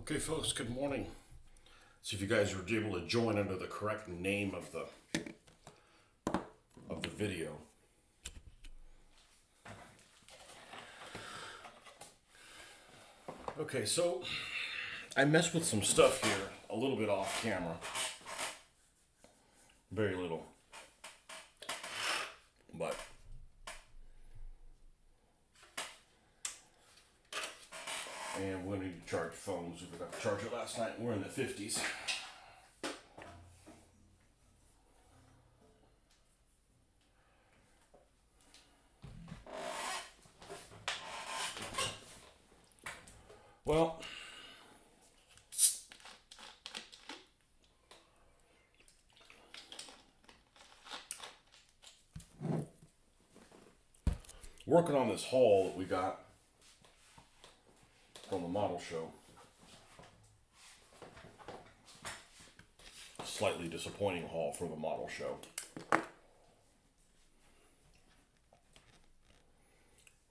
Okay, folks, good morning. See if you guys were able to join under the correct name of the video. Okay, so I messed with some stuff here a little bit off camera. Very little. But and we're gonna need to charge phones. We forgot to charge it last night. We're in the 50s. Well, working on this haul that we got from the model show. A slightly disappointing haul for the model show. I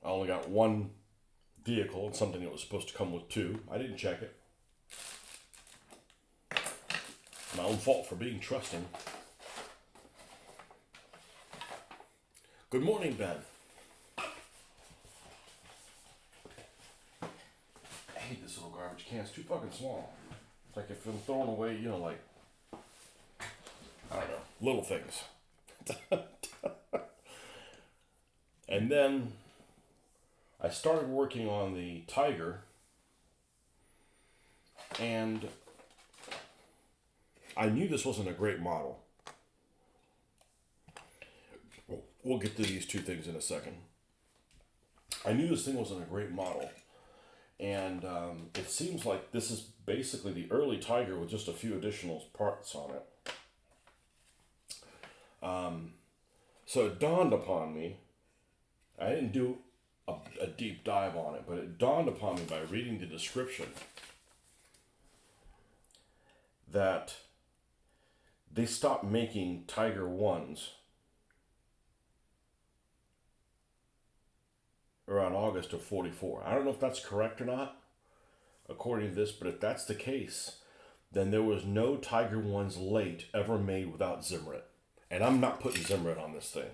only got one vehicle and something that was supposed to come with two. I didn't check it. My own fault for being trusting. Good morning, Ben. I hate this little garbage can. It's too fucking small. It's like if I'm throwing away, like, I don't know, little things. And then I started working on the Tiger, and I knew this wasn't a great model. We'll get to these two things in a second. I knew this thing wasn't a great model, and it seems like this is basically the early Tiger with just a few additional parts on it. So it dawned upon me, I didn't do a deep dive on it, but it dawned upon me by reading the description that they stopped making Tiger 1s around August of 44. I don't know if that's correct or not, according to this, but if that's the case, then there was no Tiger 1s late ever made without Zimrit. And I'm not putting Zimrit on this thing.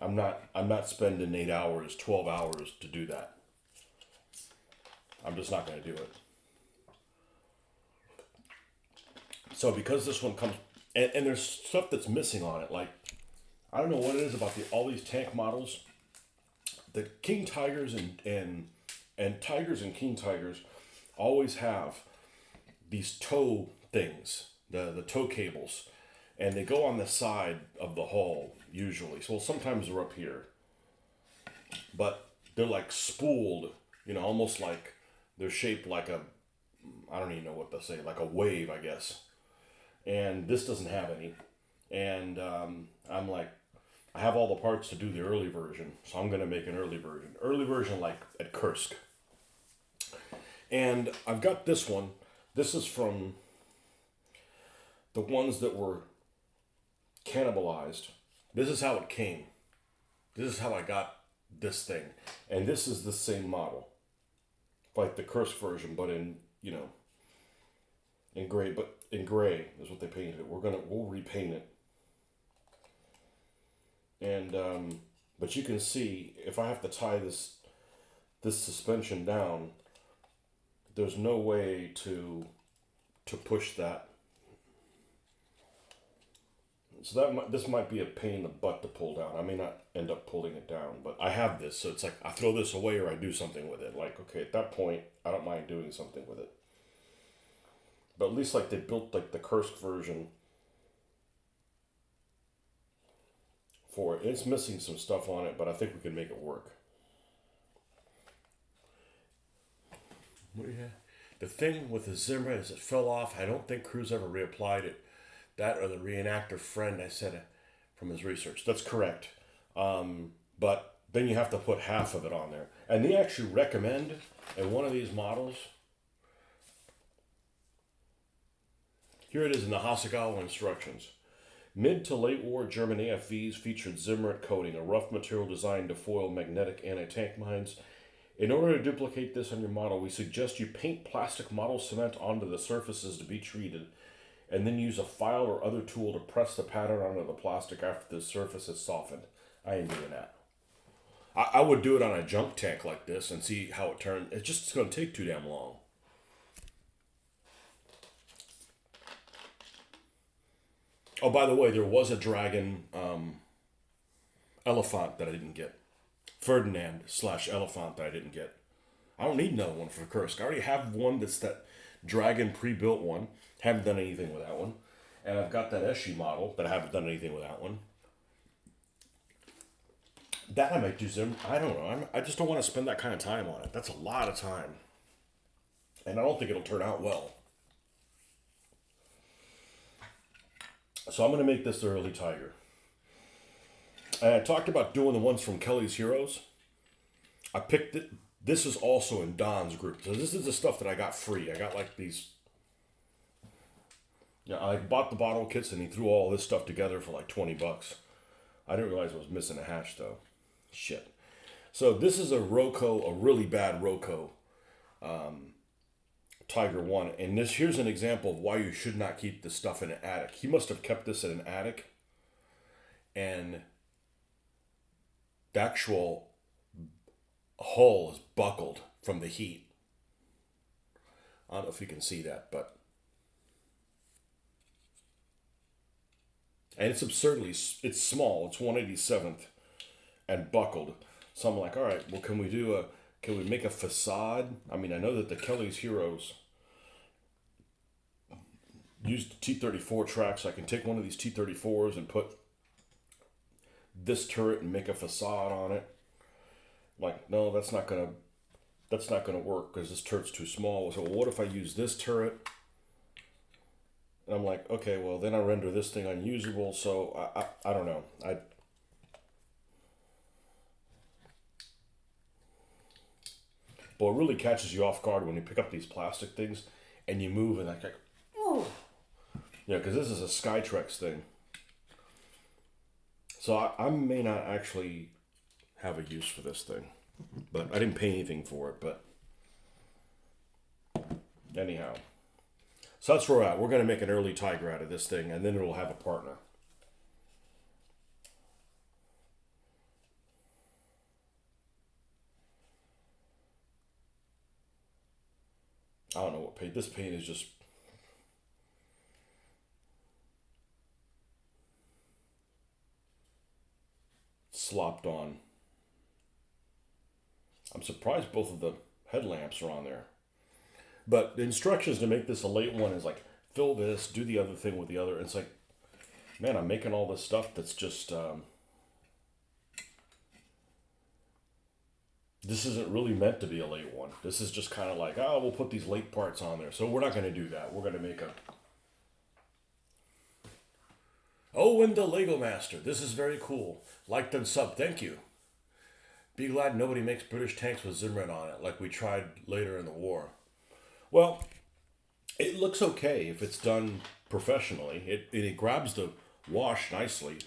I'm not spending 8 hours, 12 hours to do that. I'm just not going to do it. So because this one comes, and there's stuff that's missing on it, like, I don't know what it is about all these tank models. The King Tigers and Tigers and King Tigers always have these tow things, the tow cables, and they go on the side of the hull usually. So sometimes they're up here, but they're like spooled, almost like they're shaped like I don't even know what to say, like a wave, I guess. And this doesn't have any. And I'm like, I have all the parts to do the early version, so I'm going to make an early version. Early version like at Kursk. And I've got this one. This is from the ones that were cannibalized. This is how it came. This is how I got this thing. And this is the same model. Like the Kursk version, but in gray. But in gray is what they painted it. We'll repaint it. And but you can see if I have to tie this suspension down, there's no way to push that. So this might be a pain in the butt to pull down. I may not end up pulling it down, but I have this, so it's like I throw this away or I do something with it. Like, okay, at that point, I don't mind doing something with it. But at least like they built like the Kursk version for it. It's missing some stuff on it, but I think we can make it work. What do you have? The thing with the Zimrit is it fell off. I don't think Cruz ever reapplied it. That or the reenactor friend I said from his research. That's correct. But then you have to put half of it on there. And they actually recommend in one of these models, here it is in the Hasegawa instructions. Mid to late war German AFVs featured Zimrit coating, a rough material designed to foil magnetic anti-tank mines. In order to duplicate this on your model, we suggest you paint plastic model cement onto the surfaces to be treated, and then use a file or other tool to press the pattern onto the plastic after the surface is softened. I ain't doing that. I would do it on a junk tank like this and see how it turns. It's going to take too damn long. Oh, by the way, there was a dragon elephant that I didn't get. Ferdinand / elephant that I didn't get. I don't need another one for Kursk. I already have one that's that dragon pre-built one. Haven't done anything with that one. And I've got that Eshi model, but I haven't done anything with that one. That I might do Zim. I don't know. I just don't want to spend that kind of time on it. That's a lot of time. And I don't think it'll turn out well. So I'm going to make this the early Tiger. And I talked about doing the ones from Kelly's Heroes. I picked it. This is also in Don's group. So this is the stuff that I got free. I got like these. Yeah, I bought the bottle kits and he threw all this stuff together for like $20. I didn't realize I was missing a hatch though. Shit. So this is a Roco, a really bad Roco Tiger 1. And here's an example of why you should not keep this stuff in an attic. He must have kept this in an attic. And the actual hull is buckled from the heat. I don't know if you can see that, but... And it's absurdly... It's small. It's 187th and buckled. So I'm like, all right, well, can we make a facade? I mean, I know that the Kelly's Heroes used T-34 tracks. I can take one of these T-34s and put this turret and make a facade on it. Like, no, that's not gonna work because this turret's too small. So what if I use this turret? And I'm like, okay, well then I render this thing unusable. So I don't know. But it really catches you off guard when you pick up these plastic things and you move and like, oh, yeah, because this is a Skytrex thing. So I may not actually have a use for this thing, but I didn't pay anything for it. But anyhow, so that's where we're at. We're going to make an early Tiger out of this thing, and then it'll have a partner. I don't know what paint. This paint is just... slopped on. I'm surprised both of the headlamps are on there. But the instructions to make this a late one is like, fill this, do the other thing with the other. It's like, man, I'm making all this stuff that's just... this isn't really meant to be a late one. This is just kind of like, oh, we'll put these late parts on there. So we're not going to do that. We're going to make a... Oh, and the Lego Master. This is very cool. Liked and sub. Thank you. Be glad nobody makes British tanks with Zimrit on it like we tried later in the war. Well, it looks okay if it's done professionally. It grabs the wash nicely.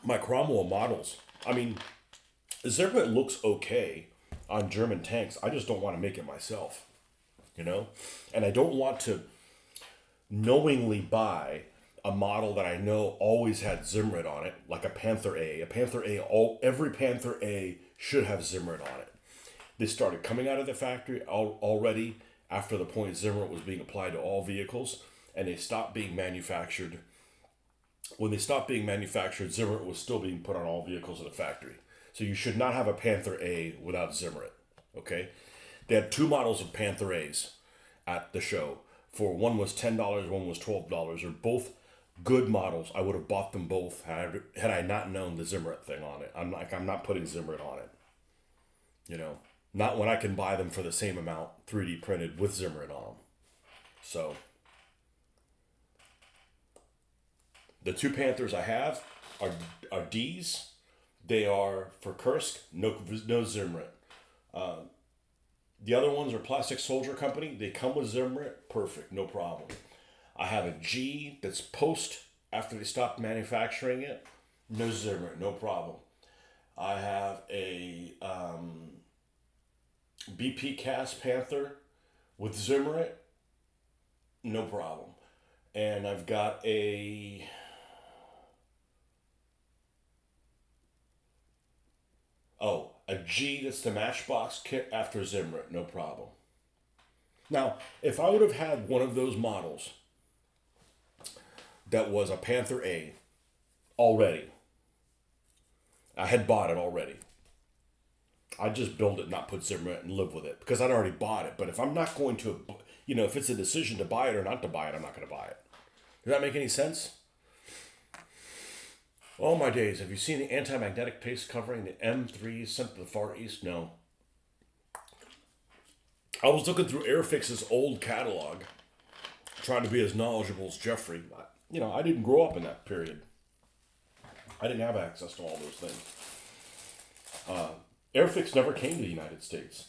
My Cromwell models. I mean, Zimrit looks okay on German tanks. I just don't want to make it myself. You know? And I don't want to knowingly buy a model that I know always had Zimrit on it, like a Panther A. Every Panther A should have Zimrit on it. They started coming out of the factory already after the point Zimrit was being applied to all vehicles, and they stopped being manufactured. When they stopped being manufactured, Zimrit was still being put on all vehicles in the factory. So you should not have a Panther A without Zimrit, okay? They had two models of Panther A's at the show. One was $10, one was $12. They're both good models. I would have bought them both had I not known the Zimrit thing on it. I'm not putting Zimrit on it. You know, not when I can buy them for the same amount 3D printed with Zimrit on them. So the two Panthers I have are D's. They are for Kursk, no Zimrit. The other ones are Plastic Soldier Company. They come with Zimrit. Perfect. No problem. I have a G that's post after they stopped manufacturing it. No Zimrit. No problem. I have a BP Cast Panther with Zimmerit, no problem. And I've got a G that's the Matchbox kit after Zimmerit, no problem. Now, if I would have had one of those models that was a Panther A already, I had bought it already. I'd just build it, not put Zimmer and live with it because I'd already bought it. But if I'm not going to, if it's a decision to buy it or not to buy it, I'm not going to buy it. Does that make any sense? Oh my days, have you seen the anti-magnetic paste covering the M3 sent to the Far East? No. I was looking through Airfix's old catalog, trying to be as knowledgeable as Jeffrey. I didn't grow up in that period. I didn't have access to all those things. Airfix never came to the United States.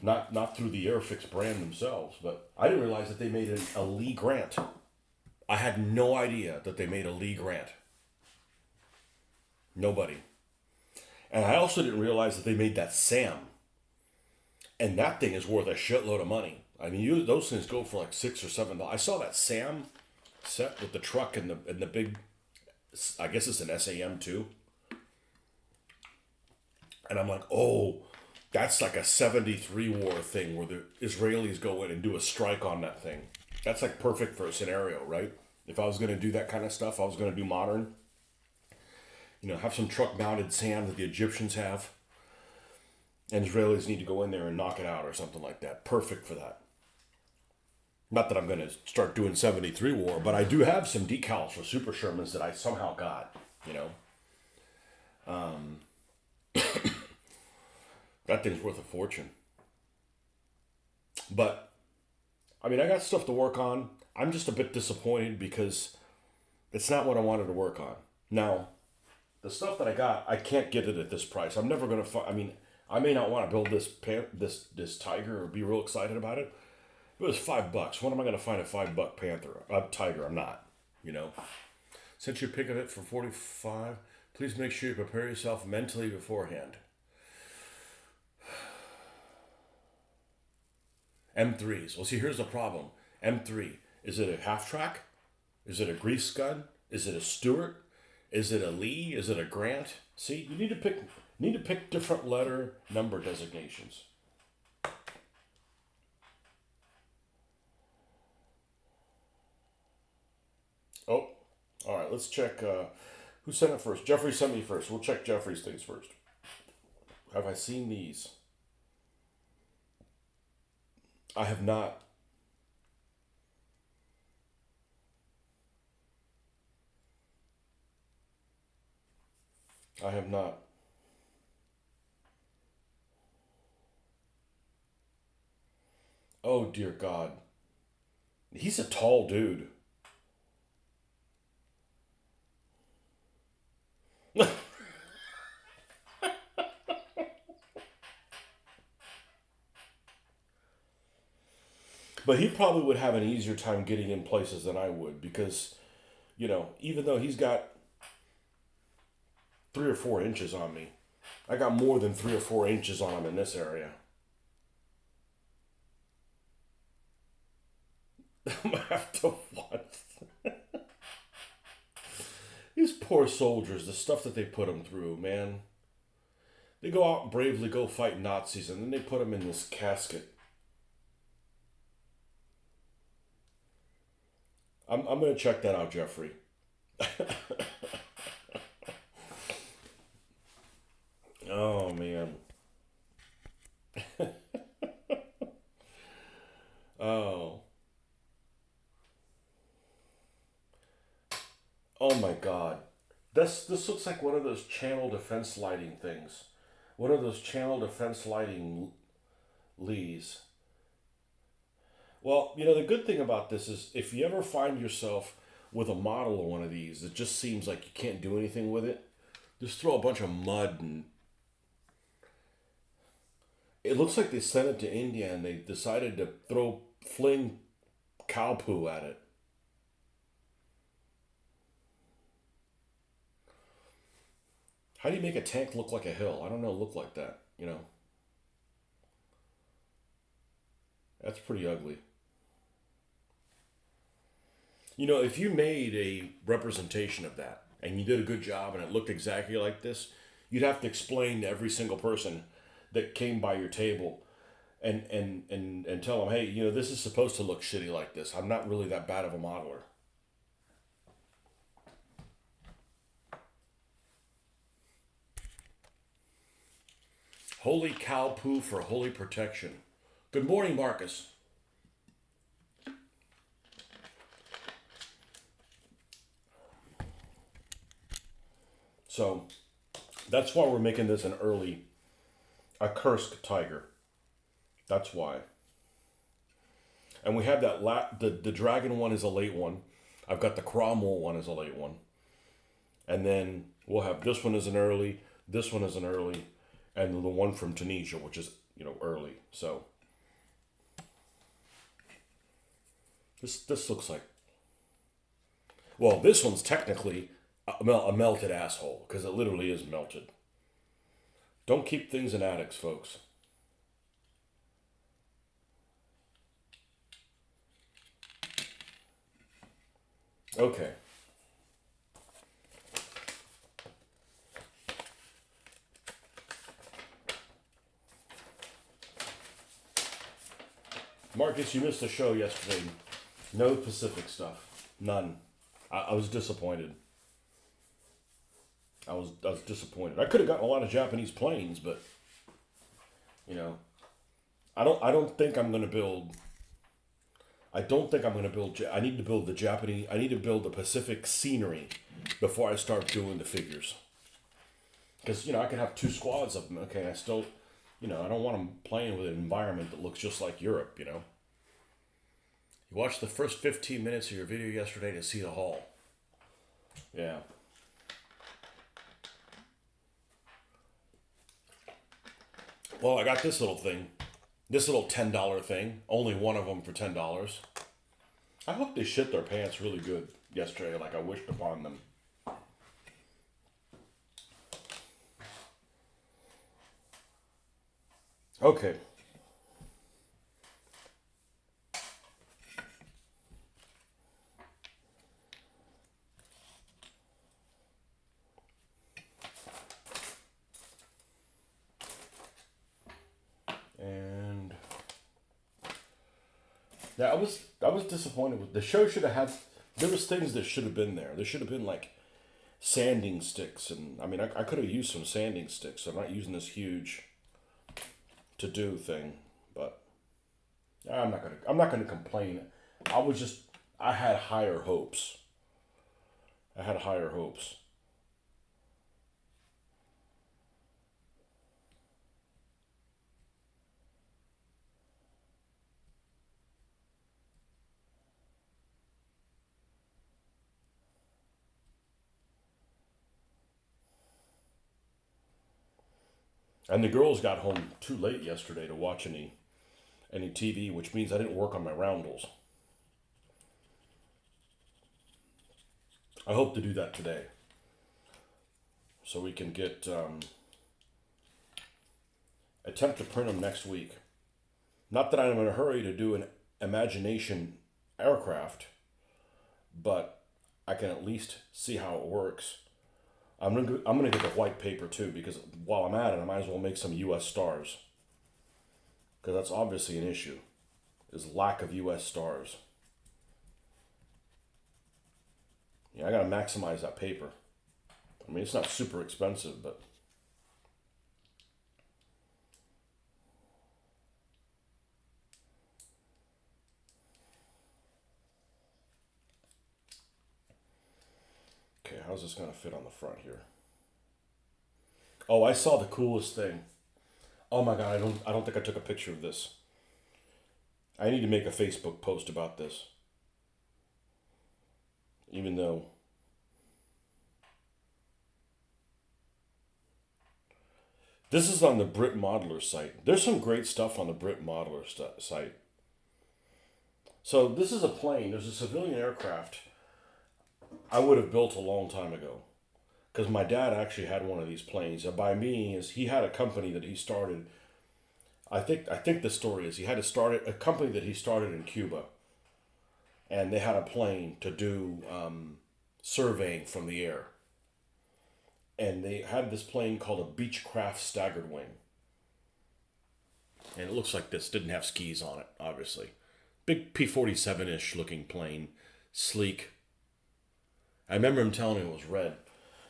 Not through the Airfix brand themselves, but I didn't realize that they made a Lee Grant. I had no idea that they made a Lee Grant. Nobody. And I also didn't realize that they made that Sam. And that thing is worth a shitload of money. I mean, those things go for like $6 or $7. I saw that Sam set with the truck and the big, I guess it's an SAM too. And I'm like, oh, that's like a 73 war thing where the Israelis go in and do a strike on that thing. That's like perfect for a scenario, right? If I was going to do that kind of stuff, I was going to do modern. Have some truck mounted SAM that the Egyptians have. And Israelis need to go in there and knock it out or something like that. Perfect for that. Not that I'm going to start doing 73 war, but I do have some decals for Super Shermans that I somehow got, That thing's worth a fortune. But, I got stuff to work on. I'm just a bit disappointed because it's not what I wanted to work on. Now, the stuff that I got, I can't get it at this price. I'm never going to I may not want to build this Tiger or be real excited about it. It was $5. When am I going to find a $5 Panther? Tiger, I'm not, Since you're picking it for 45, please make sure you prepare yourself mentally beforehand. M3s. Well, see, here's the problem. M3. Is it a half track? Is it a grease gun? Is it a Stewart? Is it a Lee? Is it a Grant? See, you need to pick different letter number designations. Oh, all right. Let's check. Who sent it first? Jeffrey sent me first. We'll check Jeffrey's things first. Have I seen these? I have not. I have not. Oh, dear God. He's a tall dude. But he probably would have an easier time getting in places than I would because, even though he's got 3 or 4 inches on me, I got more than 3 or 4 inches on him in this area. I'm gonna have to what? These poor soldiers, the stuff that they put them through, man. They go out and bravely go fight Nazis, and then they put them in this casket. I'm going to check that out, Jeffrey. Oh, man. Oh. Oh, my God. This looks like one of those channel defense lighting things. One of those channel defense lighting Lees. Well, the good thing about this is if you ever find yourself with a model of one of these that just seems like you can't do anything with it, just throw a bunch of mud and it looks like they sent it to India and they decided to fling cow poo at it. How do you make a tank look like a hill? I don't know, look like that, you know? That's pretty ugly. You know, if you made a representation of that and you did a good job and it looked exactly like this, you'd have to explain to every single person that came by your table and tell them, hey, you know, this is supposed to look shitty like this. I'm not really that bad of a modeler. Holy cow poo for holy protection. Good morning, Marcus. So that's why we're making this an early, a cursed tiger. That's why. And we have that the dragon one is a late one. I've got the Cromwell one as a late one. And then we'll have this one as an early, this one as an early, and the one from Tunisia, which is, you know, early. So this looks like, well, this one's technically a melted asshole because it literally is melted. Don't keep things in attics, folks. Okay. Marcus, you missed the show yesterday. No Pacific stuff. None. I was disappointed. I was disappointed. I could have gotten a lot of Japanese planes, but you know, I don't think I'm going to build. I don't think I'm going to build. I need to build the Japanese. I need to build the Pacific scenery before I start doing the figures. Because you know, I could have two squads of them. Okay, I still, you know, I don't want them playing with an environment that looks just like Europe. You know. You watched the first 15 minutes of your video yesterday to see the haul. Yeah. Well, I got this little thing. This little $10 thing. Only one of them for $10. I hope they shit their pants really good yesterday, like I wished upon them. Okay. And yeah, I was disappointed with the show. Should have had, there was things that should have been there. There should have been like sanding sticks, and I mean I could have used some sanding sticks. So I'm not using this huge to do thing, but I'm not gonna complain. I was just I had higher hopes. I had higher hopes. And the girls got home too late yesterday to watch any TV, which means I didn't work on my roundels. I hope to do that today, so we can get attempt to print them next week. Not that I'm in a hurry to do an imagination aircraft, but I can at least see how it works. I'm gonna get the white paper too because while I'm at it, I might as well make some U.S. stars because that's obviously an issue. Is lack of U.S. stars. Yeah, I gotta maximize that paper. I mean, it's not super expensive, but okay, how's this gonna fit on the front here? Oh, I saw the coolest thing. Oh my god, I don't think I took a picture of this. I need to make a Facebook post about this. Even though this is on the Brit Modeler site. There's some great stuff on the Brit Modeler site. So this is a plane. There's a civilian aircraft I would have built a long time ago. because my dad actually had one of these planes. And by me is he had a company that he started. I think the story is he had to start a company that he started in Cuba, and they had a plane to do surveying from the air, and they had this plane called a Beechcraft staggered wing, and it looks like this. Didn't have skis on it, obviously. Big P-47 ish looking plane, sleek. I remember him telling me it was red.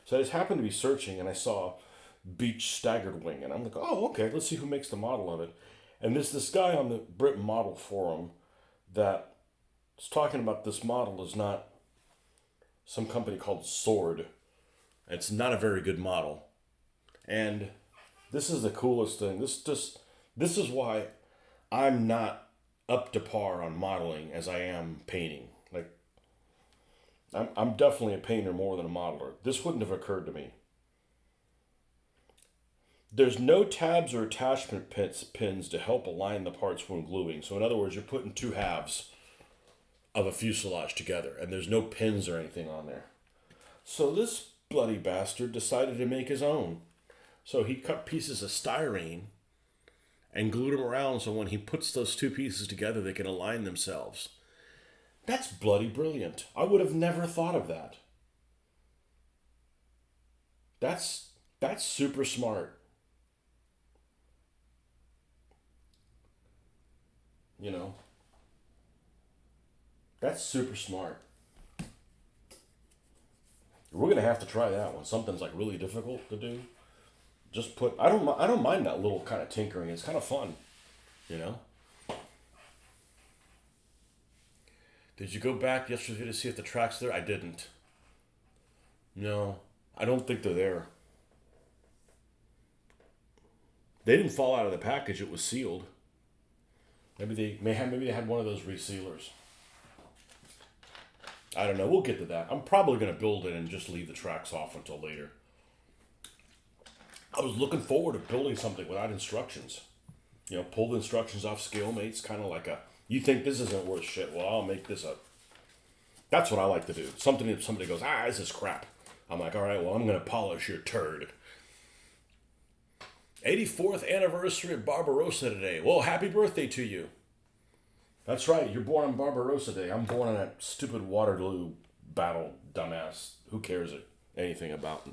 So I just happened to be searching and I saw Beach Staggered Wing. And I'm like, oh, okay, let's see who makes the model of it. And there's this guy on the Britain Model Forum that is talking about this model is not some company called Sword. It's not a very good model. And this is the coolest thing. This is why I'm not up to par on modeling as I am painting. Like I'm definitely a painter more than a modeler. This wouldn't have occurred to me. There's no tabs or attachment pins to help align the parts when gluing. So in other words, you're putting two halves of a fuselage together, and there's no pins or anything on there. So this bloody bastard decided to make his own. So he cut pieces of styrene and glued them around so when he puts those two pieces together, they can align themselves. That's bloody brilliant. I would have never thought of that. That's super smart. You know, that's super smart. We're gonna have to try that one. Something's like really difficult to do. Just put. I don't mind that little kind of tinkering. It's kind of fun. You know. Did you go back yesterday to see if the track's there? I didn't. No, I don't think they're there. They didn't fall out of the package. It was sealed. Maybe they had one of those resealers. I don't know. We'll get to that. I'm probably going to build it and just leave the tracks off until later. I was looking forward to building something without instructions. You know, pull the instructions off ScaleMates, kind of like you think this isn't worth shit, well, I'll make this up. That's what I like to do. Something if somebody goes, this is crap. I'm like, all right, well, I'm going to polish your turd. 84th anniversary of Barbarossa today. Well, happy birthday to you. That's right, you're born on Barbarossa Day. I'm born on that stupid Waterloo battle, dumbass. Who cares anything about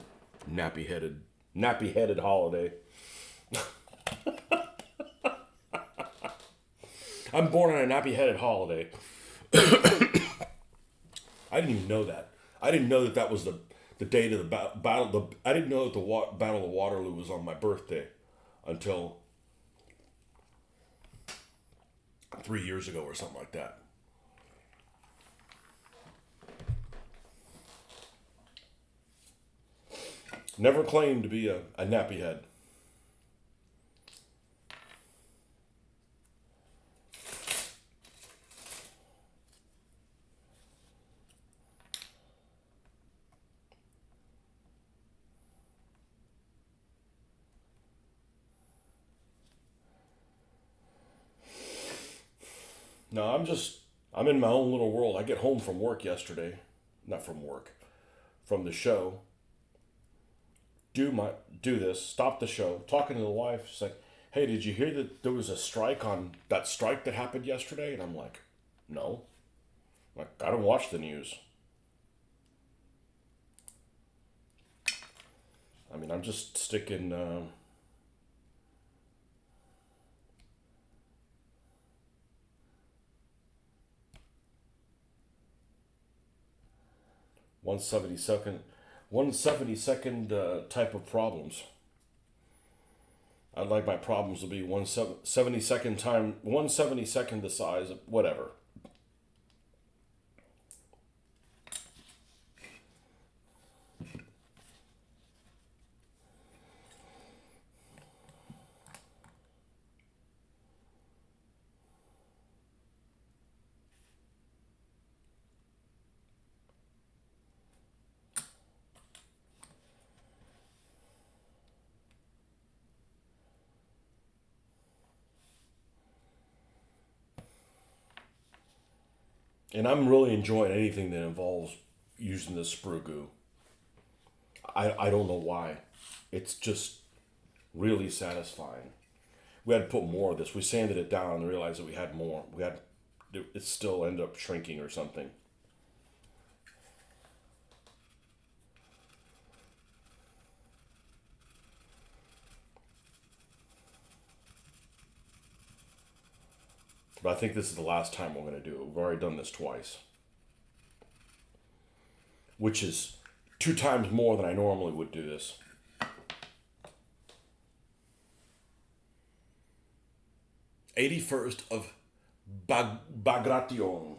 nappy-headed holiday? I'm born on a nappy-headed holiday. I didn't even know that. I didn't know that was the date of the battle. I didn't know that the Battle of Waterloo was on my birthday until 3 years ago or something like that. Never claimed to be a nappy head. No, I'm in my own little world. I get home from work yesterday. Not from work. From the show. Do this, stop the show, talking to the wife, she's like, hey, did you hear that there was a strike on that strike that happened yesterday? And I'm like, no. Like, I don't watch the news. I mean, I'm just sticking 172nd 172nd type of problems. I'd like my problems to be 172nd time 172nd the size of whatever. And I'm really enjoying anything that involves using this sprue goo. I don't know why. It's just really satisfying. We had to put more of this. We sanded it down and realized that we had more. It still ended up shrinking or something. But I think this is the last time we're going to do it. We've already done this twice, which is 2 times more than I normally would do this. 81st of Bagration.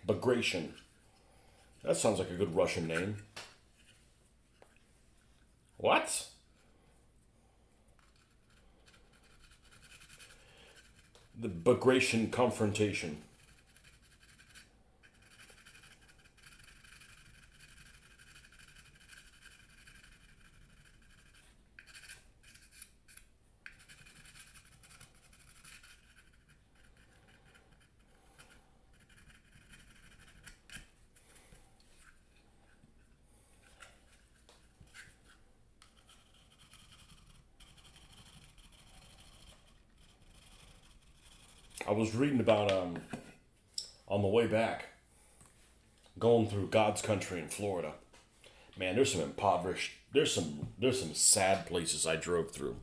Bagration. That sounds like a good Russian name. What? The Bagration confrontation. I was reading about on the way back, going through God's country in Florida. Man, there's some impoverished. There's some sad places I drove through.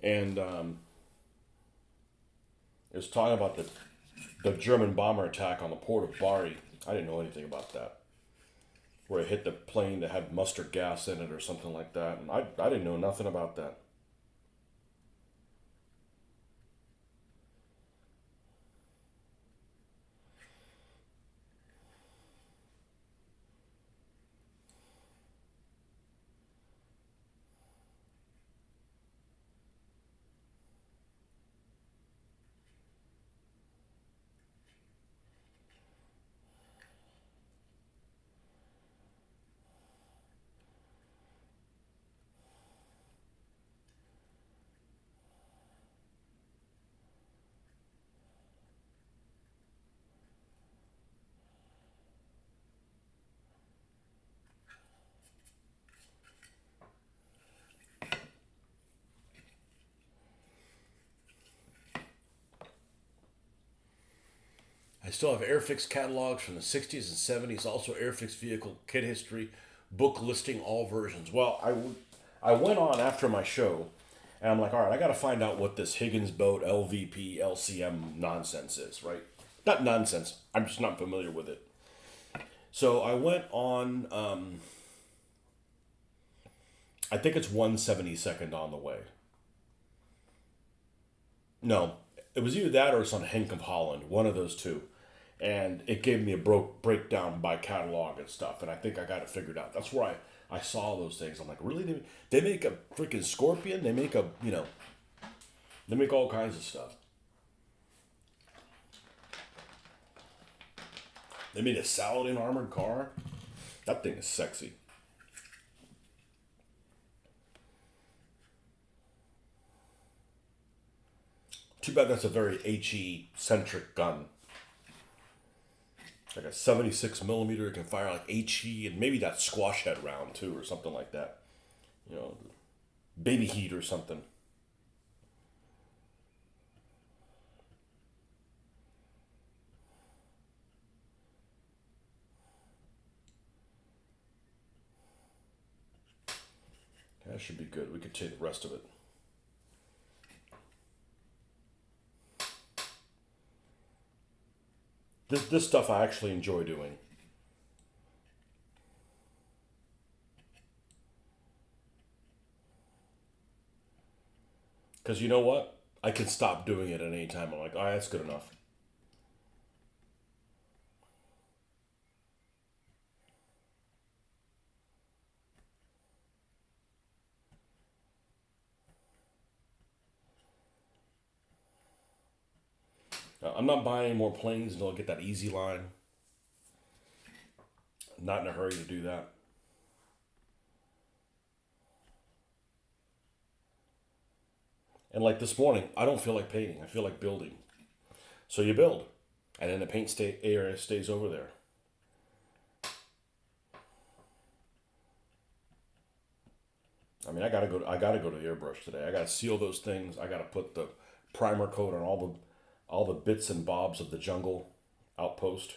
And it was talking about the German bomber attack on the port of Bari. I didn't know anything about that. Where it hit the plane that had mustard gas in it or something like that. And I didn't know nothing about that. I still have Airfix catalogs from the 60s and 70s, also Airfix vehicle kit history, book listing all versions. Well, I went on after my show, and I'm like, all right, I got to find out what this Higgins boat LVP LCM nonsense is, right? Not nonsense. I'm just not familiar with it. So I went on. I think it's 172nd on the way. No, it was either that or it's on Henk of Holland, one of those two. And it gave me a breakdown by catalog and stuff, and I think I got it figured out. That's where I saw those things. I'm like, really? They make a freaking scorpion? They make they make all kinds of stuff. They made a Saladin armored car. That thing is sexy. Too bad that's a very HE centric gun. Like a 76 millimeter, it can fire like HE and maybe that squash head round too, or something like that. You know, baby heat or something. That should be good. We could take the rest of it. This stuff I actually enjoy doing. Because you know what? I can stop doing it at any time. I'm like, all right, that's good enough. I'm not buying any more planes until I get that easy line. I'm not in a hurry to do that. And like this morning, I don't feel like painting. I feel like building. So you build, and then the paint area stays over there. I mean, I gotta go to the airbrush today. I gotta seal those things. I gotta put the primer coat on all the bits and bobs of the jungle outpost.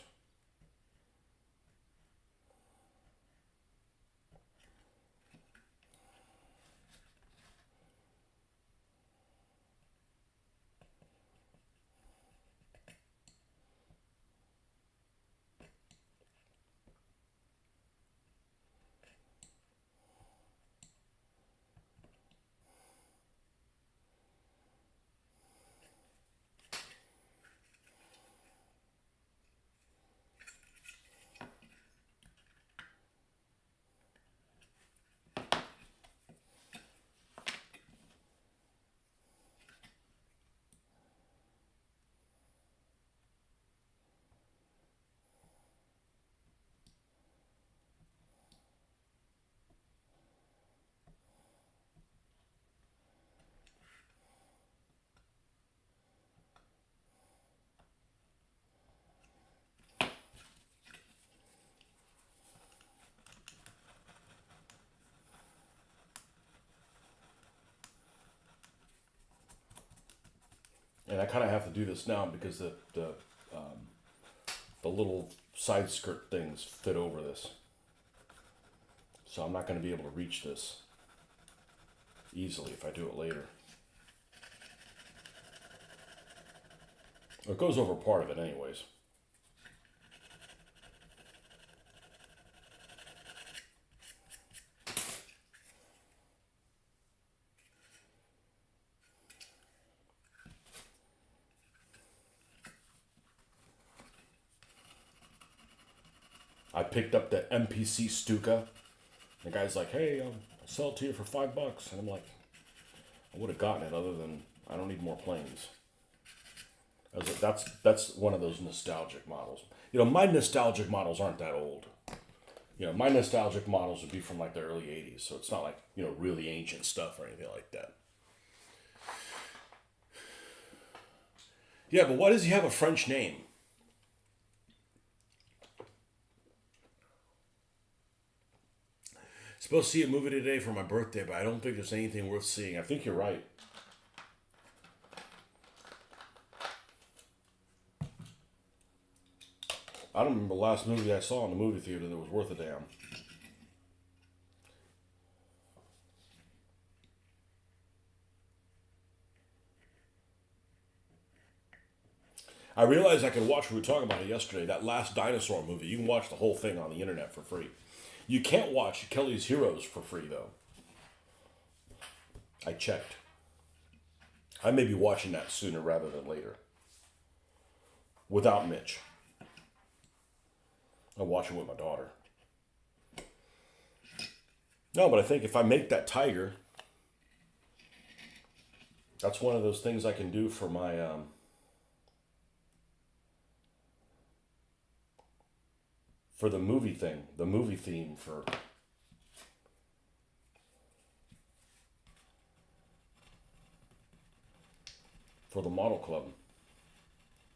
And I kind of have to do this now because the little side skirt things fit over this. So I'm not going to be able to reach this easily if I do it later. It goes over part of it anyways. I picked up the MPC Stuka. The guy's like, hey, I'll sell it to you for $5. And I'm like, I would have gotten it other than I don't need more planes. I was like, that's one of those nostalgic models. You know, my nostalgic models aren't that old. You know, my nostalgic models would be from like the early 80s. So it's not like, you know, really ancient stuff or anything like that. Yeah, but why does he have a French name? Supposed to see a movie today for my birthday, but I don't think there's anything worth seeing. I think you're right. I don't remember the last movie I saw in the movie theater that was worth a damn. I realized I could watch, we were talking about it yesterday, that last dinosaur movie. You can watch the whole thing on the internet for free. You can't watch Kelly's Heroes for free, though. I checked. I may be watching that sooner rather than later. Without Mitch. I'm watching with my daughter. No, but I think if I make that tiger, that's one of those things I can do for my for the movie thing, the movie theme for the model club.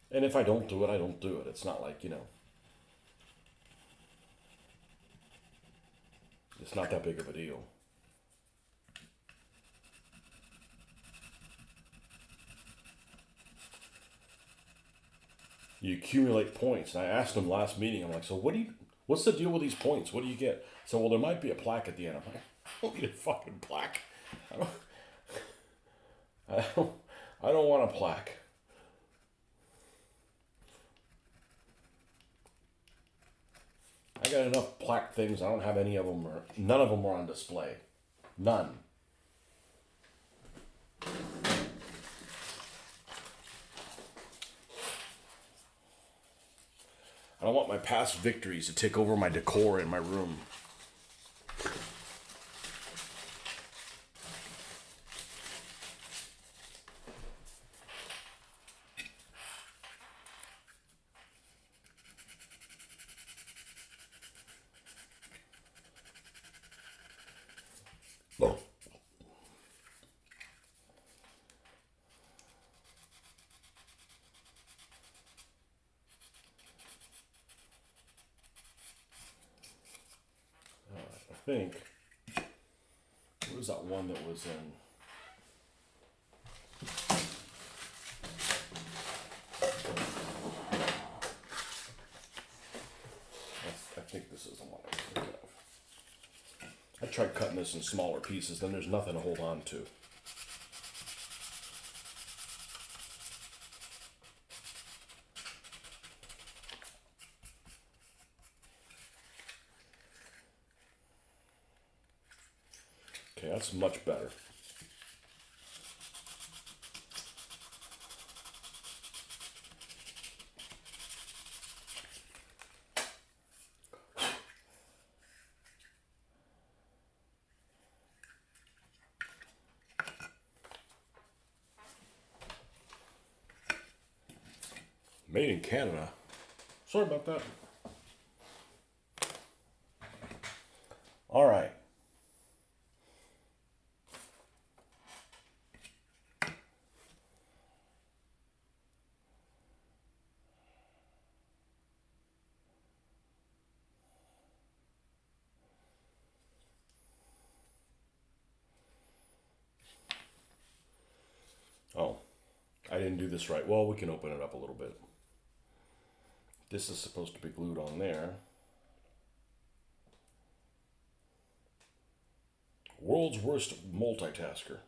And if I don't do it, I don't do it. It's not like, you know, it's not that big of a deal. You accumulate points. And I asked him last meeting, I'm like, so what's the deal with these points? What do you get? So, well, there might be a plaque at the end. I'm like, I don't need a fucking plaque. I don't, I don't, I don't want a plaque. I got enough plaque things. I don't have any of them, or none of them are on display. None. I don't want my past victories to take over my decor in my room. Oh. think, what was that one that was in? I think this is the one I was thinking of. I tried cutting this in smaller pieces, then there's nothing to hold on to. Okay, that's much better. Made in Canada. Sorry about that. All right. Oh, I didn't do this right. Well, we can open it up a little bit. This is supposed to be glued on there. World's worst multitasker.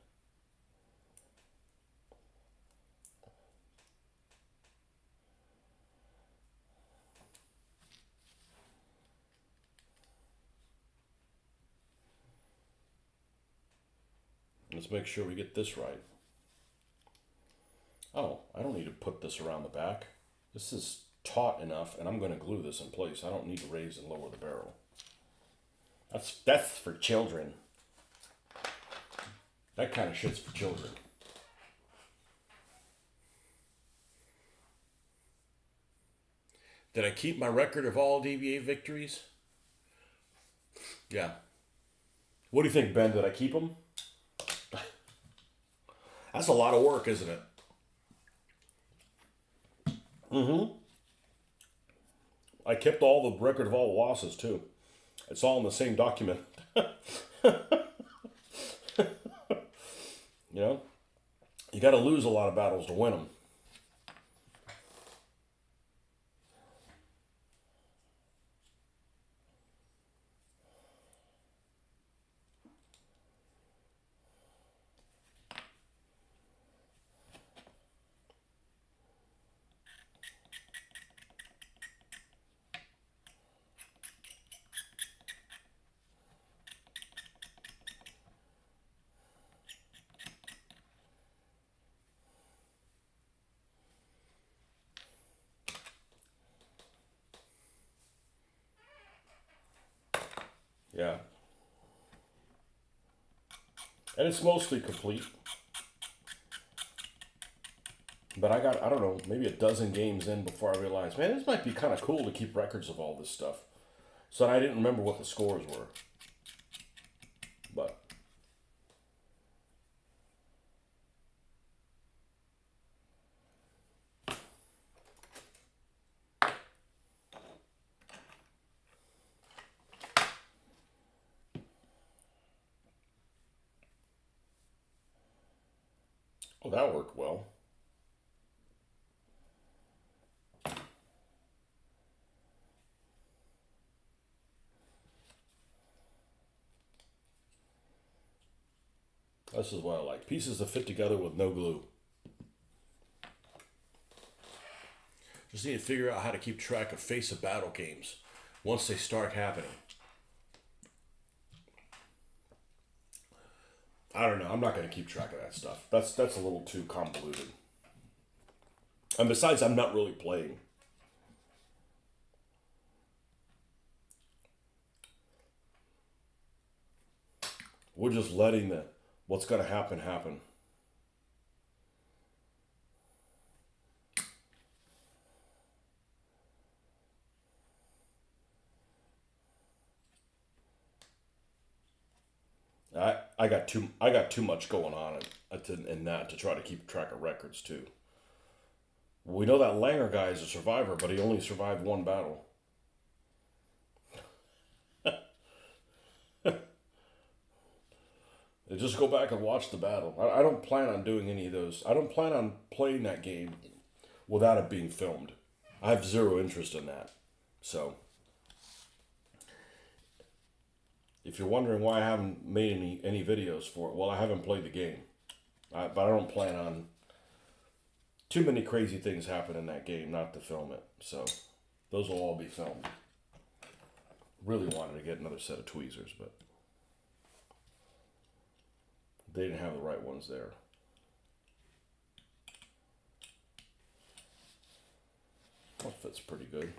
Let's make sure we get this right. Oh, I don't need to put this around the back. This is taut enough, and I'm going to glue this in place. I don't need to raise and lower the barrel. That's for children. That kind of shit's for children. Did I keep my record of all DBA victories? Yeah. What do you think, Ben? Did I keep them? That's a lot of work, isn't it? Mm-hmm. I kept all the record of all losses, too. It's all in the same document. You know? You got to lose a lot of battles to win them. Yeah. And it's mostly complete. But I don't know, maybe a dozen games in before I realized, man, this might be kind of cool to keep records of all this stuff. So I didn't remember what the scores were. But oh, that worked well. This is what I like. Pieces that fit together with no glue. Just need to figure out how to keep track of face of battle games once they start happening. I don't know. I'm not going to keep track of that stuff. That's a little too convoluted. And besides, I'm not really playing. We're just letting what's going to happen happen. I got too much going on in that to try to keep track of records too. We know that Langer guy is a survivor, but he only survived one battle. Just go back and watch the battle. I don't plan on doing any of those. I don't plan on playing that game without it being filmed. I have zero interest in that. So, if you're wondering why I haven't made any videos for it, well, I haven't played the game. But I don't plan on too many crazy things happen in that game not to film it. So, those will all be filmed. Really wanted to get another set of tweezers, but they didn't have the right ones there. That fits pretty good.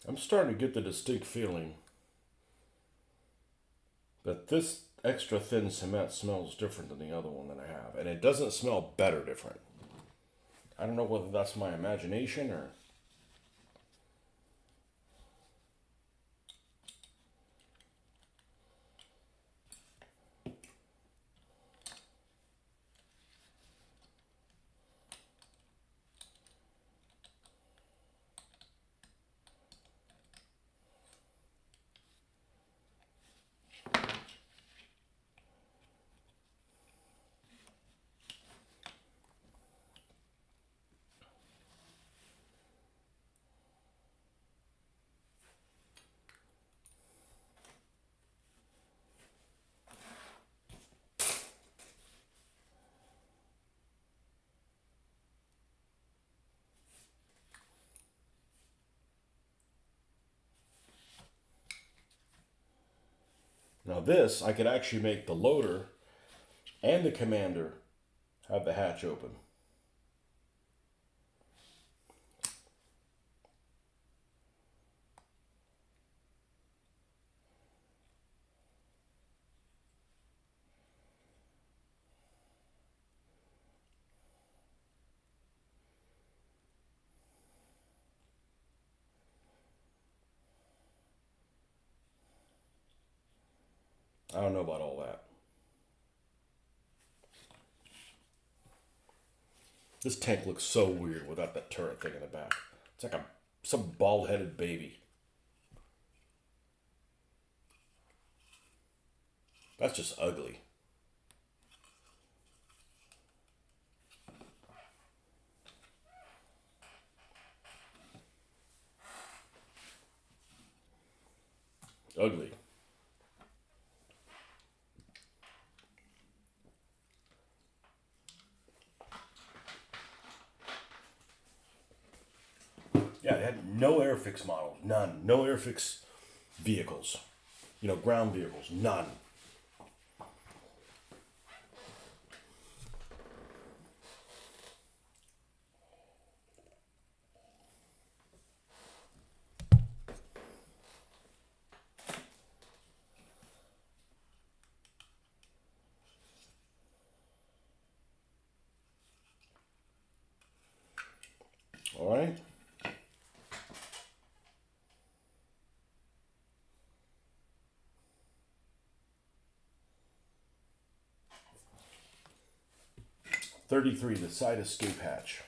I'm starting to get the distinct feeling that this extra thin cement smells different than the other one that I have. And it doesn't smell better different. I don't know whether that's my imagination or... Now this, I could actually make the loader and the commander have the hatch open. I don't know about all that. This tank looks so weird without that turret thing in the back. It's like some bald-headed baby. That's just ugly. Ugly. Yeah, they had no Airfix models. None. No Airfix vehicles. You know, ground vehicles. None. All right. .33, the side escape hatch.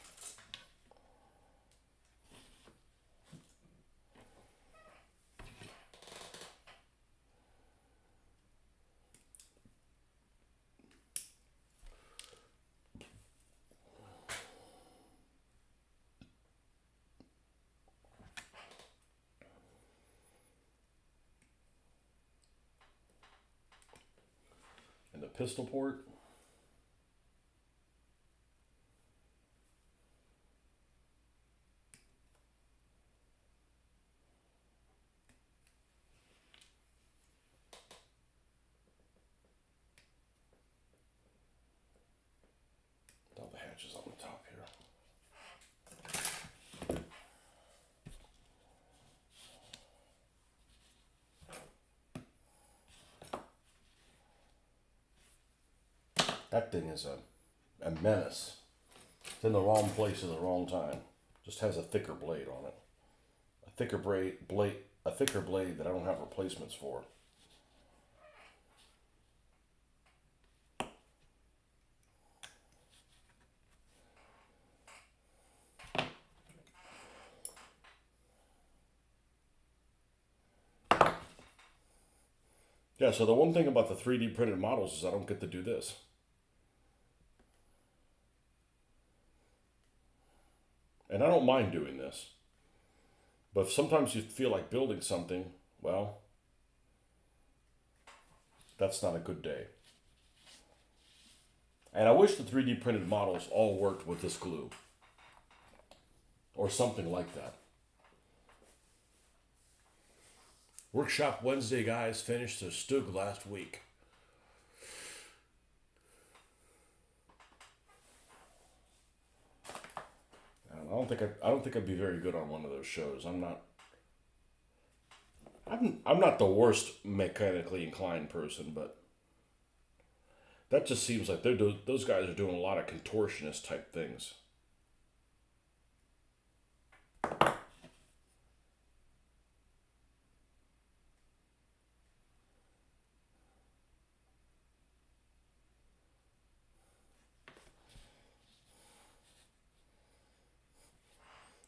And the pistol port. All the hatches on the top here. That thing is a menace. It's in the wrong place at the wrong time. Just has a thicker blade on it. A thicker blade that I don't have replacements for. Yeah, so the one thing about the 3D printed models is I don't get to do this. And I don't mind doing this. But if sometimes you feel like building something, well, that's not a good day. And I wish the 3D printed models all worked with this glue. Or something like that. Workshop Wednesday, guys, finished the Stug last week. I don't think I'd be very good on one of those shows. I'm not the worst mechanically inclined person, but that just seems like those guys are doing a lot of contortionist type things.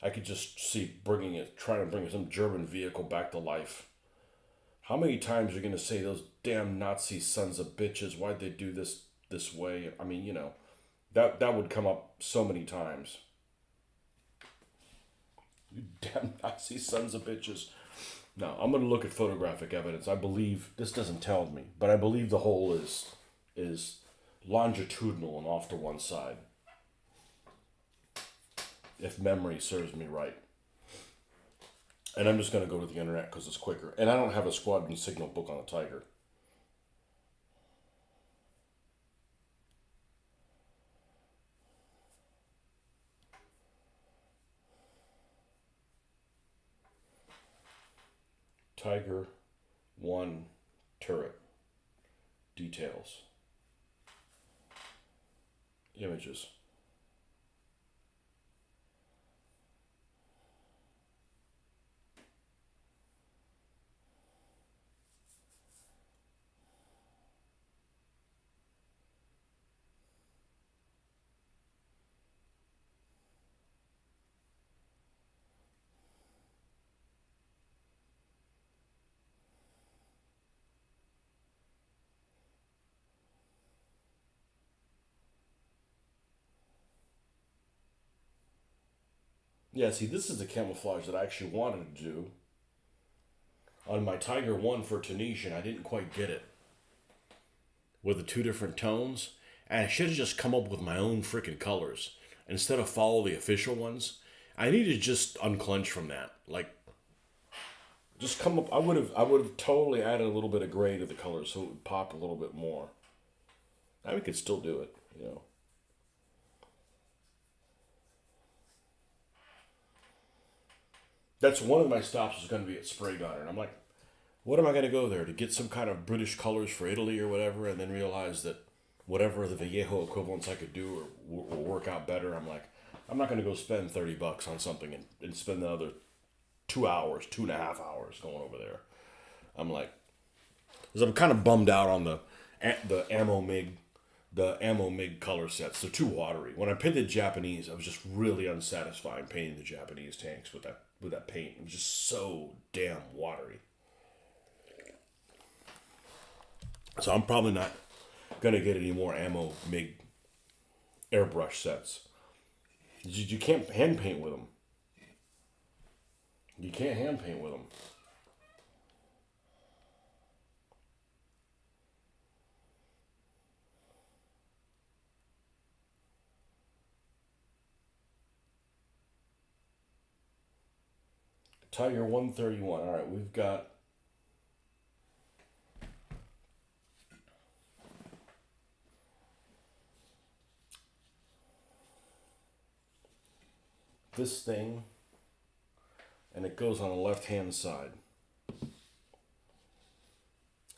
I could just see trying to bring some German vehicle back to life. How many times are you going to say those damn Nazi sons of bitches? Why'd they do this way? I mean, that would come up so many times. You damn Nazi sons of bitches. Now, I'm going to look at photographic evidence. I believe this doesn't tell me, but I believe the hole is longitudinal and off to one side. If memory serves me right. And I'm just going to go to the internet because it's quicker. And I don't have a squadron signal book on a Tiger. Tiger 1 turret. Details. Images. Yeah, see, this is the camouflage that I actually wanted to do. On my Tiger 1 for Tunisian, I didn't quite get it. With the two different tones. And I should have just come up with my own freaking colors. Instead of follow the official ones. I need to just unclench from that. Like, just come up. I would have totally added a little bit of gray to the colors so it would pop a little bit more. Now we could still do it. That's one of my stops is going to be at Spray Gunner. And I'm like, what am I going to go there? To get some kind of British colors for Italy or whatever, and then realize that whatever the Vallejo equivalents I could do will work out better. I'm like, I'm not going to go spend $30 on something and spend another 2 hours, 2.5 hours going over there. I'm like, because I'm kind of bummed out on the ammo MiG color sets. They're too watery. When I painted Japanese, I was just really unsatisfied painting the Japanese tanks with that paint. It was just so damn watery. So I'm probably not gonna get any more ammo MiG airbrush sets. You can't hand paint with them. You can't hand paint with them. Tiger 131. All right, we've got this thing, and it goes on the left-hand side.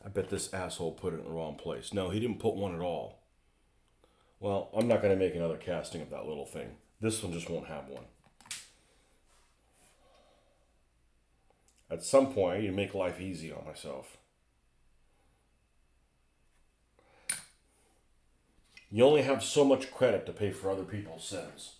I bet this asshole put it in the wrong place. No, he didn't put one at all. Well, I'm not going to make another casting of that little thing. This one just won't have one. At some point, I need to make life easy on myself. You only have so much credit to pay for other people's sins.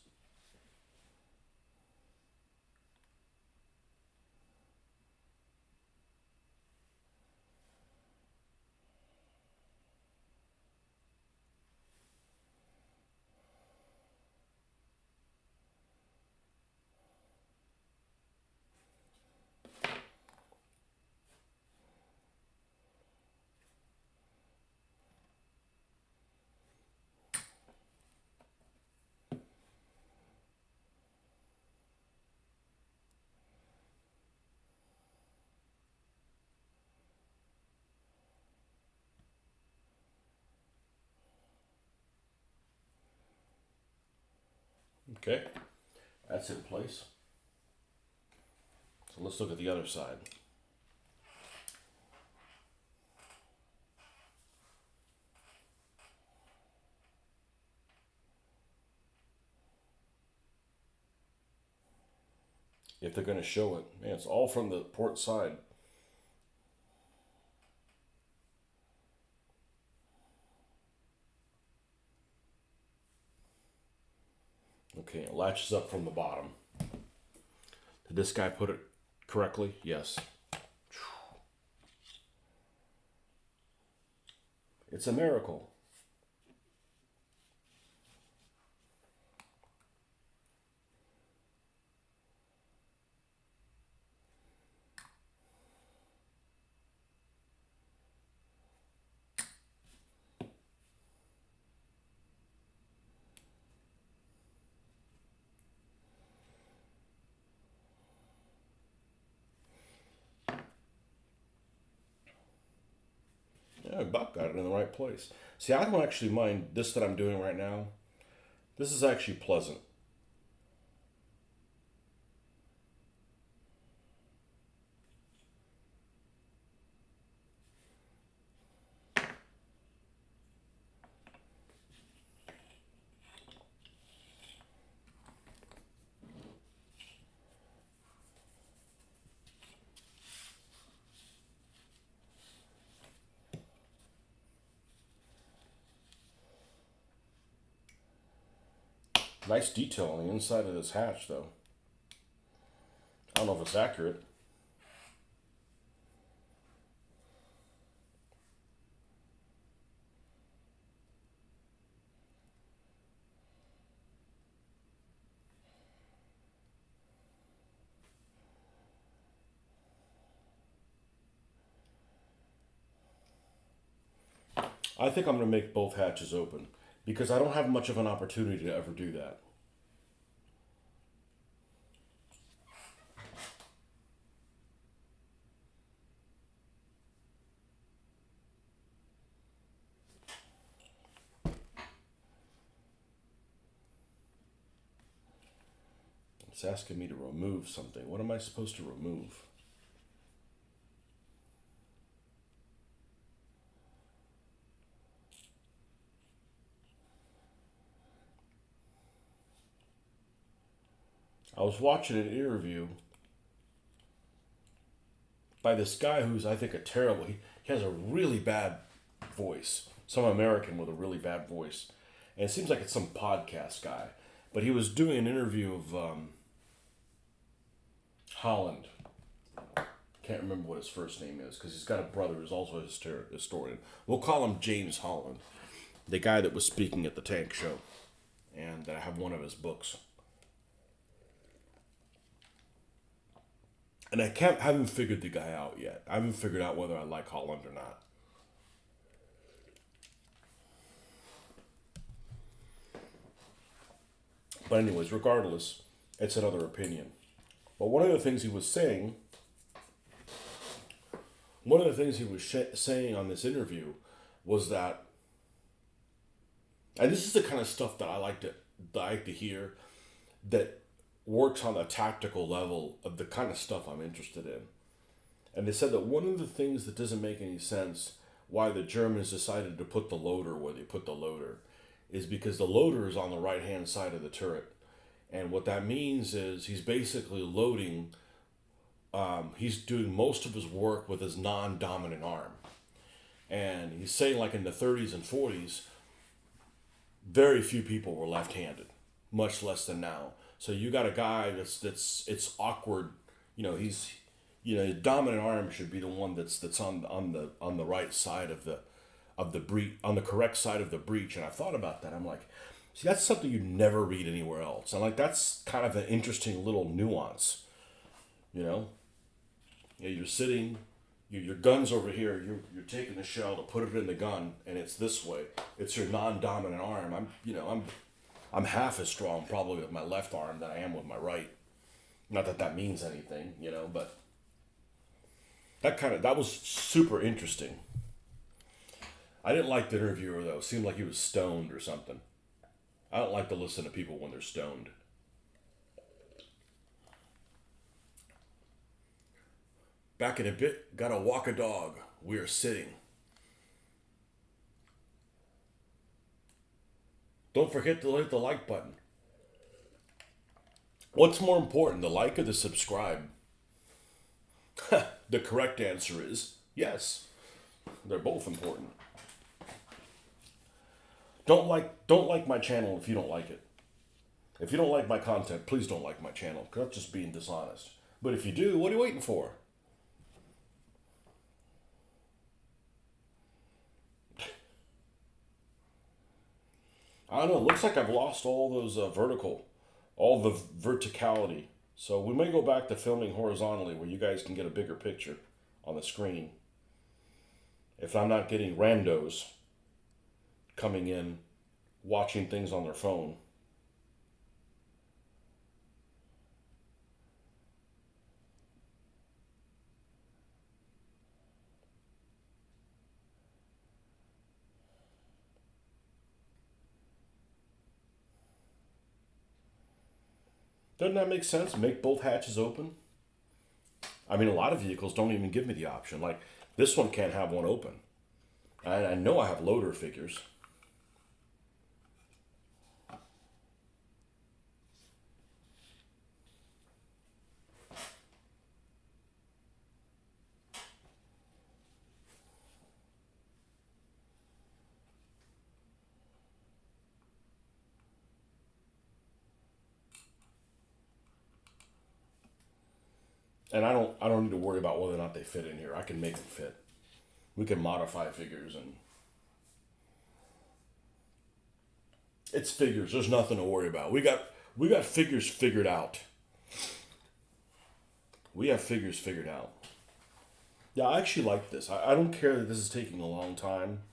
Okay, that's in place. So let's look at the other side. If they're going to show it, man, it's all from the port side. Okay, it latches up from the bottom. Did this guy put it correctly? Yes. It's a miracle. Yeah, Buck got it in the right place. See, I don't actually mind this that I'm doing right now. This is actually pleasant. Nice detail on the inside of this hatch, though. I don't know if it's accurate. I think I'm going to make both hatches open because I don't have much of an opportunity to ever do that. It's asking me to remove something. What am I supposed to remove? I was watching an interview by this guy who's, I think, he has a really bad voice. Some American with a really bad voice. And it seems like it's some podcast guy. But he was doing an interview of Holland. Can't remember what his first name is because he's got a brother who's also a historian. We'll call him James Holland, the guy that was speaking at the tank show. And I have one of his books. And haven't figured the guy out yet. I haven't figured out whether I like Holland or not. But anyways, regardless, it's another opinion. But one of the things he was saying, saying on this interview was that, and this is the kind of stuff that I like to hear, that works on a tactical level of the kind of stuff I'm interested in. And they said that one of the things that doesn't make any sense why the Germans decided to put the loader where they put the loader is because the loader is on the right hand side of the turret. And what that means is he's basically loading, he's doing most of his work with his non dominant arm. And he's saying, like in the 30s and 40s, very few people were left handed, much less than now. So you got a guy it's awkward, his dominant arm should be the one that's on the right side of the breach, on the correct side of the breach. And I thought about that. I'm like, see, that's something you never read anywhere else. And like that's kind of an interesting little nuance, you know. Yeah, you're sitting, your gun's over here. You're taking the shell to put it in the gun, and it's this way. It's your non-dominant arm. I'm half as strong probably with my left arm than I am with my right. Not that that means anything, but that was super interesting. I didn't like the interviewer though. It seemed like he was stoned or something. I don't like to listen to people when they're stoned. Back in a bit, gotta walk a dog. We are sitting. Don't forget to hit the like button. What's more important, the like or the subscribe? The correct answer is yes. They're both important. Don't like my channel if you don't like it. If you don't like my content, please don't like my channel, because that's just being dishonest. But if you do, what are you waiting for? I don't know. It looks like I've lost all those all the verticality. So we may go back to filming horizontally where you guys can get a bigger picture on the screen. If I'm not getting randos coming in, watching things on their phone. Doesn't that make sense? Make both hatches open? I mean, a lot of vehicles don't even give me the option. Like, this one can't have one open. I know I have loader figures. And I don't need to worry about whether or not they fit in here. I can make them fit. We can modify figures, and it's figures. There's nothing to worry about. We got figures figured out. We have figures figured out. Yeah, I actually like this. I don't care that this is taking a long time.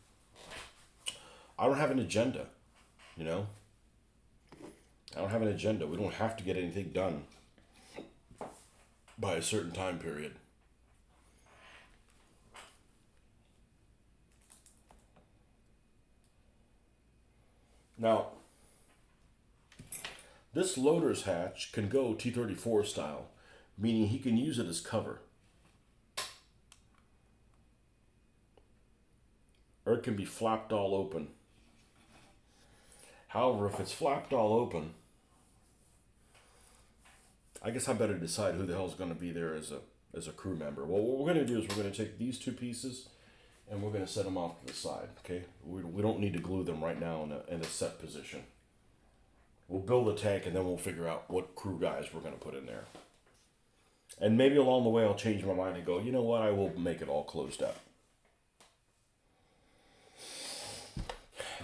I don't have an agenda, you know? I don't have an agenda. We don't have to get anything done by a certain time period. Now, this loader's hatch can go T-34 style, meaning he can use it as cover. Or it can be flapped all open. However, if it's flapped all open, I guess I better decide who the hell's going to be there as a crew member. Well, what we're going to do is we're going to take these two pieces and we're going to set them off to the side. Okay, we don't need to glue them right now in a set position. We'll build a tank and then we'll figure out what crew guys we're going to put in there. And maybe along the way I'll change my mind and go, you know what, I will make it all closed up.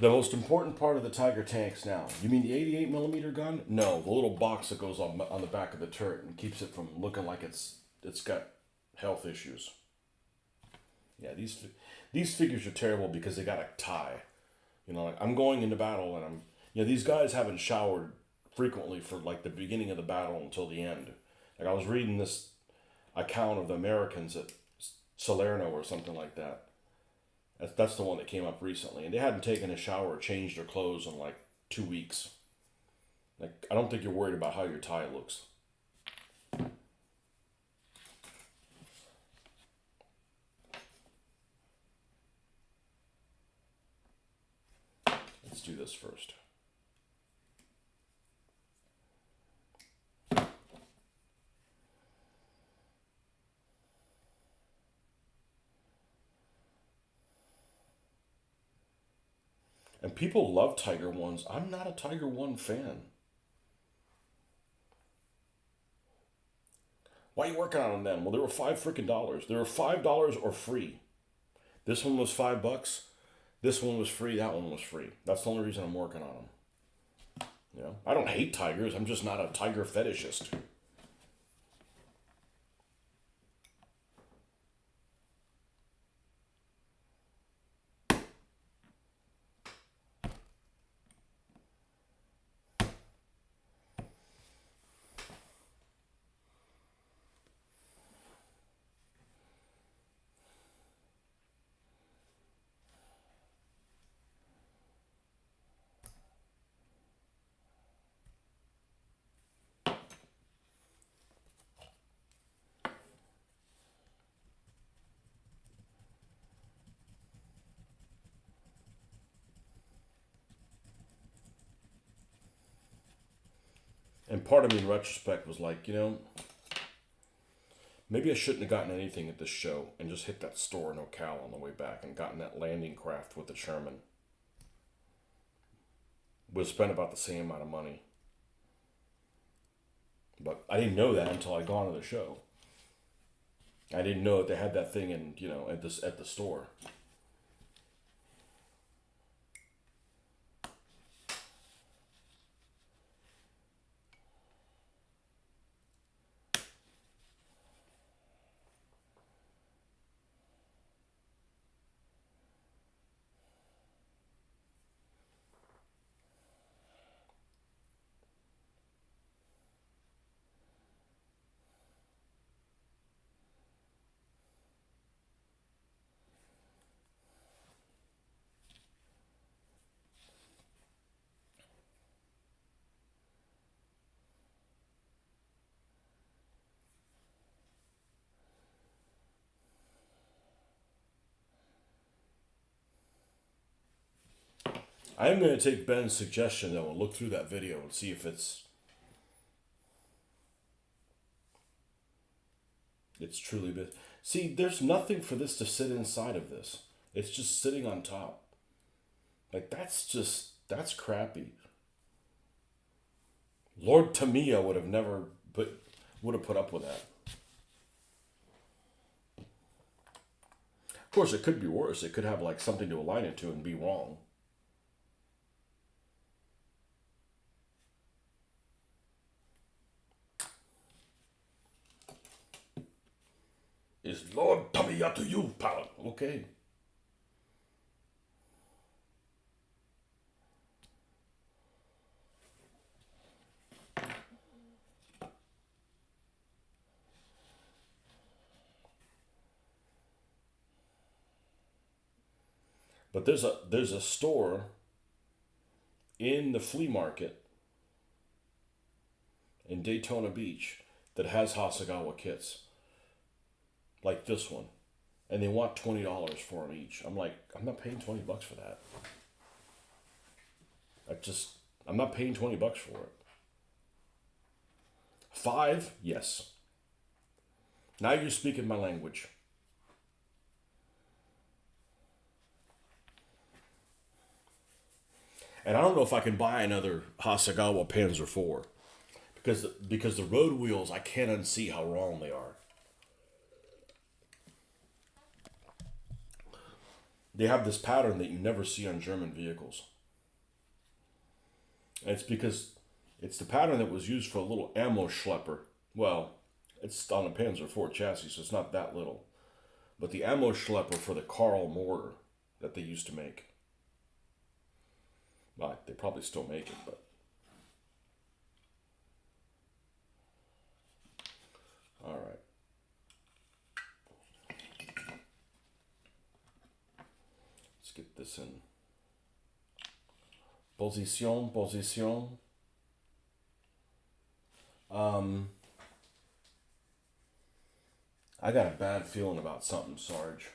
The most important part of the Tiger tanks now. You mean the 88 millimeter gun? No, the little box that goes on the back of the turret and keeps it from looking like it's got health issues. Yeah, these figures are terrible because they got a tie. You know, like I'm going into battle and these guys haven't showered frequently for like the beginning of the battle until the end. Like I was reading this account of the Americans at Salerno or something like that. That's the one that came up recently, and they hadn't taken a shower or changed their clothes in like 2 weeks. Like I don't think you're worried about how your tie looks. Let's do this first. And people love Tiger Ones. I'm not a Tiger One fan. Why are you working on them then? Well, they were $5 freaking. They were $5 or free. This one was $5. This one was free. That one was free. That's the only reason I'm working on them. You know, I don't hate tigers. I'm just not a tiger fetishist. And part of me, in retrospect, was like, maybe I shouldn't have gotten anything at this show and just hit that store in Ocala on the way back and gotten that landing craft with the Sherman. Would have spent about the same amount of money. But I didn't know that until I'd gone to the show. I didn't know that they had that thing in, at the store. I am going to take Ben's suggestion though and look through that video and see if it's truly been. See, there's nothing for this to sit inside of this. It's just sitting on top. Like that's crappy. Lord Tamiya would have never put up with that. Of course, it could be worse. It could have like something to align it to and be wrong. Is Lord Tamiya to you, pal? Okay. But there's a store in the flea market in Daytona Beach that has Hasegawa kits like this one, and they want $20 for them each. I'm like, I'm not paying $20 for that. I'm not paying $20 for it. 5, yes. Now you're speaking my language. And I don't know if I can buy another Hasegawa Panzer IV because the road wheels, I can't unsee how wrong they are. They have this pattern that you never see on German vehicles. And it's because it's the pattern that was used for a little ammo schlepper. Well, it's on a Panzer IV chassis, so it's not that little. But the ammo schlepper for the Karl mortar that they used to make. Well, they probably still make it, but. All right. Let's get this in. Position, position. I got a bad feeling about something, Sarge.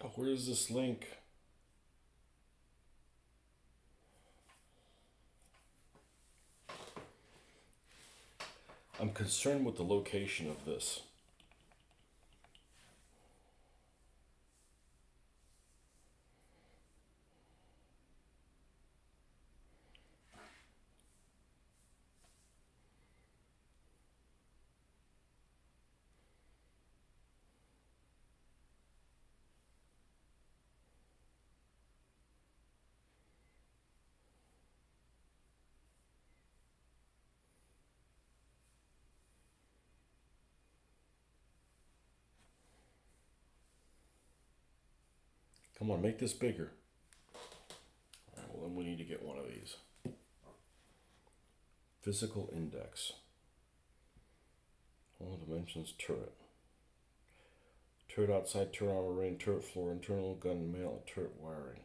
Oh, where's this link? I'm concerned with the location of this. Come on, make this bigger. All right, well, then we need to get one of these. Physical index. All dimensions turret. Turret outside, turret armor ring, turret floor, internal gun mail, turret wiring.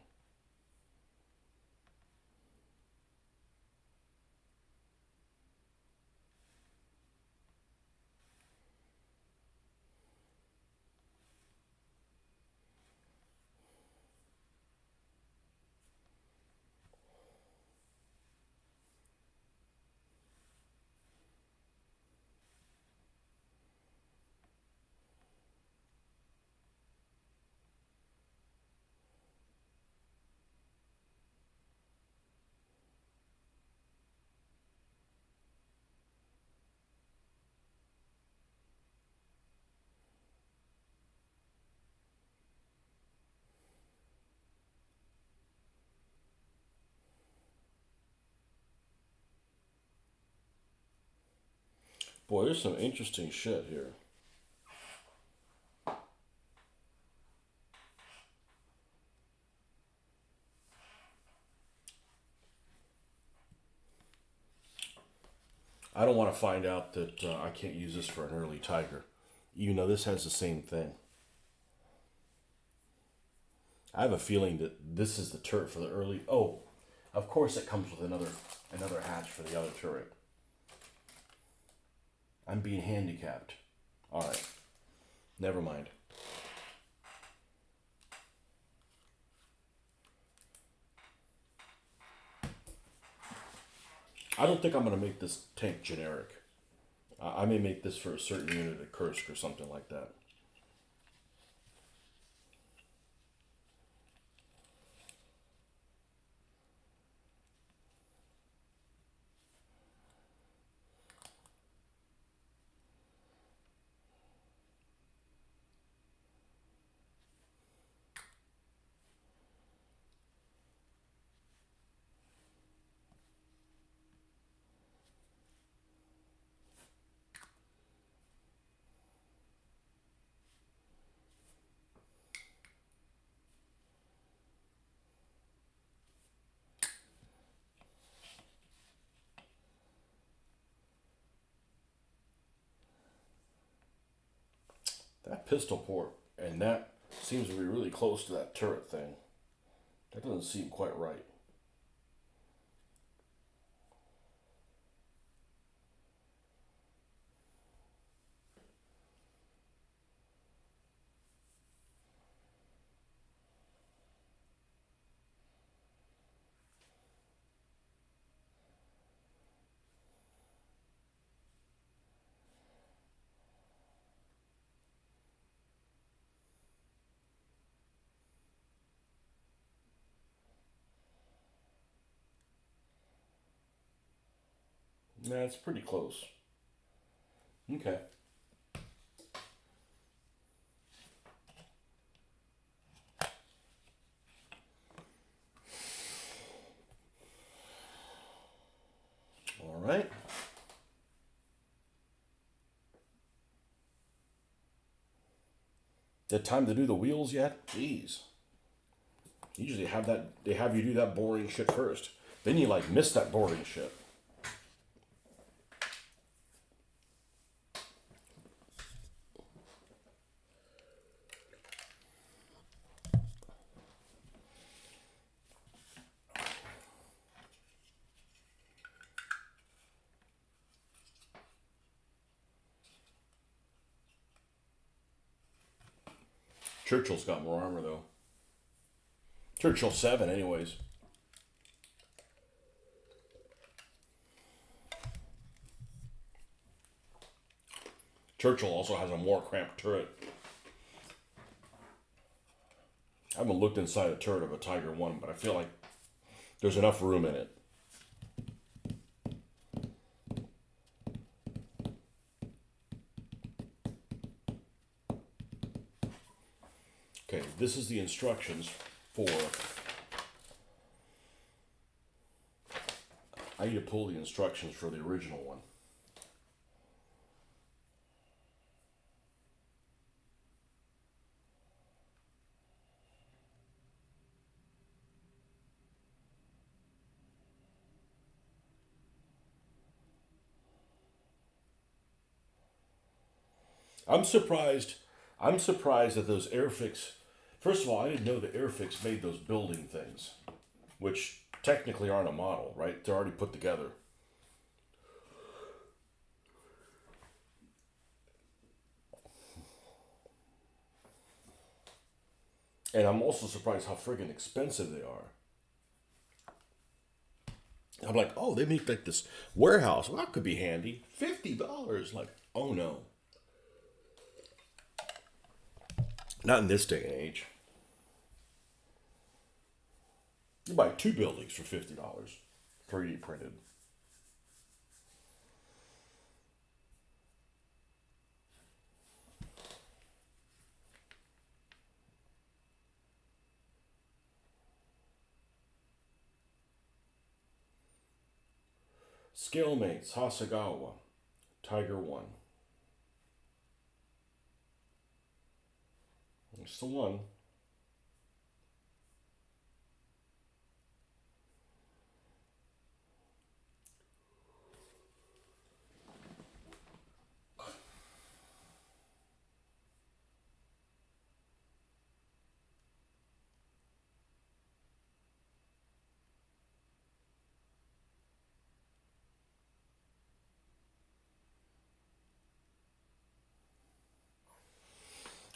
Boy, there's some interesting shit here. I don't want to find out that I can't use this for an early Tiger, even though this has the same thing. I have a feeling that this is the turret for the early. Oh, of course it comes with another hatch for the other turret. I'm being handicapped. All right, never mind. I don't think I'm going to make this tank generic. I may make this for a certain unit at Kursk or something like that. That pistol port and that seems to be really close to that turret thing. That doesn't seem quite right. Nah, it's pretty close. Okay. All right. The time to do the wheels yet? Jeez. Usually they have you do that boring shit first. Then you like miss that boring shit. Churchill's got more armor though. Churchill 7 anyways. Churchill also has a more cramped turret. I haven't looked inside the turret of a Tiger 1, but I feel like there's enough room in it. Okay, this is the instructions for... I need to pull the instructions for the original one. I'm surprised. I'm surprised that those Airfix. First of all, I didn't know that Airfix made those building things, which technically aren't a model, right? They're already put together. And I'm also surprised how friggin' expensive they are. I'm like, oh, they make like this warehouse. Well, that could be handy. $50. Like, oh no. Not in this day and age. You buy 2 buildings for $50, 3D printed. Scalemates, Hasegawa, Tiger 1. It's the one.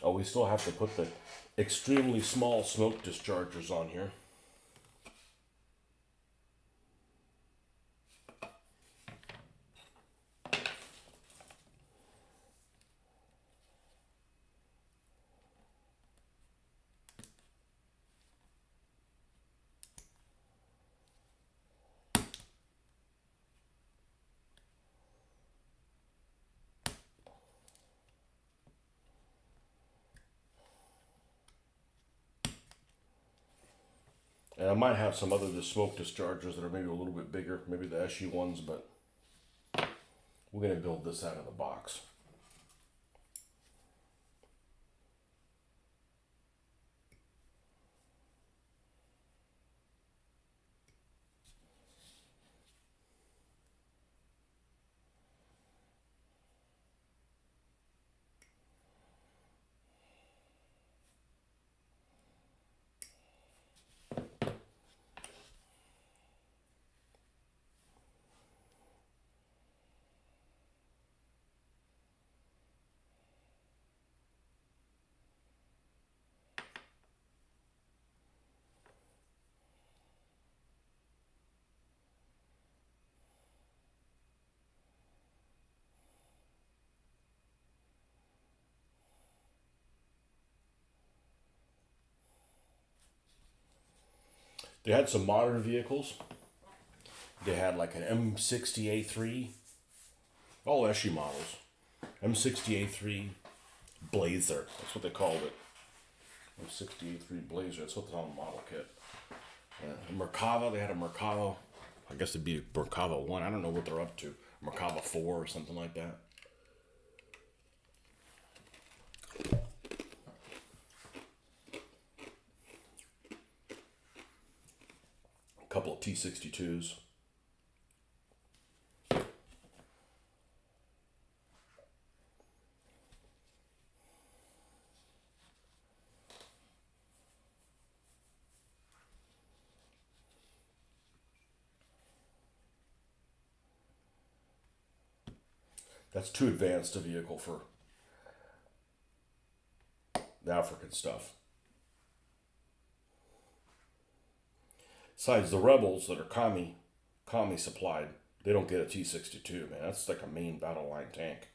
Oh, we still have to put the extremely small smoke dischargers on here. And I might have some other smoke dischargers that are maybe a little bit bigger, maybe the SU ones, but we're going to build this out of the box. They had some modern vehicles. They had like an M60A3, all SU models. M60A3 Blazer, that's what they called it. M60A3 Blazer, that's what's on the model kit. Merkava, they had a Merkava, I guess it'd be a Merkava 1, I don't know what they're up to. Merkava 4 or something like that. A couple of T62s. That's too advanced a vehicle for the African stuff. Besides, the rebels that are commie supplied, they don't get a T-62, man. That's like a main battle line tank.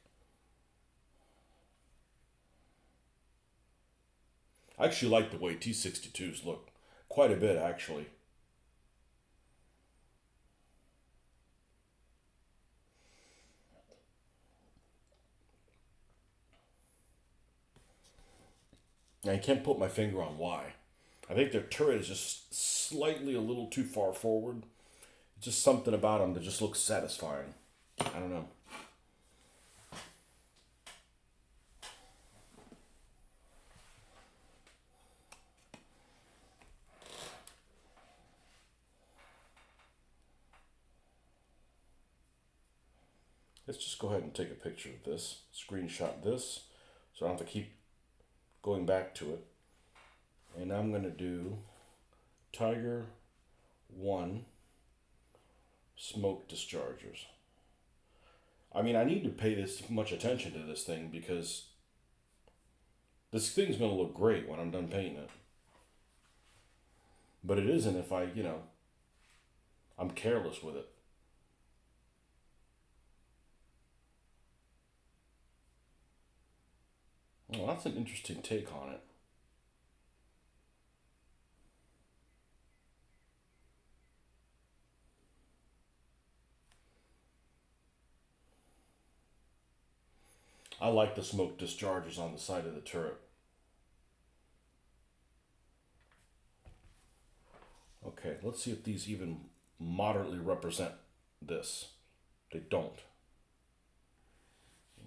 I actually like the way T62s look quite a bit, actually. And I can't put my finger on why. I think their turret is just slightly a little too far forward. Just something about them that just looks satisfying. I don't know. Let's just go ahead and take a picture of this, screenshot this, so I don't have to keep going back to it. And I'm going to do Tiger 1 smoke dischargers. I mean, I need to pay this much attention to this thing because this thing's going to look great when I'm done painting it. But it isn't if I'm careless with it. Well, that's an interesting take on it. I like the smoke dischargers on the side of the turret. Okay, let's see if these even moderately represent this. They don't.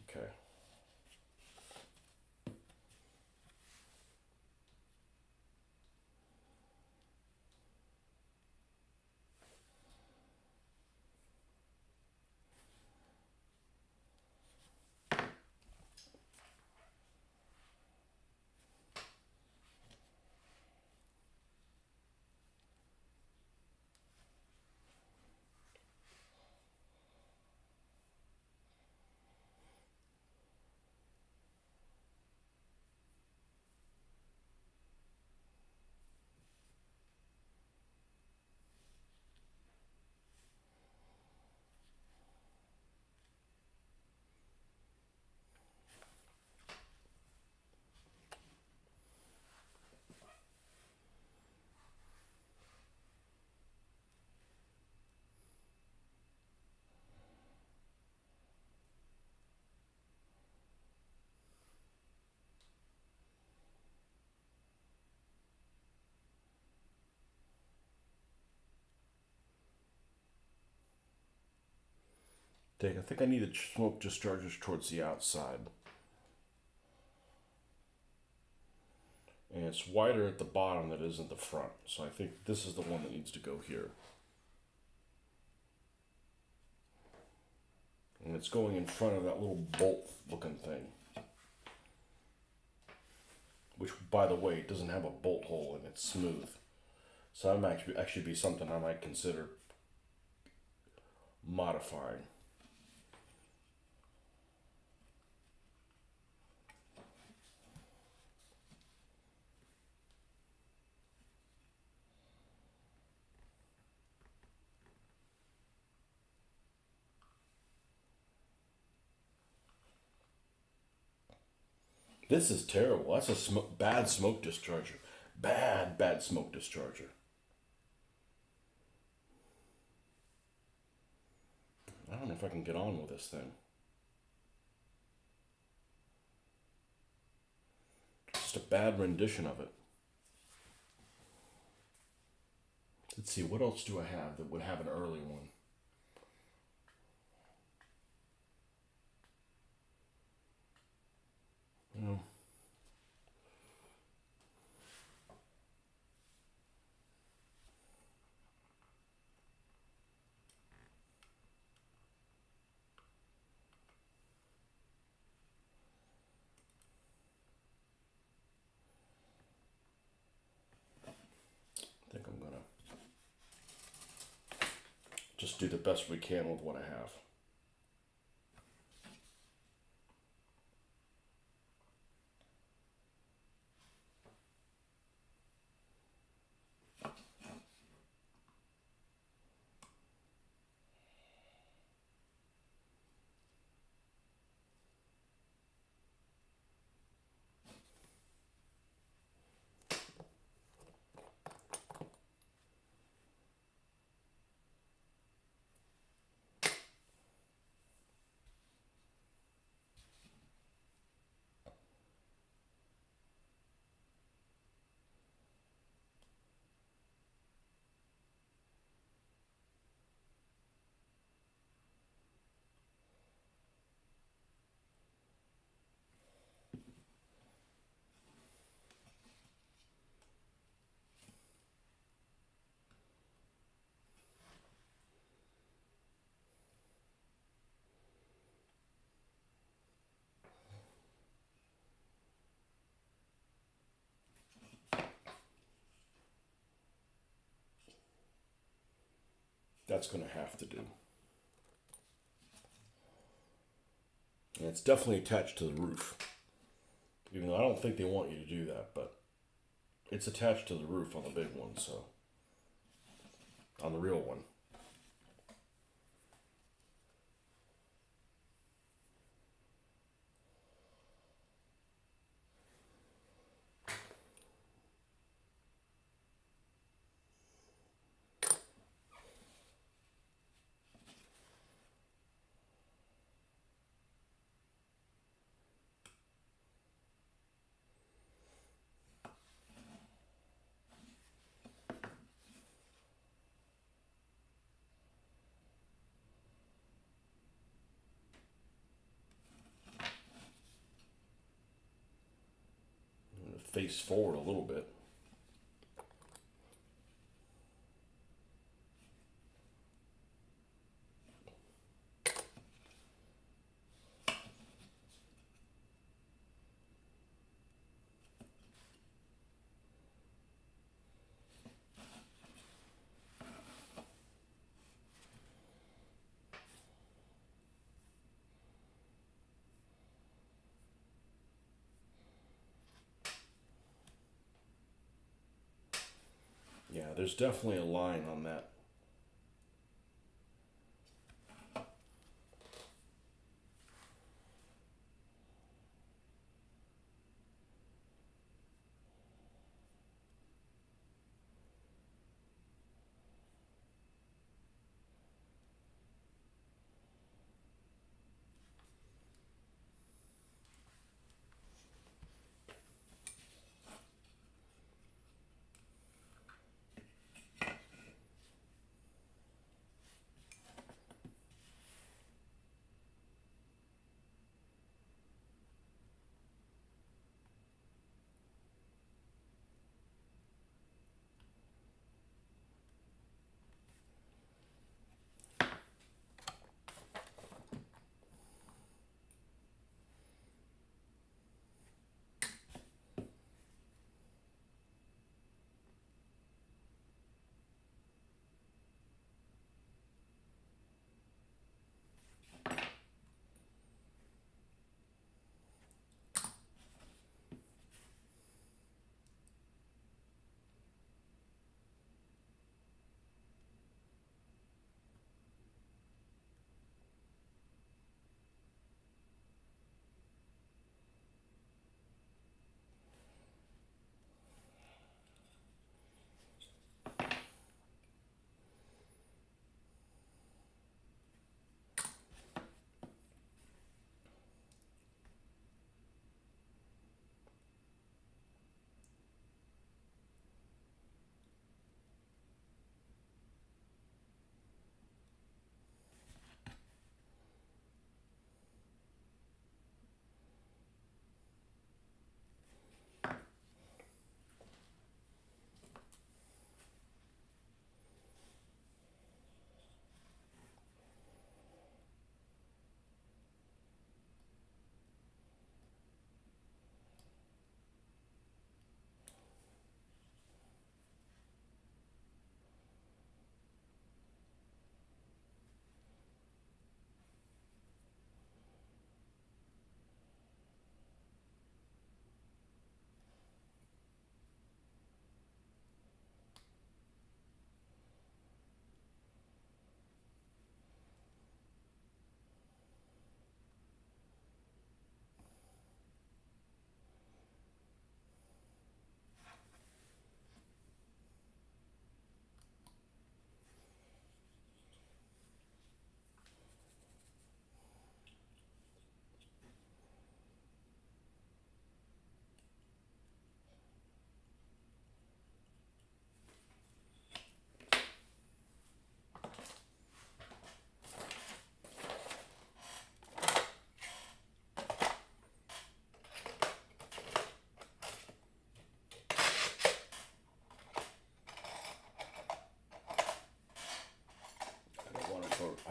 Okay. I think I need the smoke dischargers towards the outside. And it's wider at the bottom than it is at the front. So I think this is the one that needs to go here. And it's going in front of that little bolt looking thing. Which, by the way, doesn't have a bolt hole and it's smooth. So that might actually be something I might consider modifying. This is terrible. That's a bad smoke discharger. Bad smoke discharger. I don't know if I can get on with this thing. Just a bad rendition of it. Let's see, what else do I have that would have an early one? You I think I'm gonna just do the best we can with what I have. that's going to have to do. And it's definitely attached to the roof. Even though I don't think they want you to do that, but it's attached to the roof on the big one, so on the real one. Face forward a little bit. Yeah, there's definitely a line on that.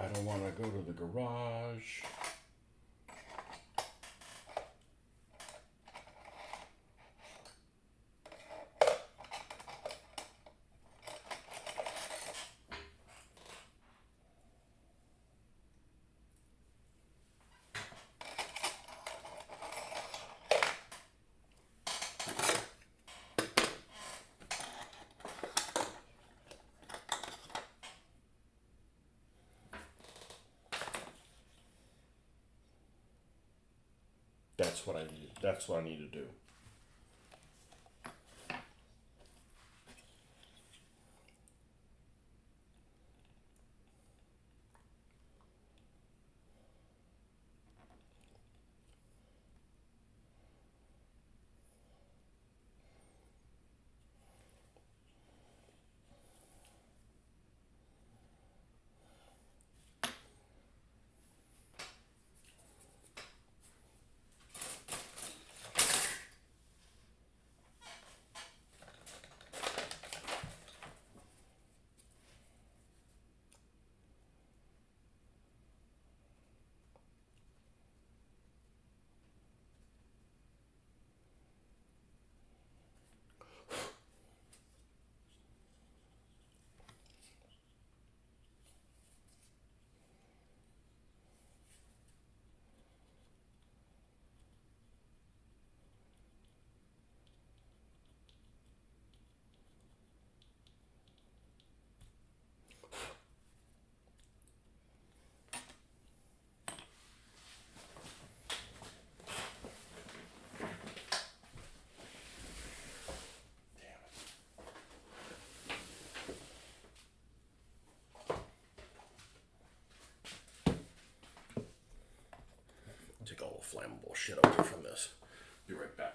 I don't want to go to the garage. That's what I need. That's what I need to do. Take all the flammable shit away from this. Be right back.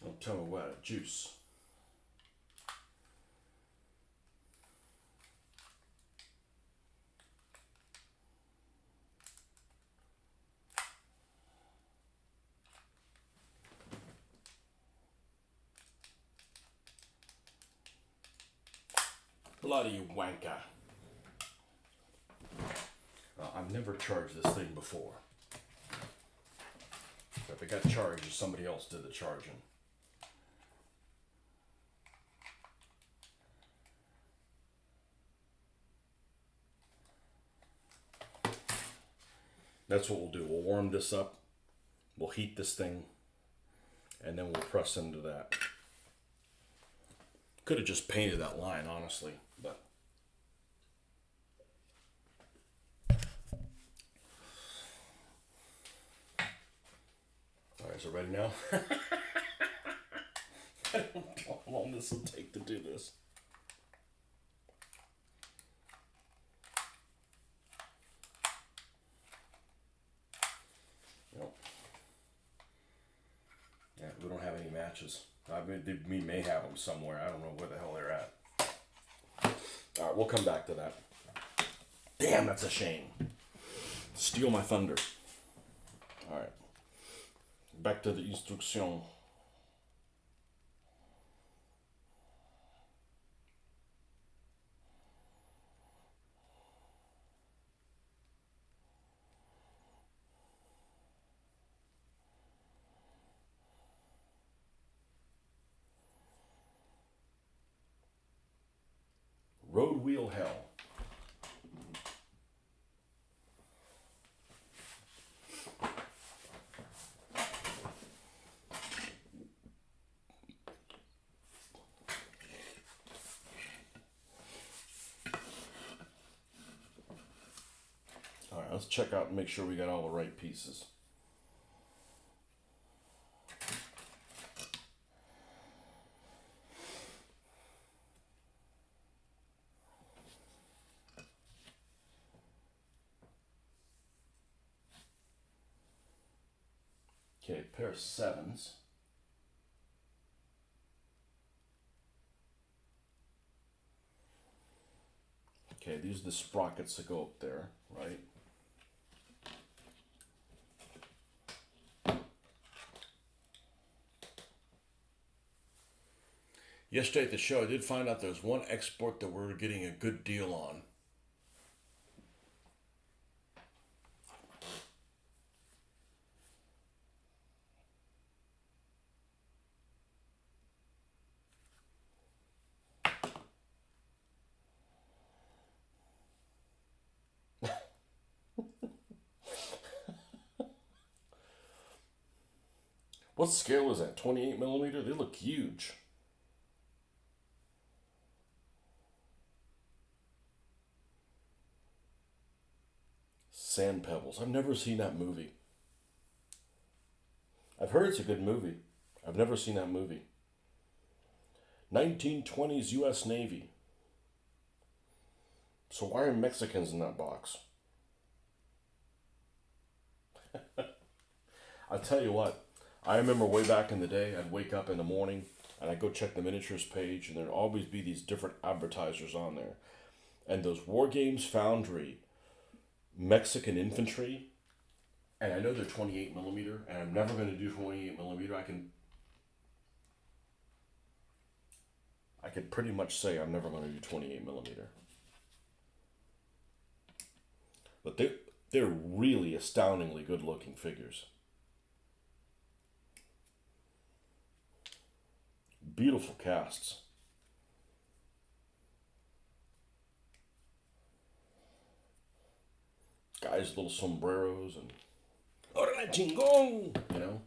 Don't tell me what juice. Bloody wanker. I've never charged this thing before. If it got charged, somebody else did the charging. That's what we'll do. We'll warm this up. We'll heat this thing. And then we'll press into that. Could have just painted that line, honestly. But alright, so ready now? I don't know how long this will take to do this. Nope. Yeah, we don't have any matches. I mean, we may have them somewhere. I don't know where the hell they're at. Alright, we'll come back to that. Damn, that's a shame. Steal my thunder. Alright. Back to the instruction. road wheel hell. All right, let's check out and make sure we got all the right pieces. Okay, pair of sevens. Okay, these are the sprockets that go up there, right? Yesterday at the show, I did find out there's one export that we're getting a good deal on. What scale is that? 28 millimeter? They look huge. Sand Pebbles. I've never seen that movie. I've heard it's a good movie. I've never seen that movie. 1920s U.S. Navy. So why are Mexicans in that box? I'll tell you what. I remember way back in the day, I'd wake up in the morning and I'd go check the miniatures page, and there'd always be these different advertisers on there. And those War Games Foundry Mexican infantry, and I know they're 28 millimeter, and I'm never going to do 28 millimeter. I could pretty much say I'm never going to do 28 millimeter. But they're really astoundingly good looking figures. Beautiful casts. Guys with little sombreros and ¡Órale, chingón! You know?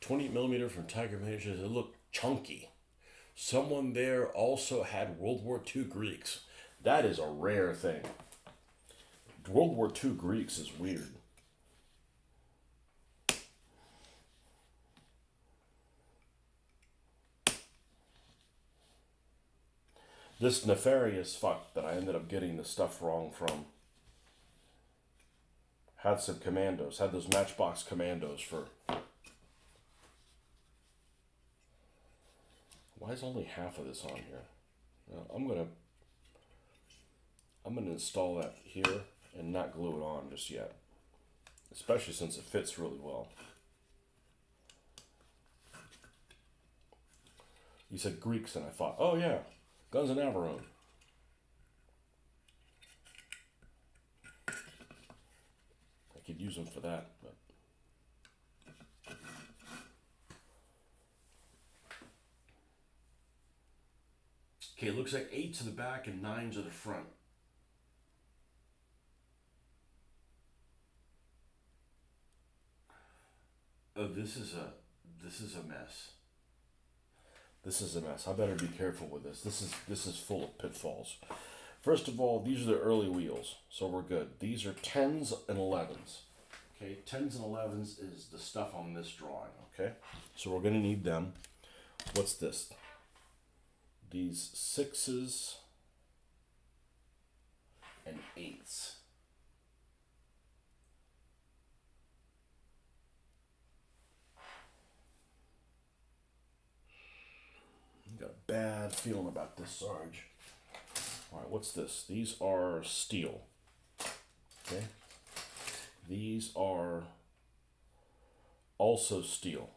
.28 millimeter from Tiger Miniatures. They look chunky. Someone there also had World War II Greeks. That is a rare thing. World War II Greeks is weird. This nefarious fuck that I ended up getting the stuff wrong from had some commandos, had those Matchbox commandos for... Why is only half of this on here? Now, I'm gonna install that here and not glue it on just yet, especially since it fits really well. You said Greeks, and I thought, oh yeah, Guns and Navarone. I could use them for that, but... Okay, it looks like 8s to the back and 9s to the front. Oh, this is a mess. This is a mess. I better be careful with this. This is full of pitfalls. First of all, these are the early wheels, so we're good. These are 10s and 11s. Okay, 10s and 11s is the stuff on this drawing, okay? So we're gonna need them. What's this? These 6s and 8s. Got a bad feeling about this, Sarge. All right, what's this? These are steel. Okay. These are also steel,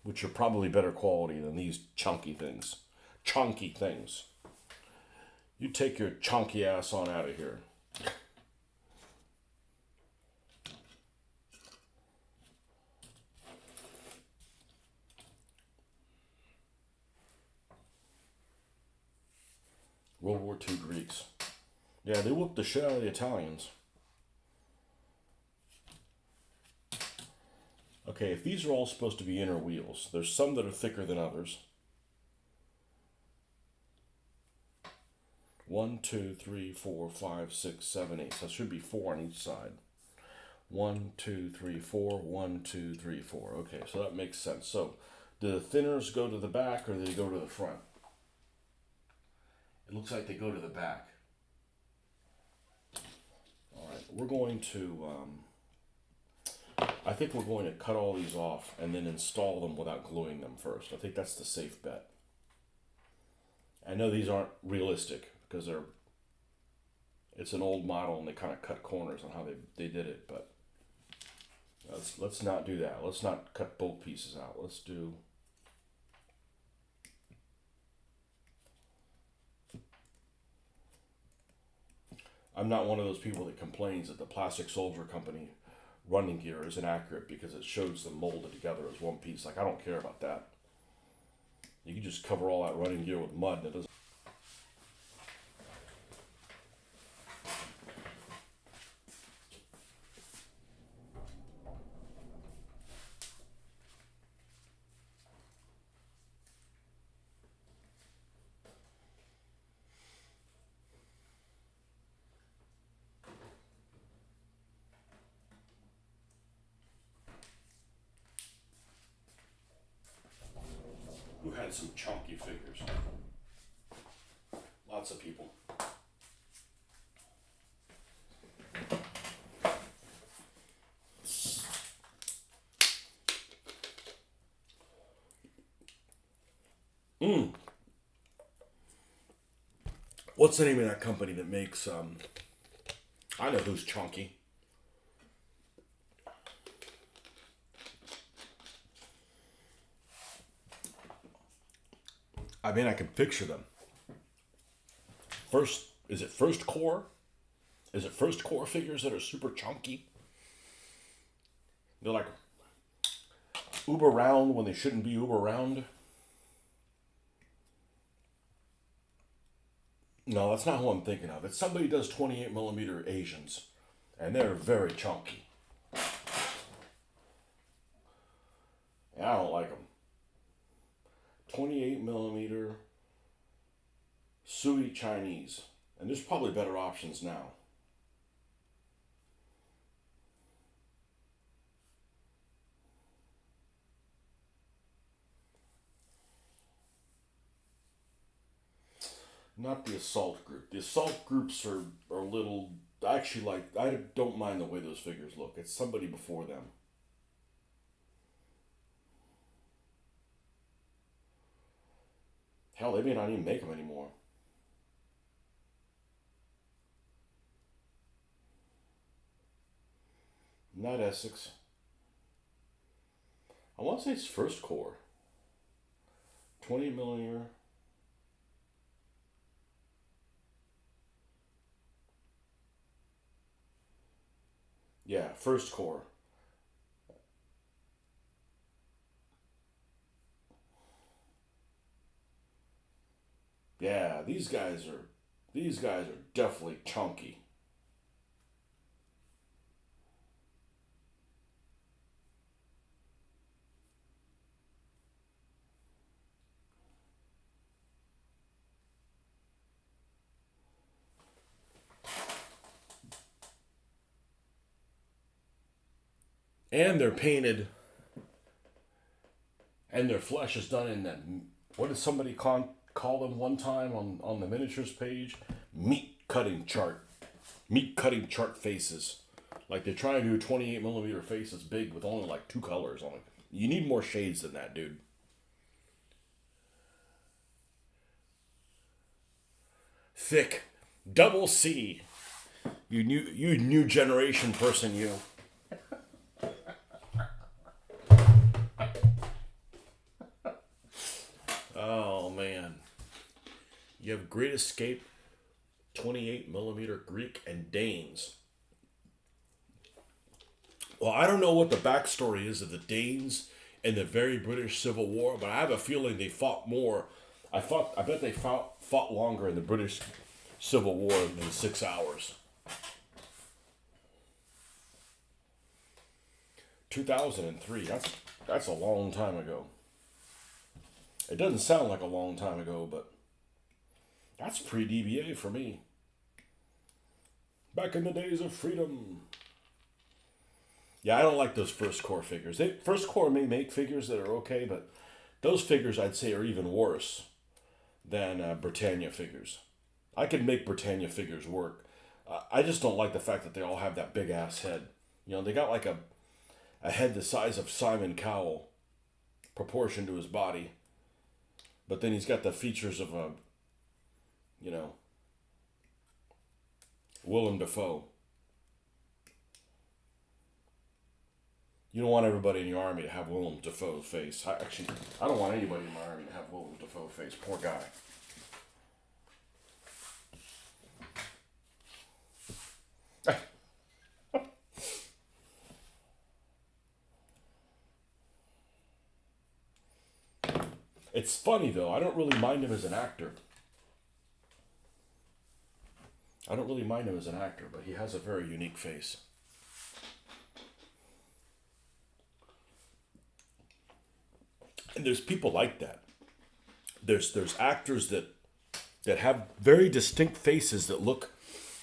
which are probably better quality than these chunky things. Chunky things. You take your chunky ass on out of here. World War II Greeks. Yeah, they whooped the shit out of the Italians. Okay, if these are all supposed to be inner wheels, there's some that are thicker than others. 1, 2, 3, 4, 5, 6, 7, 8. So there should be 4 on each side. 1, 2, 3, 4. 1, 2, 3, 4. Okay, so that makes sense. So, do the thinners go to the back or do they go to the front? It looks like they go to the back. All right, we're going to. I think we're going to cut all these off and then install them without gluing them first. I think that's the safe bet. I know these aren't realistic because it's an old model and they kind of cut corners on how they did it, but let's not do that. Let's not cut both pieces out. Let's do. I'm not one of those people that complains that the Plastic Soldier Company running gear is inaccurate because it shows them molded together as one piece. Like, I don't care about that. You can just cover all that running gear with mud and it doesn't. Who had some chunky figures? Lots of people. What's the name of that company that makes, I know who's chunky. I mean, I can picture them. Is it First Core? Is it First Core figures that are super chunky? They're like uber round when they shouldn't be uber round. No, that's not who I'm thinking of. It's somebody who does 28 millimeter Asians, and they're very chunky. And I don't like them. 28 millimeter Sui Chinese, and there's probably better options now. Not the assault group. The assault groups are a little. I actually like. I don't mind the way those figures look. It's somebody before them. Hell, they may not even make them anymore. Not Essex. I want to say it's First Core. 20 millimeter. Yeah, First Core. Yeah, these guys are definitely chunky. And they're painted and their flesh is done in that. What did somebody call them one time on the miniatures page? Meat cutting chart. Meat cutting chart faces. Like they're trying to do a 28 millimeter face that's big with only like 2 colors on it. You need more shades than that, dude. Thick. Double C. You new generation person, you. Oh man. You have Great Escape, 28 millimeter Greek and Danes. Well, I don't know what the backstory is of the Danes in the very British Civil War, but I have a feeling they fought more I bet they fought longer in the British Civil War than 6 hours. 2003. That's a long time ago. It doesn't sound like a long time ago, but that's pre-DBA for me. Back in the days of freedom. Yeah, I don't like those First Core figures. First Core may make figures that are okay, but those figures I'd say are even worse than Britannia figures. I could make Britannia figures work. I just don't like the fact that they all have that big ass head. They got like a head the size of Simon Cowell, proportioned to his body. But then he's got the features of Willem Dafoe. You don't want everybody in your army to have Willem Dafoe face. I don't want anybody in my army to have Willem Dafoe face. Poor guy. It's funny though. I don't really mind him as an actor. But he has a very unique face. And there's people like that. There's actors that have very distinct faces that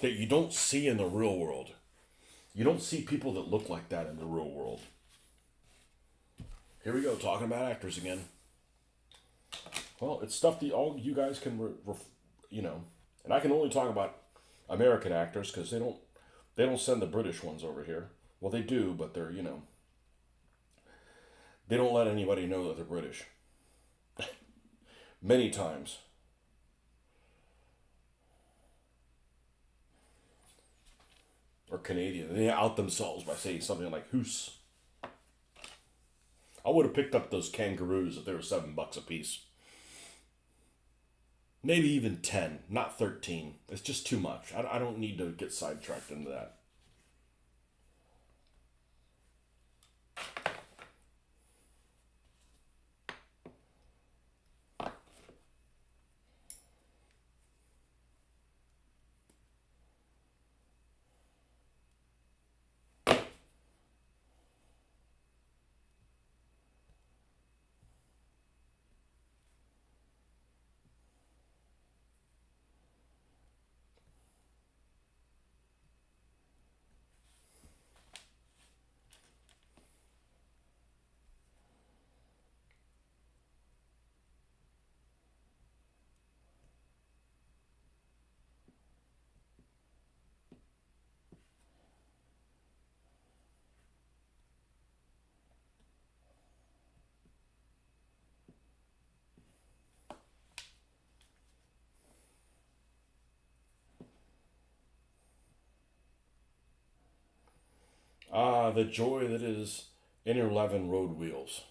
you don't see in the real world. You don't see people that look like that in the real world. Here we go, talking about actors again. Well, it's stuff that all you guys can, and I can only talk about American actors because they don't send the British ones over here. Well, they do, but they're, they don't let anybody know that they're British. Many times. Or Canadian. They out themselves by saying something like "hoose." I would have picked up those kangaroos if they were $7 a piece. Maybe even 10, not 13. It's just too much. I don't need to get sidetracked into that. Ah, the joy that is Inner Levin road wheels.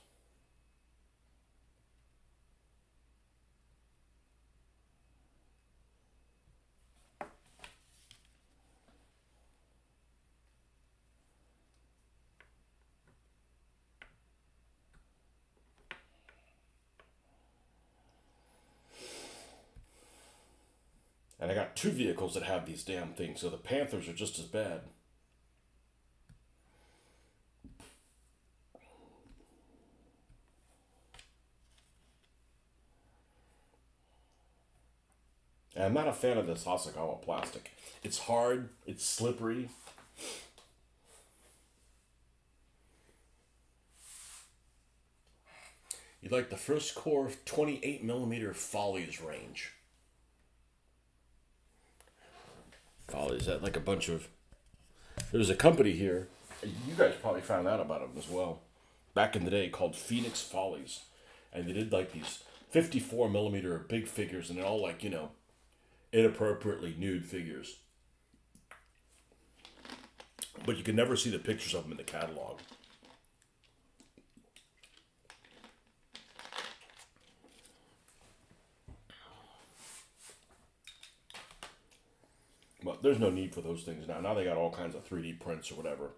And I got two vehicles that have these damn things, so the Panthers are just as bad. And I'm not a fan of this Hasakawa plastic. It's hard, it's slippery. You like the First Core 28mm Follies range. Follies, that like a bunch of... There's a company here, you guys probably found out about them as well, back in the day, called Phoenix Follies. And they did like these 54mm big figures, and they're all like, inappropriately nude figures. But you can never see the pictures of them in the catalog. But there's no need for those things now. Now they got all kinds of 3D prints or whatever.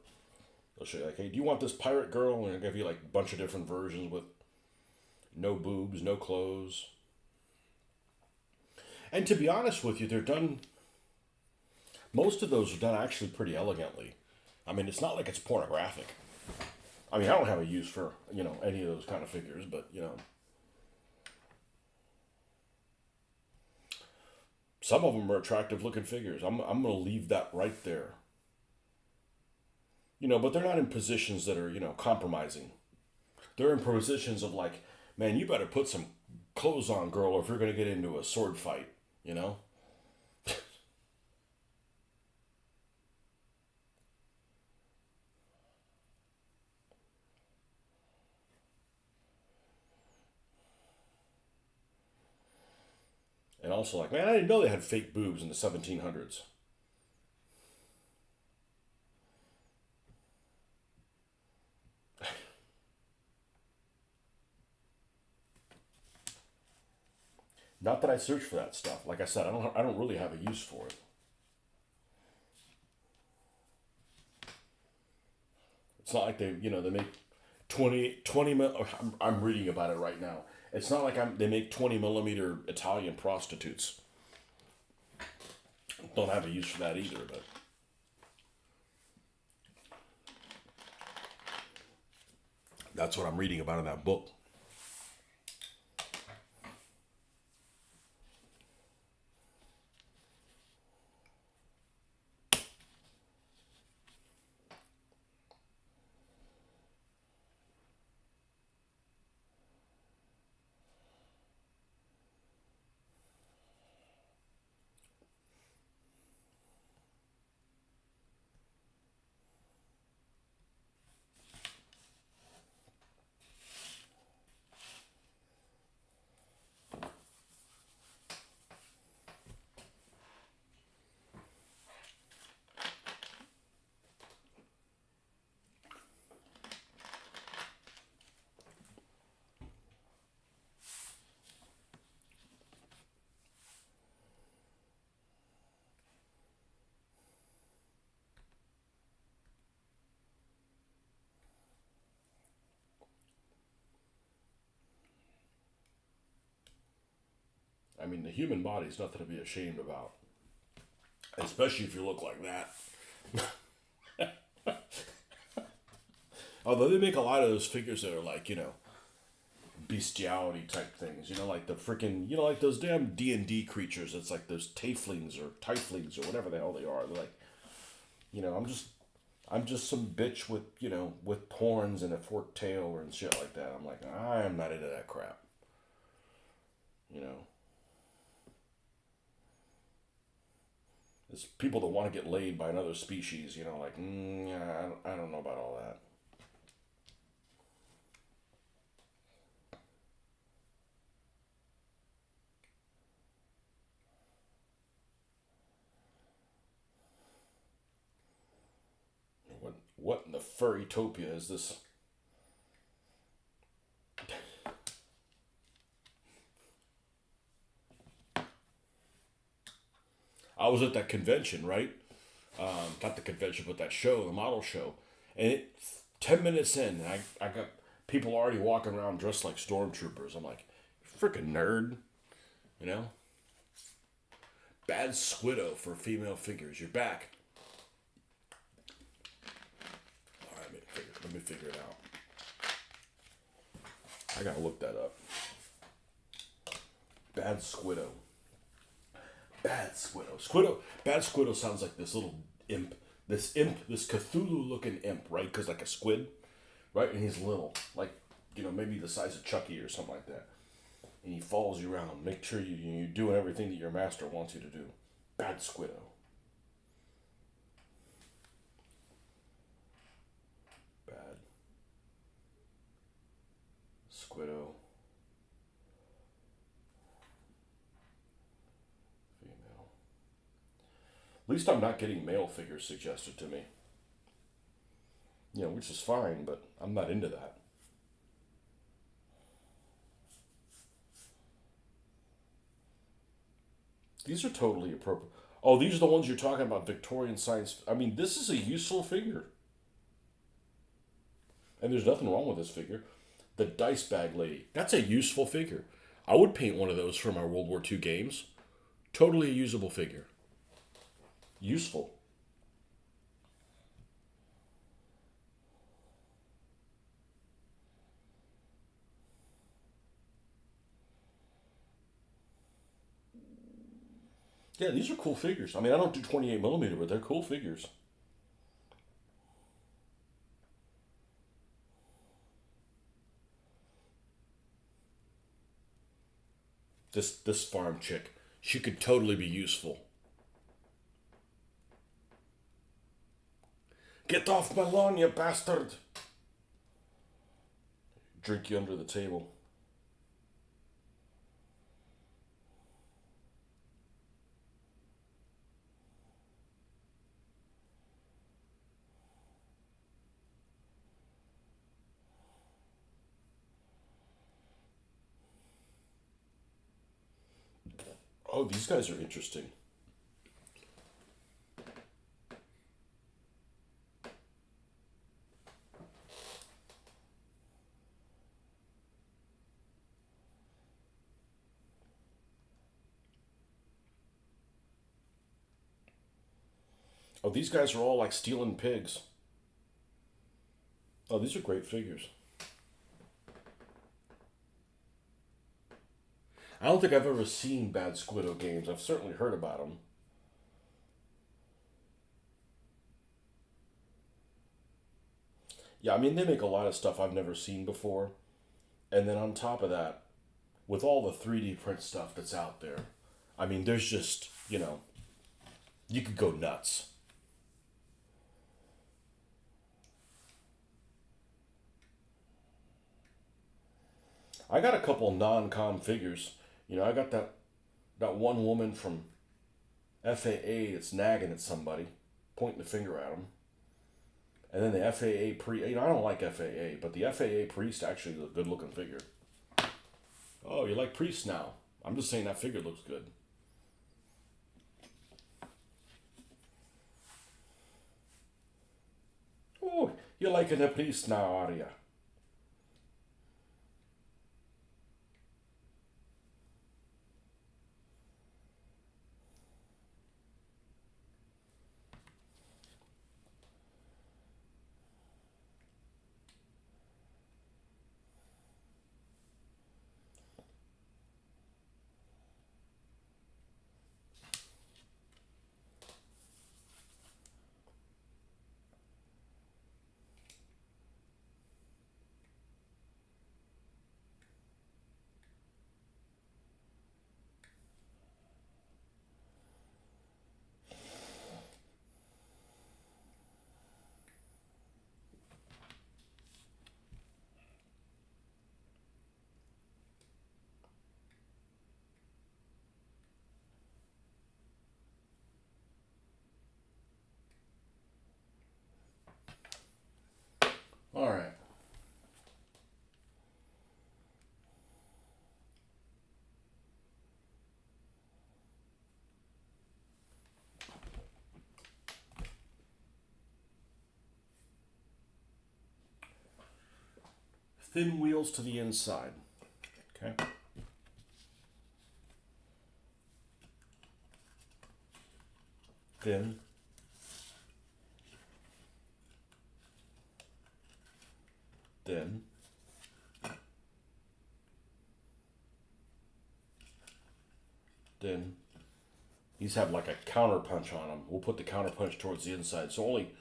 They'll show you like, hey, do you want this pirate girl? And they'll give you like a bunch of different versions with no boobs, no clothes. And to be honest with you, they're done. Most of those are done actually pretty elegantly. I mean, it's not like it's pornographic. I mean, I don't have a use for any of those kind of figures, but some of them are attractive looking figures. I'm gonna leave that right there. But they're not in positions that are compromising. They're in positions of like, man, you better put some clothes on, girl, or if you're gonna get into a sword fight. You know. And also like, man, I didn't know they had fake boobs in the 1700s. Not that I search for that stuff. Like I said, I don't really have a use for it. It's not like they make 20 mil. I'm reading about it right now. It's not like they make 20 millimeter Italian prostitutes. Don't have a use for that either. But that's what I'm reading about in that book. I mean, the human body is nothing to be ashamed about, especially if you look like that. Although they make a lot of those figures that are like bestiality type things. Like the freaking like those damn D&D creatures. It's like those tieflings or tieflings or whatever the hell they are. They're like, I'm just some bitch with with horns and a forked tail and shit like that. I'm like, I am not into that crap. You know, it's people that want to get laid by another species. Like, yeah, I don't know about all that. What in the furrytopia is this? I was at that convention, right? Not the convention, but that show, the model show, and 10 minutes in, I got people already walking around dressed like stormtroopers. I'm like, freaking nerd, you know. Bad squiddo for female figures. You're back. All right, let me figure it out. I gotta look that up. Bad squiddo. Bad squiddo. Bad squiddo sounds like this little imp. This Cthulhu looking imp, right? Because like a squid, right? And he's little, like maybe the size of Chucky or something like that. And he follows you around. Make sure you're doing everything that your master wants you to do. Bad squiddo. Bad squiddo. Female. At least I'm not getting male figures suggested to me. Which is fine, but I'm not into that. These are totally appropriate. Oh, these are the ones you're talking about, Victorian science. I mean, this is a useful figure. And there's nothing wrong with this figure. The dice bag lady. That's a useful figure. I would paint one of those for my World War II games. Totally a usable figure. Useful. Yeah, these are cool figures. I mean, I don't do 28 millimeter, but they're cool figures. This farm chick, she could totally be useful. Get off my lawn, you bastard! Drink you under the table. Oh, these guys are interesting. Oh, these guys are all like stealing pigs. Oh, these are great figures. I don't think I've ever seen Bad Squiddo games. I've certainly heard about them. Yeah, I mean, they make a lot of stuff I've never seen before. And then on top of that, with all the 3D print stuff that's out there, I mean, there's just, you could go nuts. I got a couple non-com figures. I got that one woman from FAA that's nagging at somebody, pointing the finger at them. And then the FAA priest. I don't like FAA, but the FAA priest actually is a good looking figure. Oh, you like priests now? I'm just saying that figure looks good. Oh, you liking the priest now, are you? All right. Thin wheels to the inside. Okay. Thin. Thin. Thin. These have like a counter punch on them. We'll put the counter punch towards the inside, so only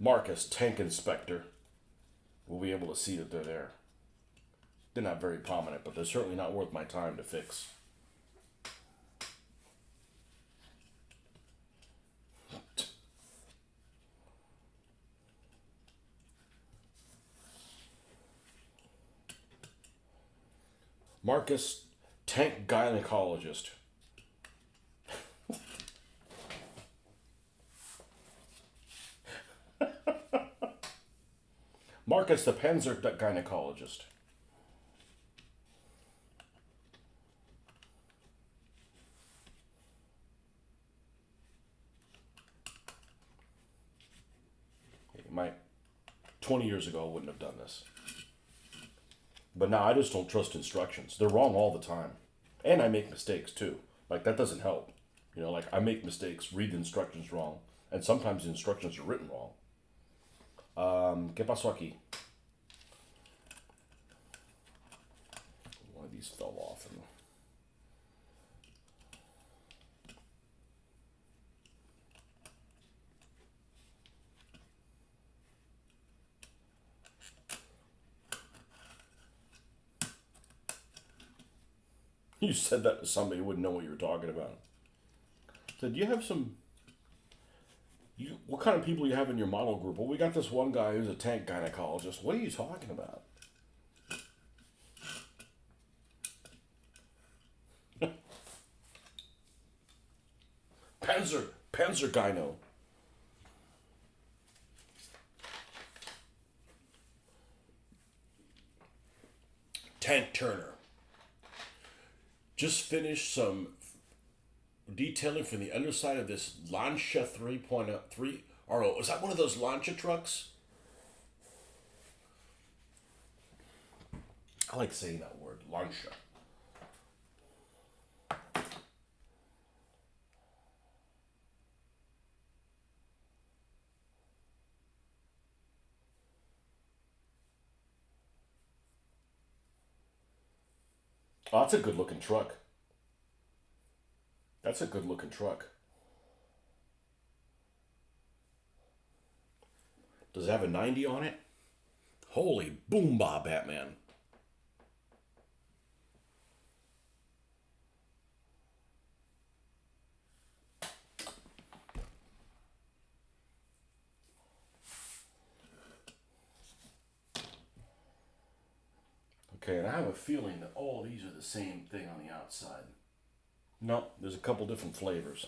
Marcus, Tank Inspector, will be able to see that they're there. They're not very prominent, but they're certainly not worth my time to fix. Marcus, Tank Gynecologist. Marcus, the Panzer Gynecologist. My 20 years ago, I wouldn't have done this. But now I just don't trust instructions. They're wrong all the time. And I make mistakes too. Like, that doesn't help. You know, like I make mistakes, read the instructions wrong, and sometimes the instructions are written wrong. ¿Qué pasó aquí? One of these fell off. And you said that to somebody who wouldn't know what you were talking about. Said, do you have some? What kind of people you have in your model group? Well, we got this one guy who's a tank gynecologist. What are you talking about? Panzer gyno. Tank Turner. Just finished some detailing from the underside of this Lancia 3.3 RO. Is that one of those Lancia trucks? I like saying that word, Lancia. Oh, that's a good looking truck. That's a good looking truck. Does it have a 90 on it? Holy boom bob, Batman. Okay, and I have a feeling that all these are the same thing on the outside. No, there's a couple different flavors.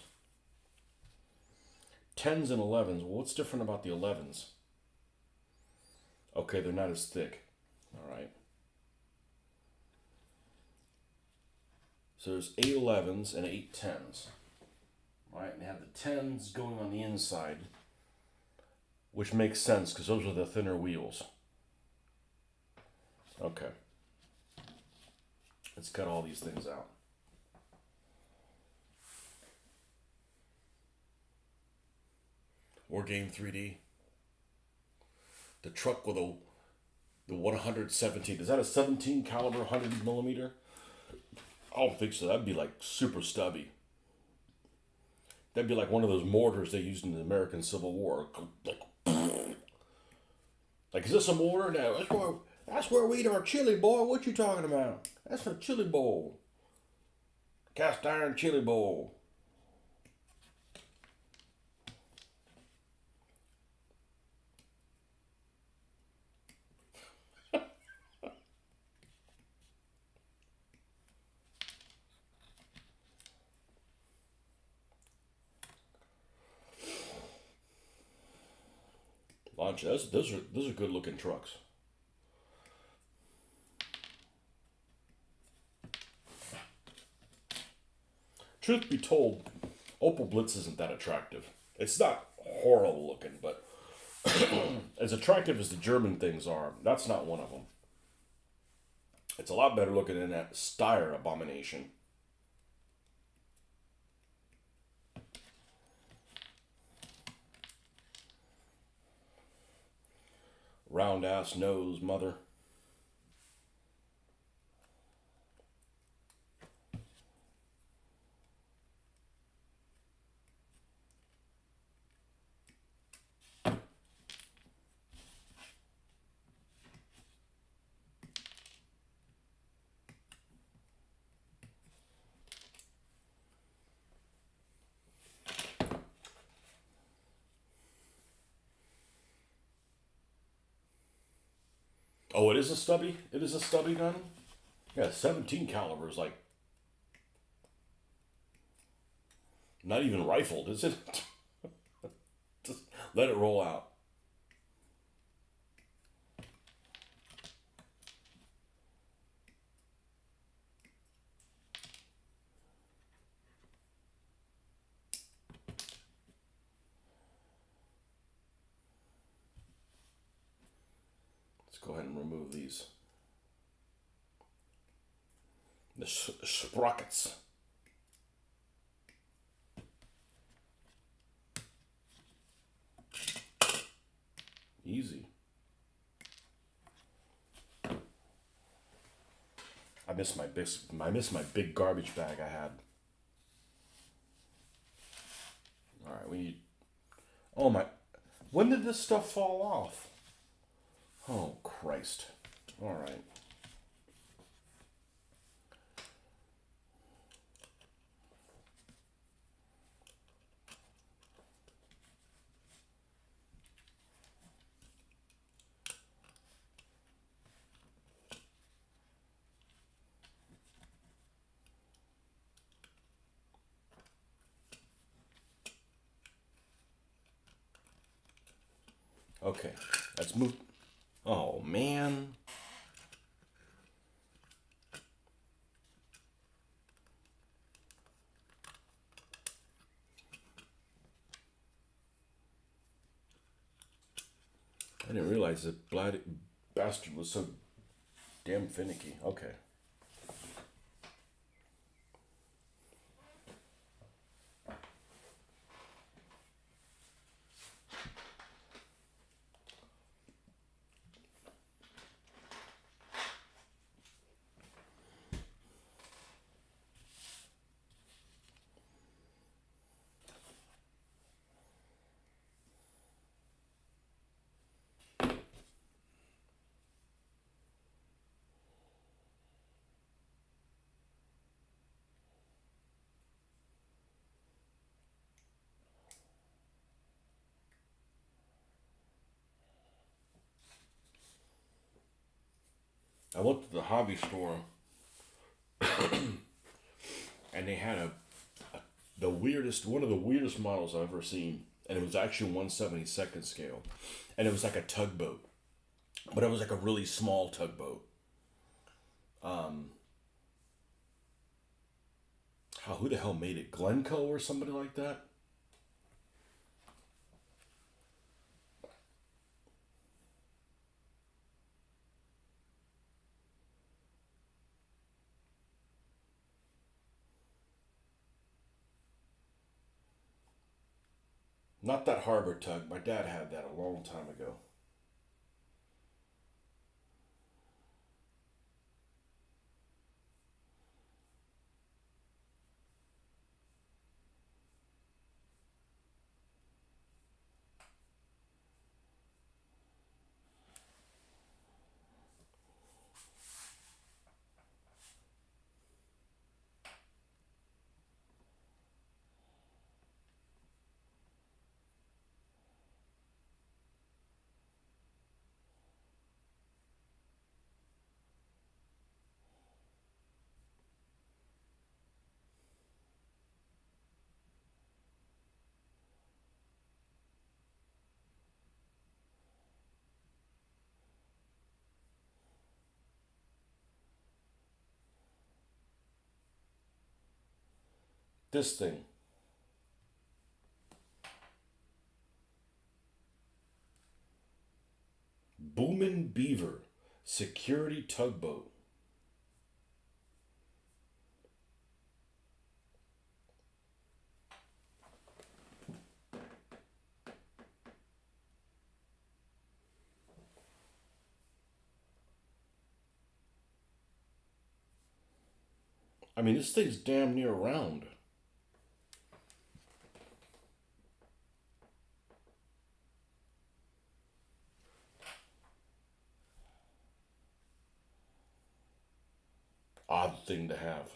10s and 11s. Well, what's different about the 11s? Okay, they're not as thick. All right. So there's 8 11s and 8 10s. All right, and they have the 10s going on the inside, which makes sense because those are the thinner wheels. Okay. Let's cut all these things out. War Game 3D. The truck with the 117. Is that a 17 caliber 100 millimeter? I don't think so. That'd be like super stubby. That'd be like one of those mortars they used in the American Civil War. Like, is this a mortar? No, that's where we eat our chili, boy. What you talking about? That's a chili bowl. Cast iron chili bowl. Launch. Those are good looking trucks. Truth be told, Opel Blitz isn't that attractive. It's not horrible looking, but as attractive as the German things are, that's not one of them. It's a lot better looking than that Steyr abomination. Round ass nose, mother. Oh, it is a stubby? It is a stubby gun? Yeah, 17 caliber is like not even rifled, is it? Just let it roll out. Let's go ahead and remove these. The sprockets. Easy. I miss my big garbage bag I had. All right, we need. Oh my! When did this stuff fall off? Oh Christ! All right. Okay, let's move. Oh man! I didn't realize that bloody bastard was so damn finicky. Okay. I went to the hobby store and they had one of the weirdest models I've ever seen, and it was actually 1/72nd scale, and it was like a tugboat, but it was like a really small tugboat. Who the hell made it? Glencoe or somebody like that? Not that harbor tug. My dad had that a long time ago. This thing, Boomin' Beaver, security tugboat. I mean, this thing's damn near round. Odd thing to have.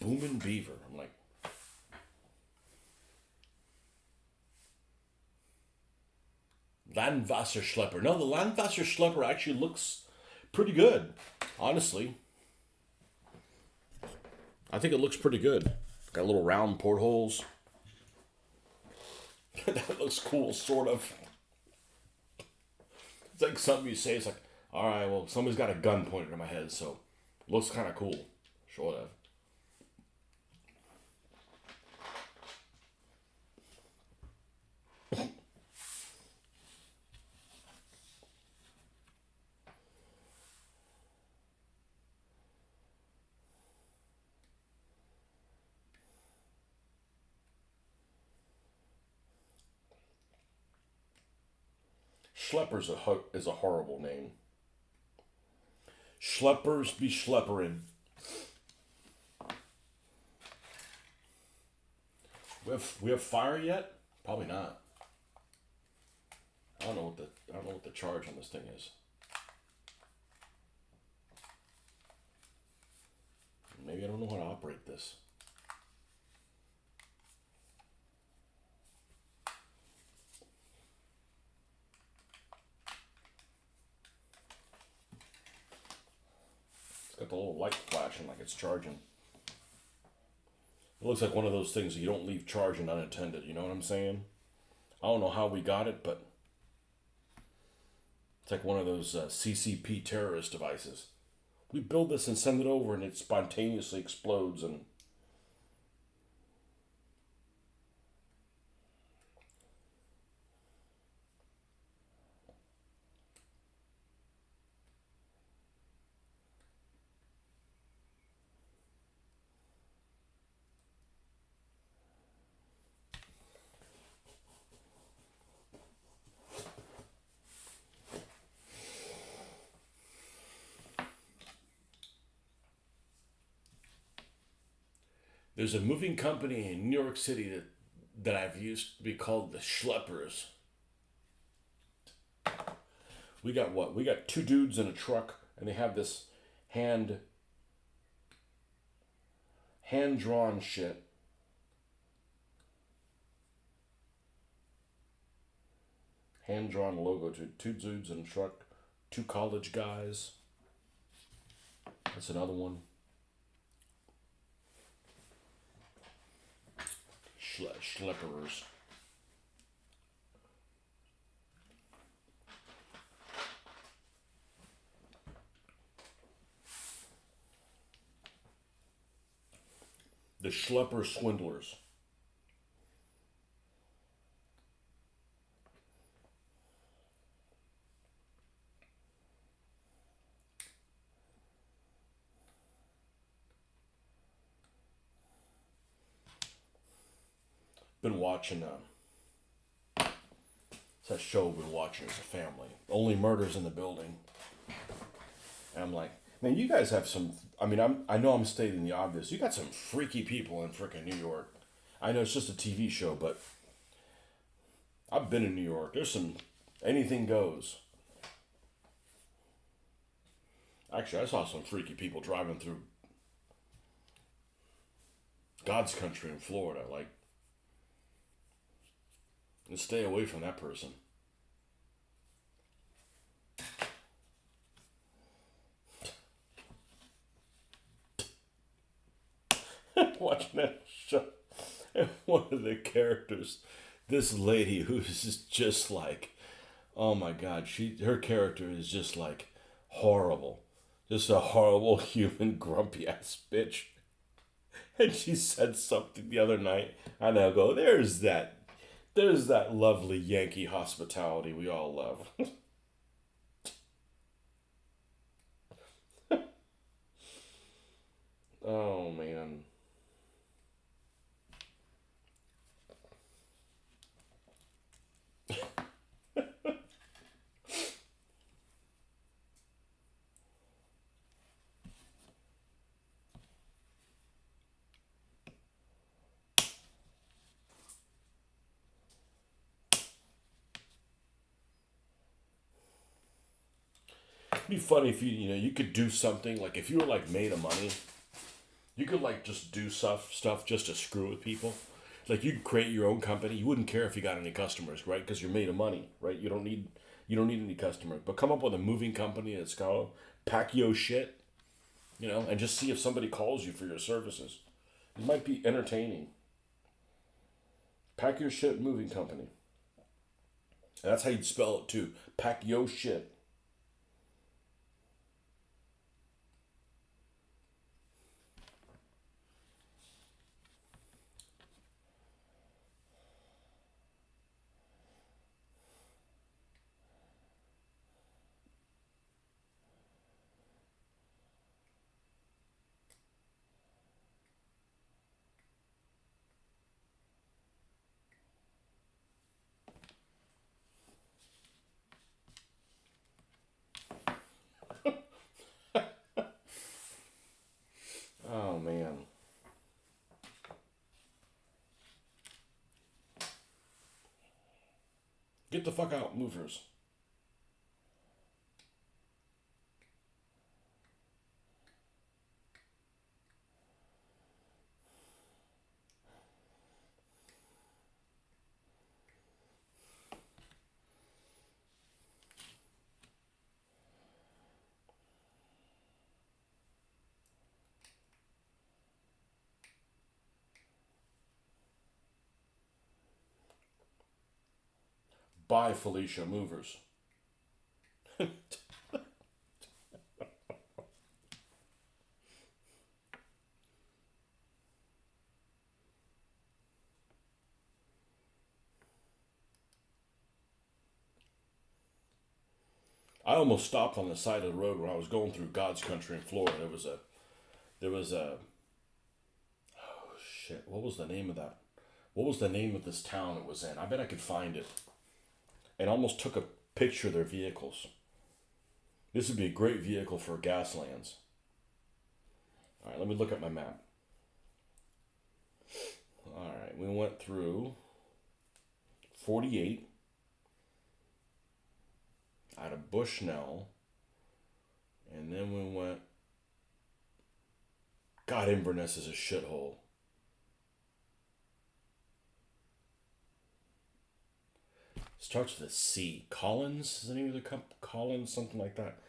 Boomin' Beaver. I'm like, Landwasserschlepper. No, the Landwasserschlepper actually looks pretty good, honestly. I think it looks pretty good. Got little round portholes. That looks cool, sort of. It's like something you say. It's like, All right, well, somebody's got a gun pointed at my head, so looks kind of cool. Sort of. Schlepper's is a horrible name. Schleppers be schlepperin'. We have fire yet? Probably not. I don't know what the charge on this thing is. Maybe I don't know how to operate this. It's got the little light flashing like it's charging. It looks like one of those things that you don't leave charging unattended. You know what I'm saying? I don't know how we got it, but it's like one of those CCP terrorist devices. We build this and send it over, and it spontaneously explodes. And there's a moving company in New York City that I've used to be called the Schleppers. We got what? We got two dudes in a truck, and they have this hand hand drawn shit. Hand drawn logo to two dudes in a truck, two college guys. That's another one. Schleppers. The Schlepper Swindlers. Been watching it's that show we've been watching as a family. Only Murders in the Building. And I'm like, man, you guys have some. I mean, I know I'm stating the obvious. You got some freaky people in freaking New York. I know it's just a TV show, but I've been in New York. There's some anything goes. Actually, I saw some freaky people driving through God's country in Florida. Like, and stay away from that person. Watching that show, and one of the characters, this lady who's just like, oh my god, her character is just like horrible, just a horrible human grumpy ass bitch. And she said something the other night, and I go, there's that lovely Yankee hospitality we all love. Oh man. It'd be funny if you could do something like if you were like made of money, you could like just do stuff just to screw with people. Like you'd create your own company. You wouldn't care if you got any customers, right? Because you're made of money, right? You don't need any customers. But come up with a moving company that's called pack yo shit, and just see if somebody calls you for your services. It might be entertaining. Pack your shit moving company. And that's how you'd spell it too. Pack yo shit. Oh man. Get the fuck out, movers. Bye, Felicia, movers. I almost stopped on the side of the road when I was going through God's country in Florida. There was a oh shit, what was the name of that? What was the name of this town it was in? I bet I could find it. And almost took a picture of their vehicles. This would be a great vehicle for Gaslands. All right, let me look at my map. All right, we went through 48 out of Bushnell, and then we went. God, Inverness is a shithole. Starts with a C. Collins is the name of the company. Collins, something like that.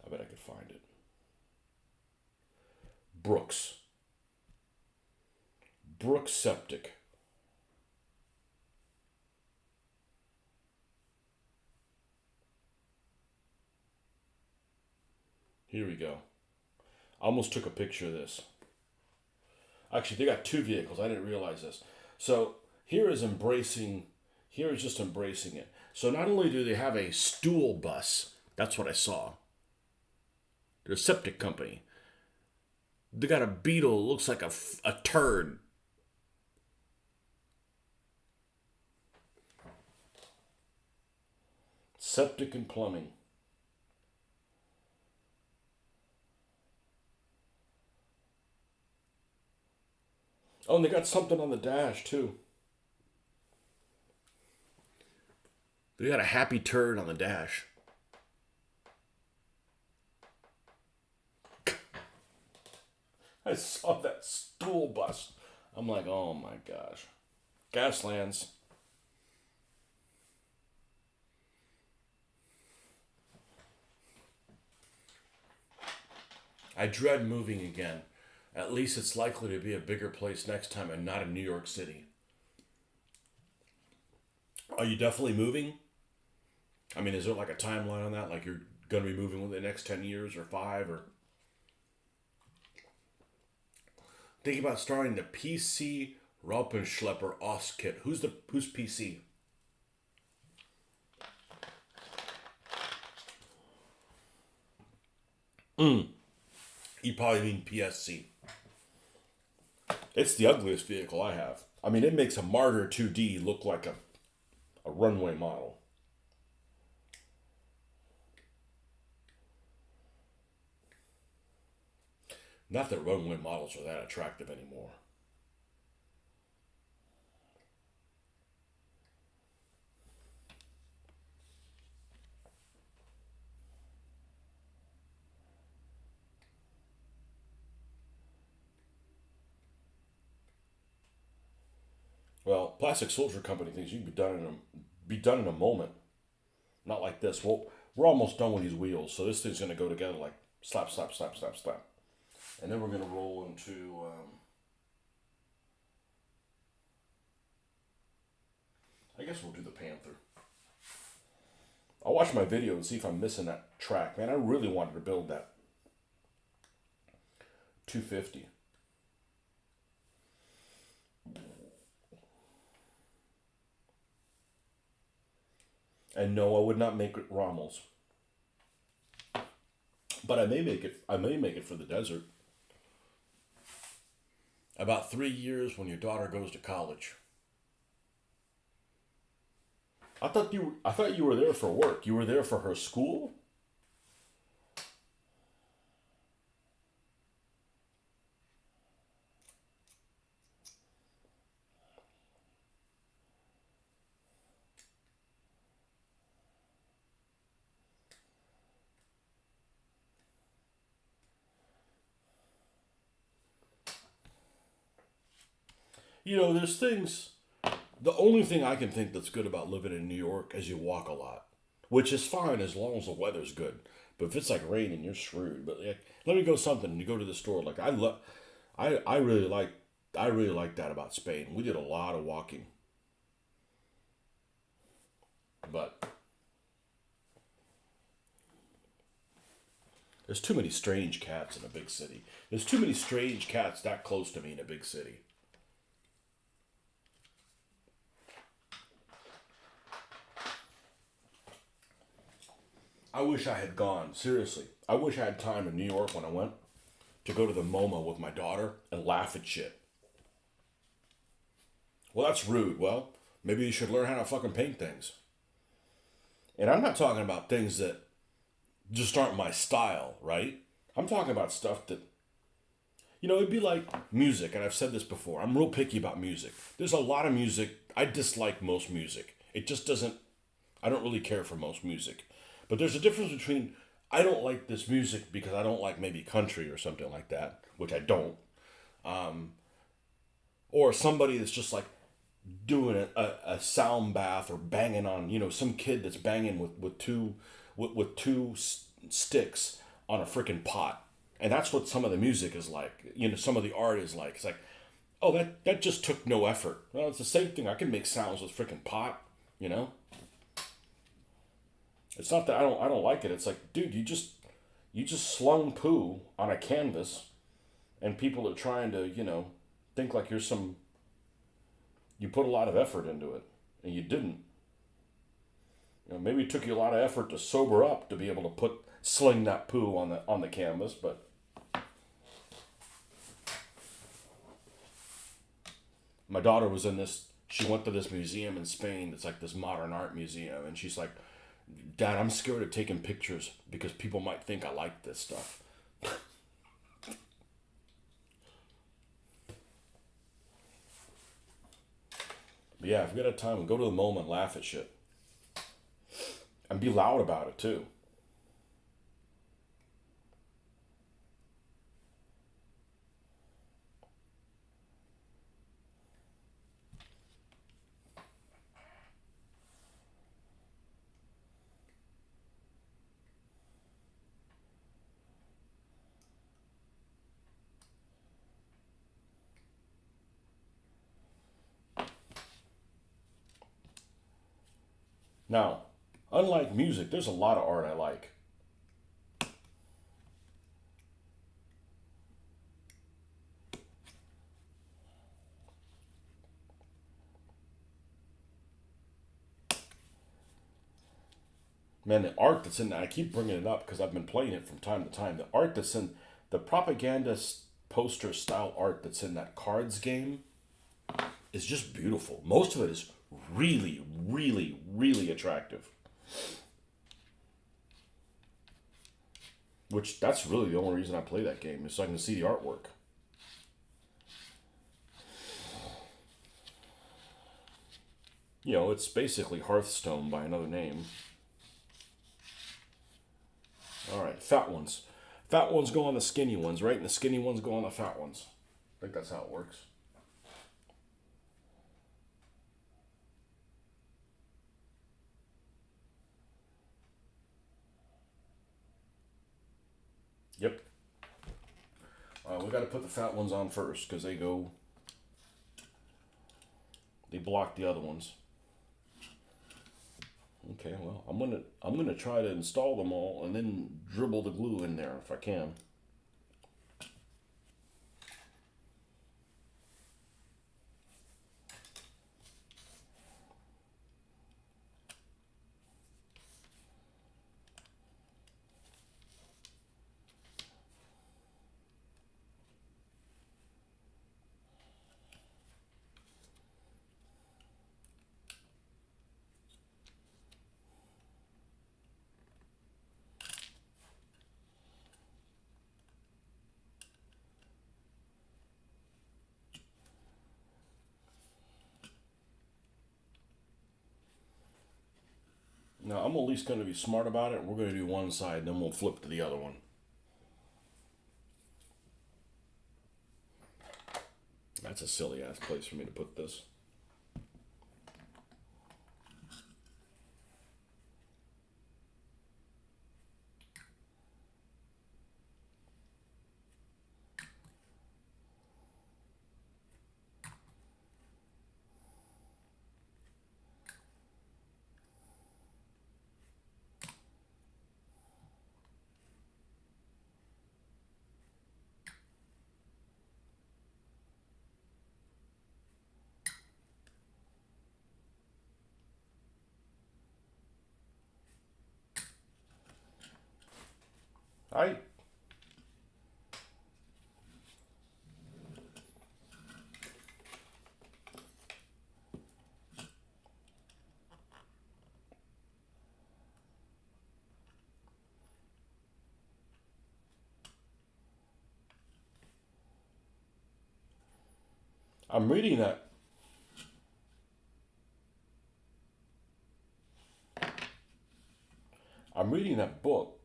I bet I could find it. Brooks. Brooks Septic. Here we go. I almost took a picture of this. Actually, they got two vehicles. I didn't realize this. So here is just embracing it. So not only do they have a stool bus, that's what I saw. They're a septic company. They got a Beetle, looks like a turd. Septic and plumbing. Oh, and they got something on the dash too. They got a happy turd on the dash. I saw that stool bus. I'm like, oh my gosh. Gaslands. I dread moving again. At least it's likely to be a bigger place next time and not in New York City. Are you definitely moving? I mean, is there like a timeline on that? Like you're going to be moving within the next 10 years or 5 or... Think about starting the PC Raupenschlepper Oskit. Who's PC? You probably mean PSC. It's the ugliest vehicle I have. I mean, it makes a Martyr 2D look like a runway model. Not that runway models are that attractive anymore. Well, Plastic Soldier Company thinks you can be done in a moment. Not like this. Well, we're almost done with these wheels, so this thing's gonna go together like slap, slap, slap, slap, slap, and then we're gonna roll into. I guess we'll do the Panther. I'll watch my video and see if I'm missing that track. Man, I really wanted to build that 250. And no, I would not make it Rommel's. But I may make it. I may make it for the desert. About 3 years when your daughter goes to college. I thought you were there for work. You were there for her school? There's things. The only thing I can think that's good about living in New York is you walk a lot, which is fine as long as the weather's good. But if it's like raining, you're screwed. But like, let me go something. You go to the store. Like I love, I I really like that about Spain. We did a lot of walking, but there's too many strange cats in a big city. There's too many strange cats that close to me in a big city. I wish I had gone. Seriously, I wish I had time in New York when I went to go to the MoMA with my daughter and laugh at shit. Well, that's rude. Well, maybe you should learn how to fucking paint things. And I'm not talking about things that just aren't my style, right? I'm talking about stuff that, it'd be like music, and I've said this before. I'm real picky about music. There's a lot of music. I dislike most music. It just doesn't, I don't really care for most music. But there's a difference between I don't like this music because I don't like maybe country or something like that, which I don't. Or somebody that's just like doing a sound bath or banging on, some kid that's banging with two sticks on a freaking pot. And that's what some of the music is like. Some of the art is like. It's like, oh, that just took no effort. Well, it's the same thing. I can make sounds with freaking pot, you know? It's not that I don't like it. It's like, dude, you just slung poo on a canvas and people are trying to, think like you put a lot of effort into it and you didn't. Maybe it took you a lot of effort to sober up to be able to sling that poo on the canvas, but my daughter was in this. She went to this museum in Spain. It's like this modern art museum, and she's like, "Dad, I'm scared of taking pictures because people might think I like this stuff." But yeah, if we got a time, go to the MoMA and laugh at shit and be loud about it too. Now, unlike music, there's a lot of art I like. Man, the art that's in that, I keep bringing it up because I've been playing it from time to time. The art that's in the propaganda poster style art that's in that cards game is just beautiful. Most of it is really, really, really attractive. Which that's really the only reason I play that game is so I can see the artwork. It's basically Hearthstone by another name. All right, fat ones. Fat ones go on the skinny ones, right? And the skinny ones go on the fat ones. I think that's how it works. Yep. We got to put the fat ones on first because they block the other ones. Okay, well, I'm gonna try to install them all and then dribble the glue in there if I can. Now I'm at least gonna be smart about it. We're gonna do one side, then we'll flip to the other one. That's a silly ass place for me to put this. I I'm reading that. I'm reading that book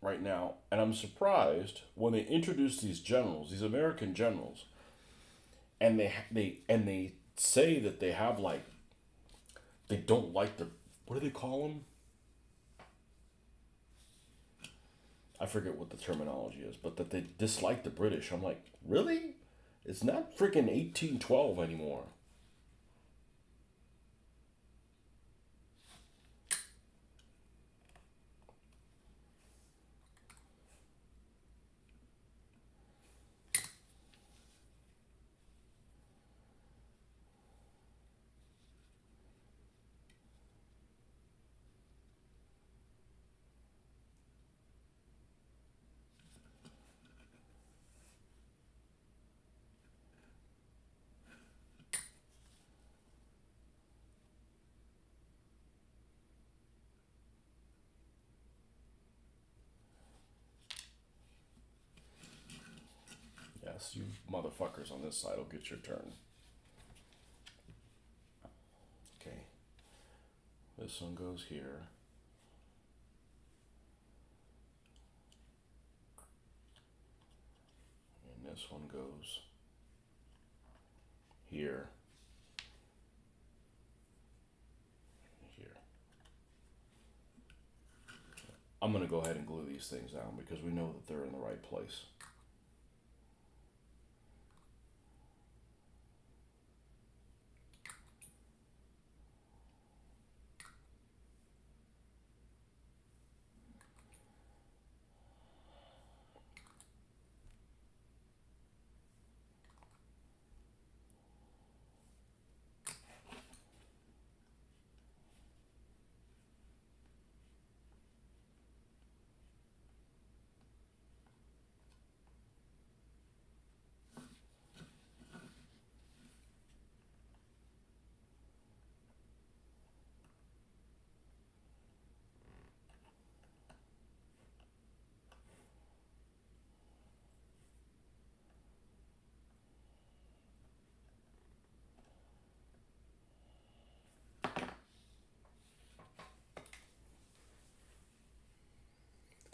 right now, and I'm surprised when they introduce these generals, these American generals, and they say that they have like they don't like the, what do they call them? I forget what the terminology is, but that they dislike the British. I'm like, really? It's not freaking 1812 anymore. Yes, you motherfuckers on this side will get your turn. Okay. This one goes here. And this one goes here. Here. I'm going to go ahead and glue these things down because we know that they're in the right place.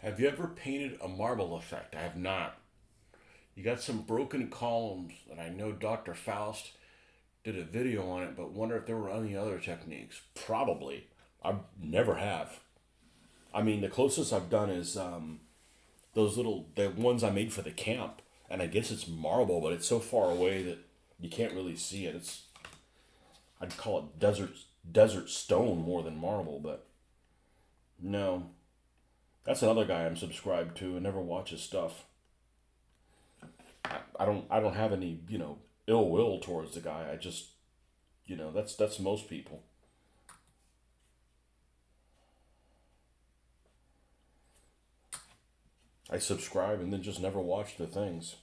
Have you ever painted a marble effect? I have not. You got some broken columns, and I know Dr. Faust did a video on it, but wonder if there were any other techniques. Probably. I never have. I mean, the closest I've done is those little, the ones I made for the camp, and I guess it's marble, but it's so far away that you can't really see it. It's, I'd call it desert stone more than marble, but no. That's another guy I'm subscribed to and never watch his stuff. I don't have any, ill will towards the guy. I just, that's most people. I subscribe and then just never watch the things.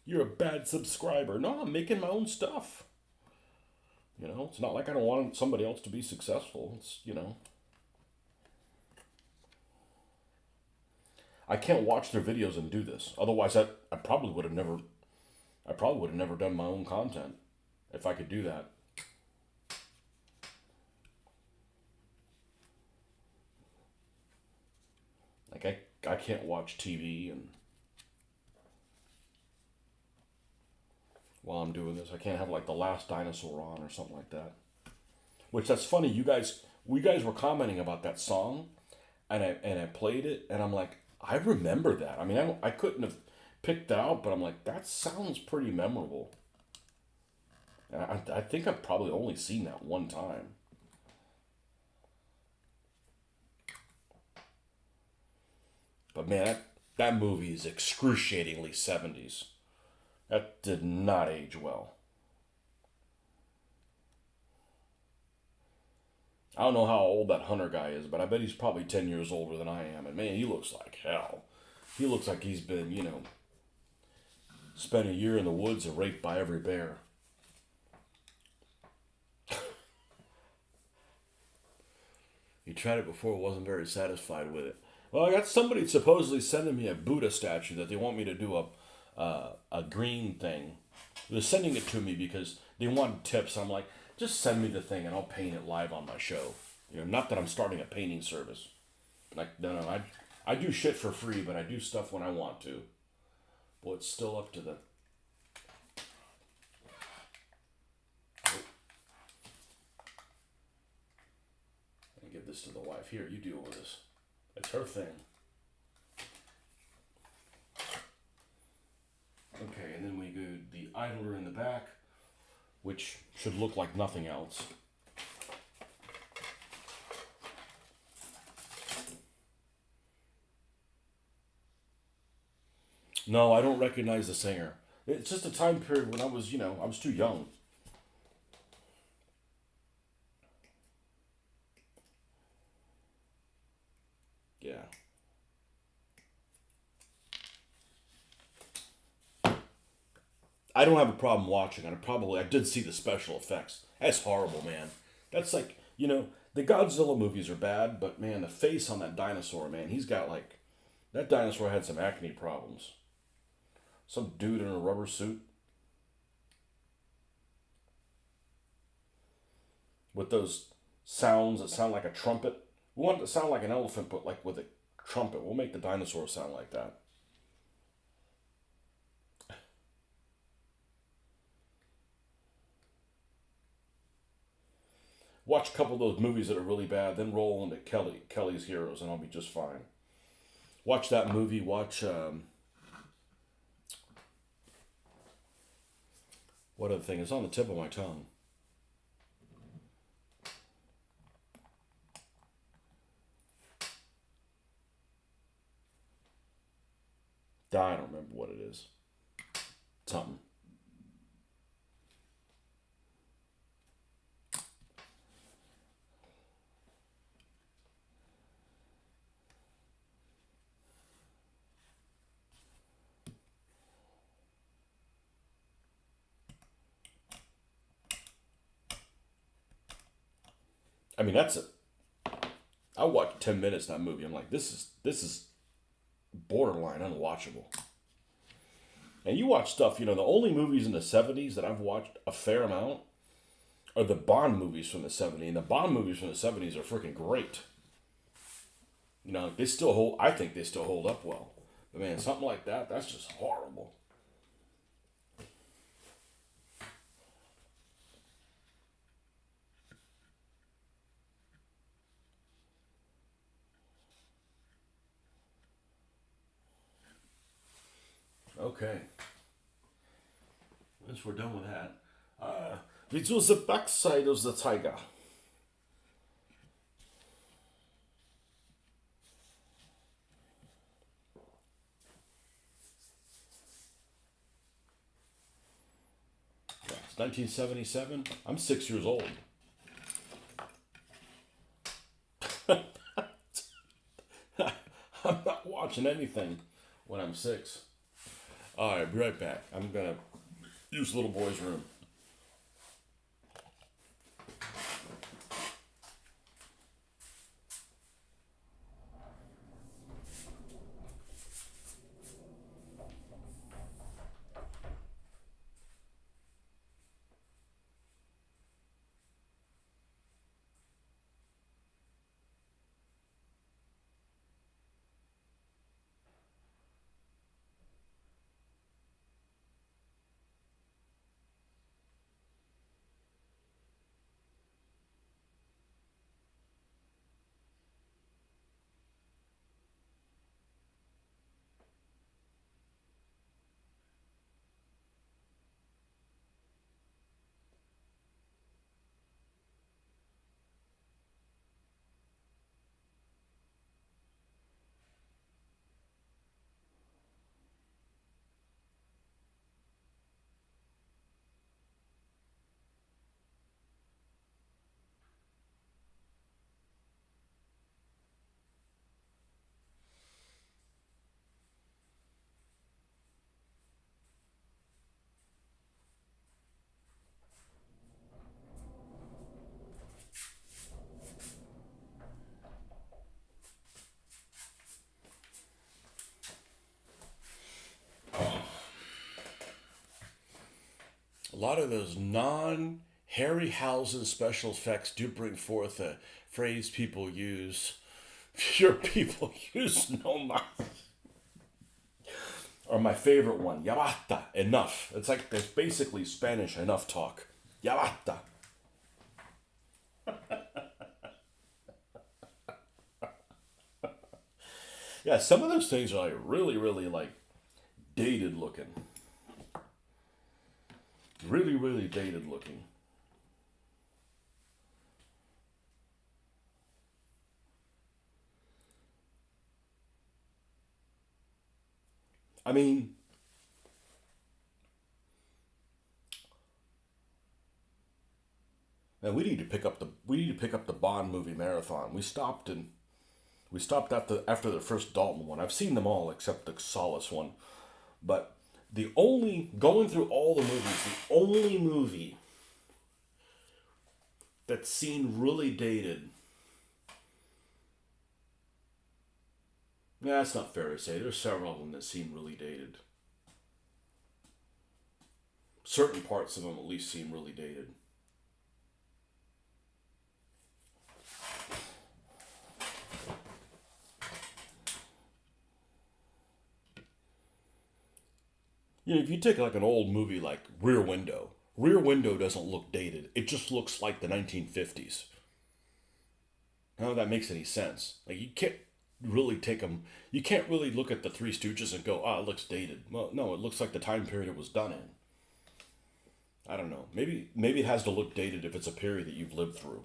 You're a bad subscriber. No, I'm making my own stuff. It's not like I don't want somebody else to be successful. I can't watch their videos and do this. Otherwise, I probably would have never, I probably would have never done my own content if I could do that. Like I can't watch TV and while I'm doing this, I can't have like The Last Dinosaur on or something like that. Which that's funny. We guys were commenting about that song, and I played it, and I'm like, I remember that. I mean, I couldn't have picked it out, but I'm like, that sounds pretty memorable. And I think I've probably only seen that one time. But man, that movie is excruciatingly 70s. That did not age well. I don't know how old that Hunter guy is, but I bet he's probably 10 years older than I am. And man, he looks like hell. He looks like he's been, spent a year in the woods and raped by every bear. He tried it before, wasn't very satisfied with it. Well, I got somebody supposedly sending me a Buddha statue that they want me to do a green thing. They're sending it to me because they want tips. I'm like, just send me the thing and I'll paint it live on my show. Not that I'm starting a painting service. Like, no, I do shit for free, but I do stuff when I want to. Well, it's still up to the. I give this to the wife. Here, you deal with this. It's her thing. Okay, and then we go the idler in the back, which should look like nothing else. No, I don't recognize the singer. It's just a time period when I was, I was too young. Yeah. I don't have a problem watching it. I did see the special effects. That's horrible, man. That's like, the Godzilla movies are bad, but man, the face on that dinosaur, man, he's got like, that dinosaur had some acne problems. Some dude in a rubber suit with those sounds that sound like a trumpet. We want it to sound like an elephant, but like with a trumpet. We'll make the dinosaur sound like that. Watch a couple of those movies that are really bad, then roll into Kelly's Heroes, and I'll be just fine. Watch that movie. Watch what other thing? It's on the tip of my tongue. I don't remember what it is. Something. I mean, that's it. I watched 10 minutes of that movie. I'm like, this is borderline unwatchable. And you watch stuff. The only movies in the '70s that I've watched a fair amount are the Bond movies from the '70s. And the Bond movies from the '70s are freaking great. They still hold. I think they still hold up well. But man, something like that's just horrible. Okay. Once we're done with that, it was the backside of the tiger. Yeah, it's 1977. I'm 6 years old. I'm not watching anything when I'm 6. All right, be right back. I'm gonna use little boy's room. A lot of those non Harryhausen special effects do bring forth a phrase people use. Pure people use no más. Or my favorite one, ya basta, enough. It's basically Spanish enough talk. Ya basta. Yeah, some of those things are like really, really like dated looking. Really, really dated looking. I mean, man, we need to pick up the Bond movie marathon. We stopped after the first Dalton one. I've seen them all except the Solace one, but the only going through all the movies, the only movie that's seen really dated. Yeah, that's not fair to say. There's several of them that seem really dated. Certain parts of them at least seem really dated. You know, if you take like an old movie like Rear Window doesn't look dated. It just looks like the 1950s. None of that makes any sense. Like you can't really take them. You can't really look at the Three Stooges and go, "Ah, it looks dated." Well, no, it looks like the time period it was done in. I don't know. Maybe it has to look dated if it's a period that you've lived through.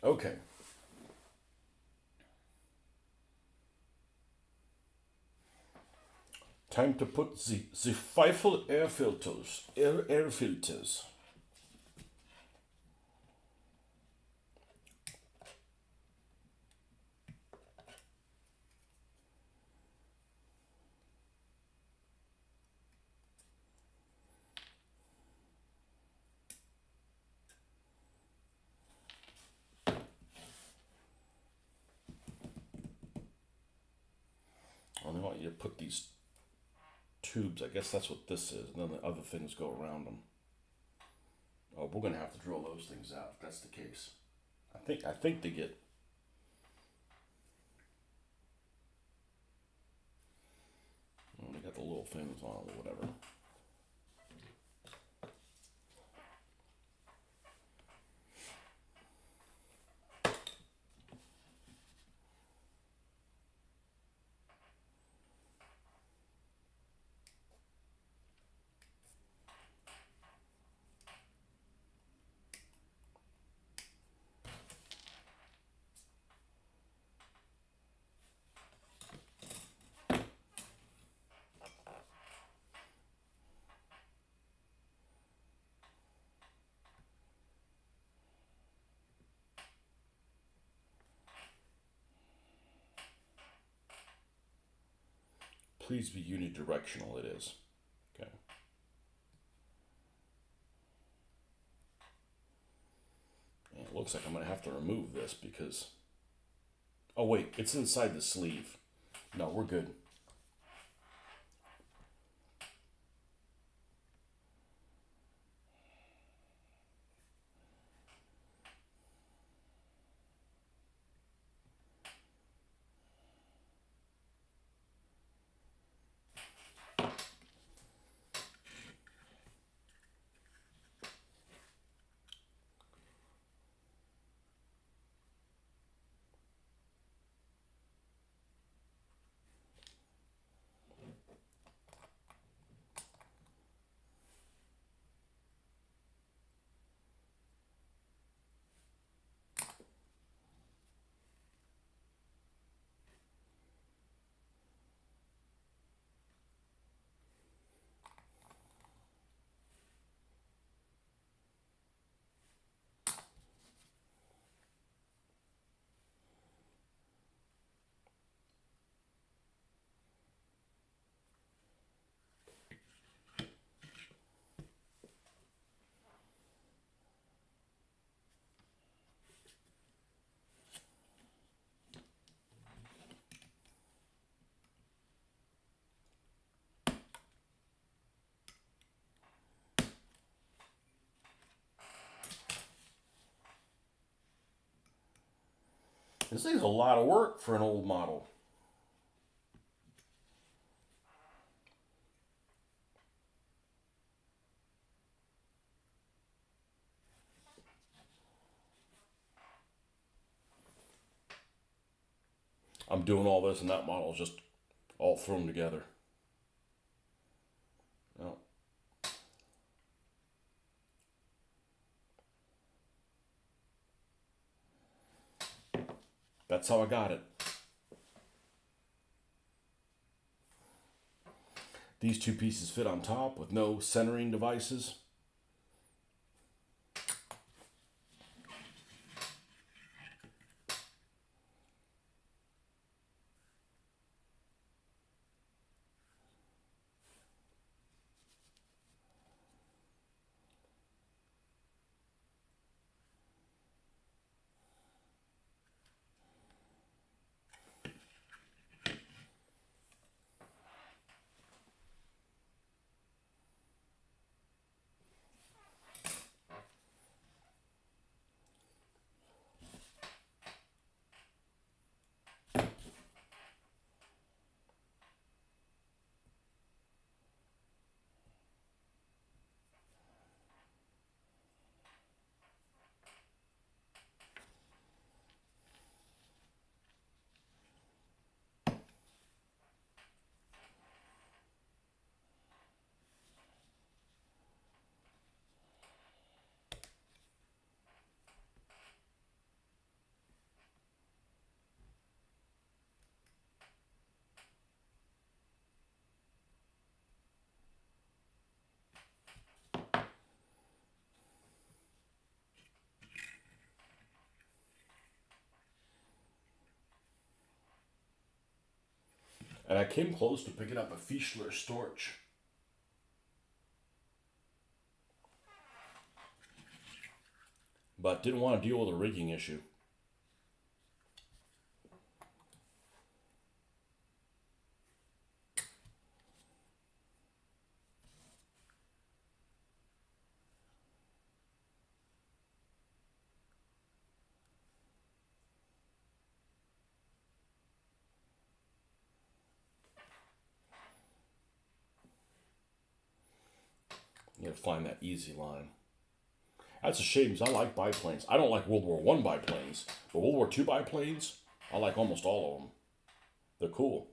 Okay. Time to put the Pfeiffer air filters. I want you to put these tubes. I guess that's what this is. And then the other things go around them. Oh, we're gonna have to drill those things out if that's the case. I think they get. Well, they got the little things on or whatever. Please be unidirectional. It is. Okay. And it looks like I'm gonna have to remove this because. Oh wait, it's inside the sleeve. No, we're good. This thing's a lot of work for an old model. I'm doing all this and that model is just all thrown together. Well, that's how I got it. These two pieces fit on top with no centering devices. And I came close to picking up a Fischler Storch. But didn't want to deal with a rigging issue. You gotta find that easy line. That's a shame because I like biplanes. I don't like World War One biplanes, but World War Two biplanes, I like almost all of them. They're cool.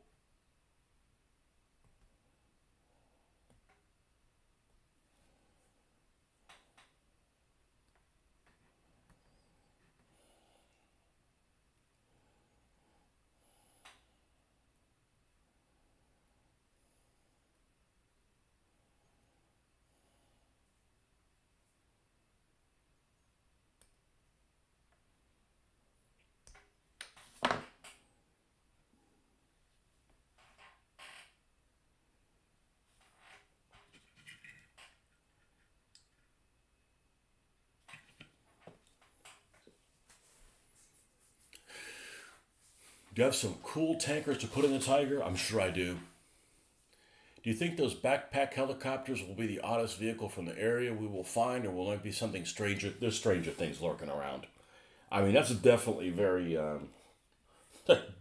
Do you have some cool tankers to put in the Tiger? I'm sure I do. Do you think those backpack helicopters will be the oddest vehicle from the area we will find, or will it be something stranger? There's stranger things lurking around. I mean, that's definitely very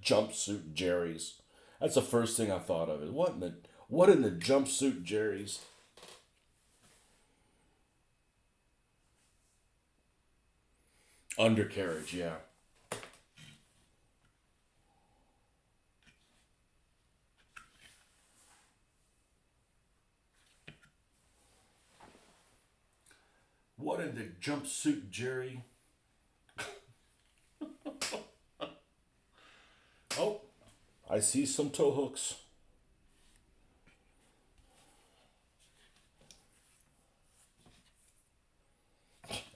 jumpsuit Jerry's. That's the first thing I thought of. Is what in the jumpsuit Jerry's? Undercarriage, yeah. What in the jumpsuit Jerry? Oh, I see some tow hooks.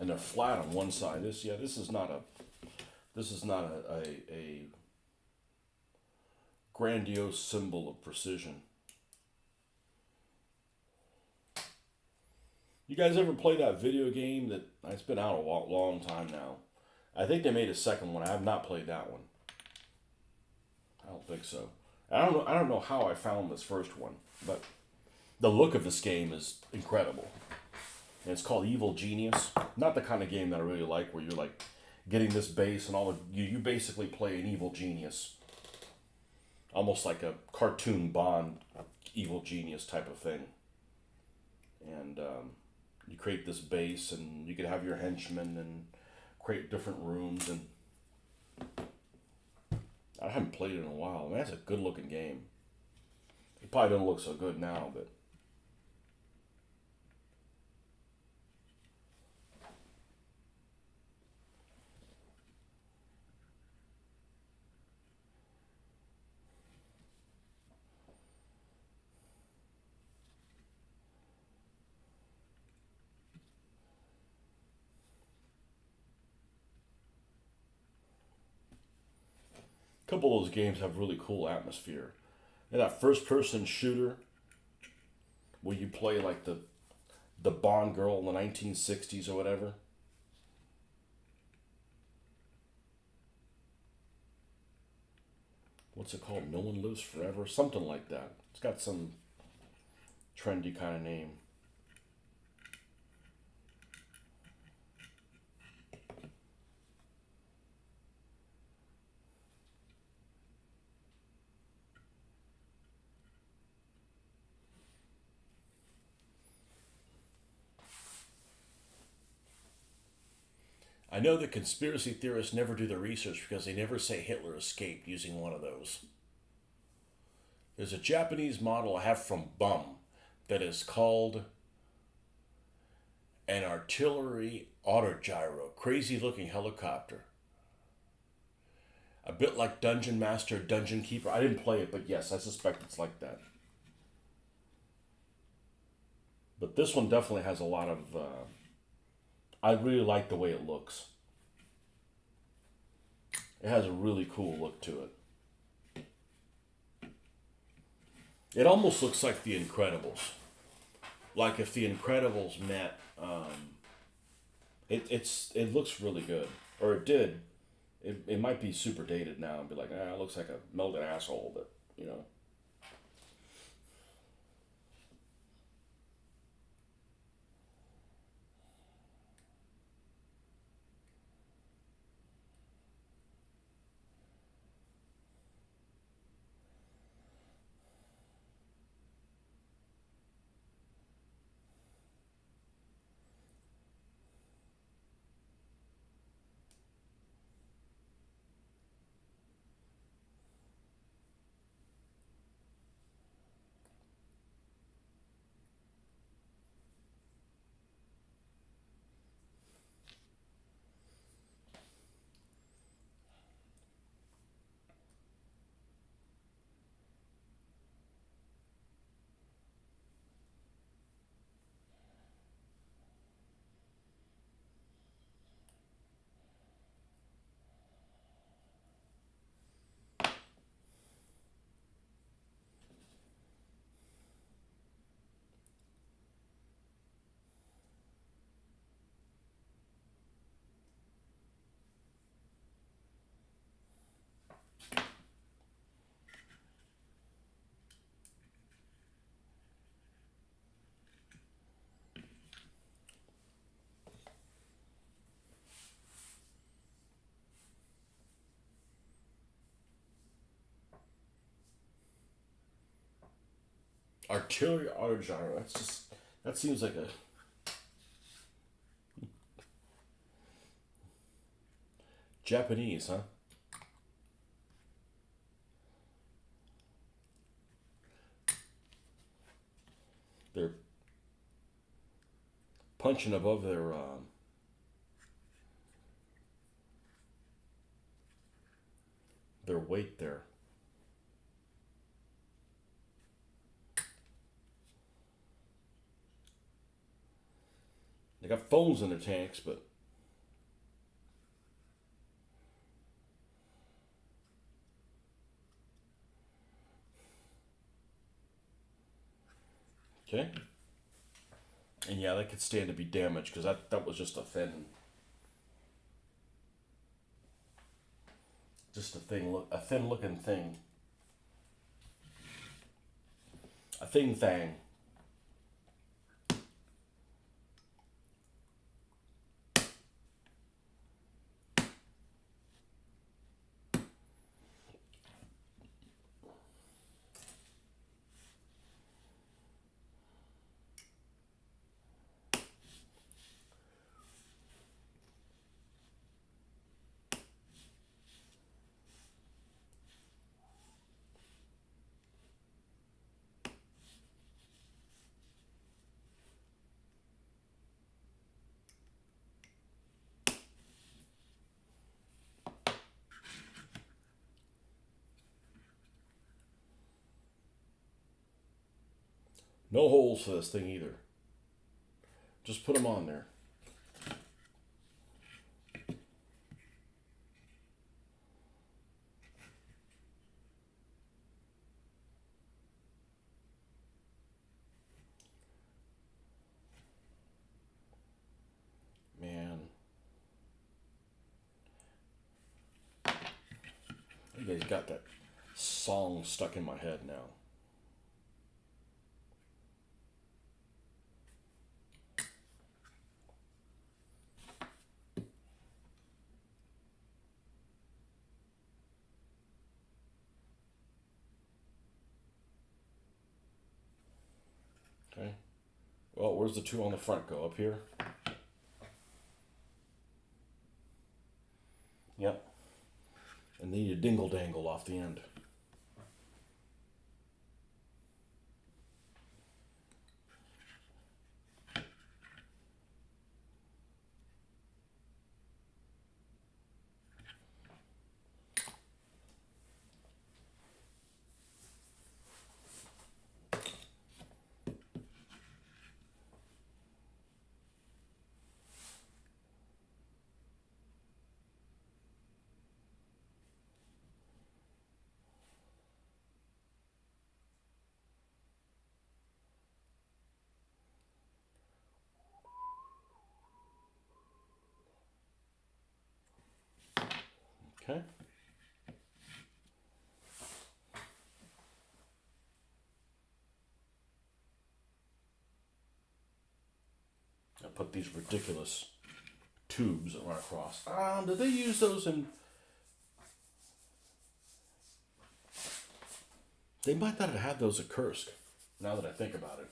And they're flat on one side. This is not a grandiose symbol of precision. You guys ever play that video game that it's been out a long time now? I think they made a second one. I have not played that one. I don't think so. I don't know how I found this first one, but the look of this game is incredible. And it's called Evil Genius. Not the kind of game that I really like, where you're like getting this base and all of you basically play an evil genius, almost like a cartoon Bond evil genius type of thing. And you create this base, and you can have your henchmen and create different rooms. And I haven't played it in a while. Man, that's a good looking game. It probably doesn't look so good now, but a couple of those games have really cool atmosphere. And that first person shooter where you play like the Bond girl in the 1960s or whatever. What's it called? No One Lives Forever? Something like that. It's got some trendy kind of name. I know that conspiracy theorists never do the research because they never say Hitler escaped using one of those. There's a Japanese model I have from Bum that is called an artillery autogyro, crazy looking helicopter. A bit like Dungeon Master, Dungeon Keeper. I didn't play it, but yes, I suspect it's like that. But this one definitely has a lot of. I really like the way it looks. It has a really cool look to it. It almost looks like The Incredibles. Like if The Incredibles met. It looks really good, or it did. It might be super dated now and be like, it looks like a melted asshole, but you know. Artillery autogyro. That's just. That seems like a. Japanese, huh? They're punching above their weight there. They got phones in their tanks, but okay. And yeah, that could stand to be damaged because that was just a thing, a thin looking thing, a thing. No holes for this thing either. Just put them on there. Man. You guys got that song stuck in my head now. Okay. Well, where's the two on the front go? Up here? Yep. And they need a dingle dangle off the end. Okay. I put these ridiculous tubes that run across. Did they use those in... They might not have had those at Kursk, now that I think about it.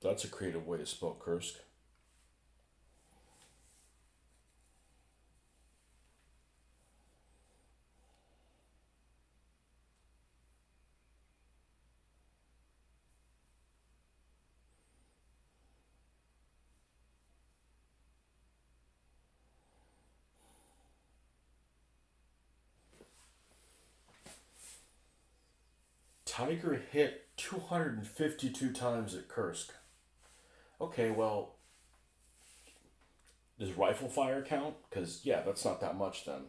That's a creative way to spell Kursk. Tiger hit 252 times at Kursk. Okay, well, does rifle fire count? Because, yeah, that's not that much then.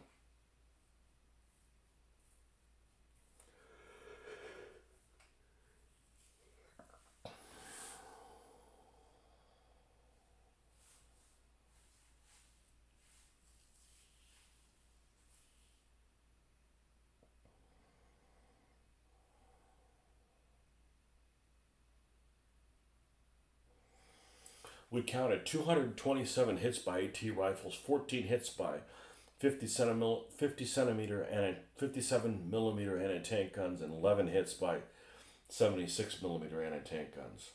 We counted 227 hits by AT rifles, 14 hits by 50 centimeter and 57 millimeter anti-tank guns, and 11 hits by 76 millimeter anti-tank guns.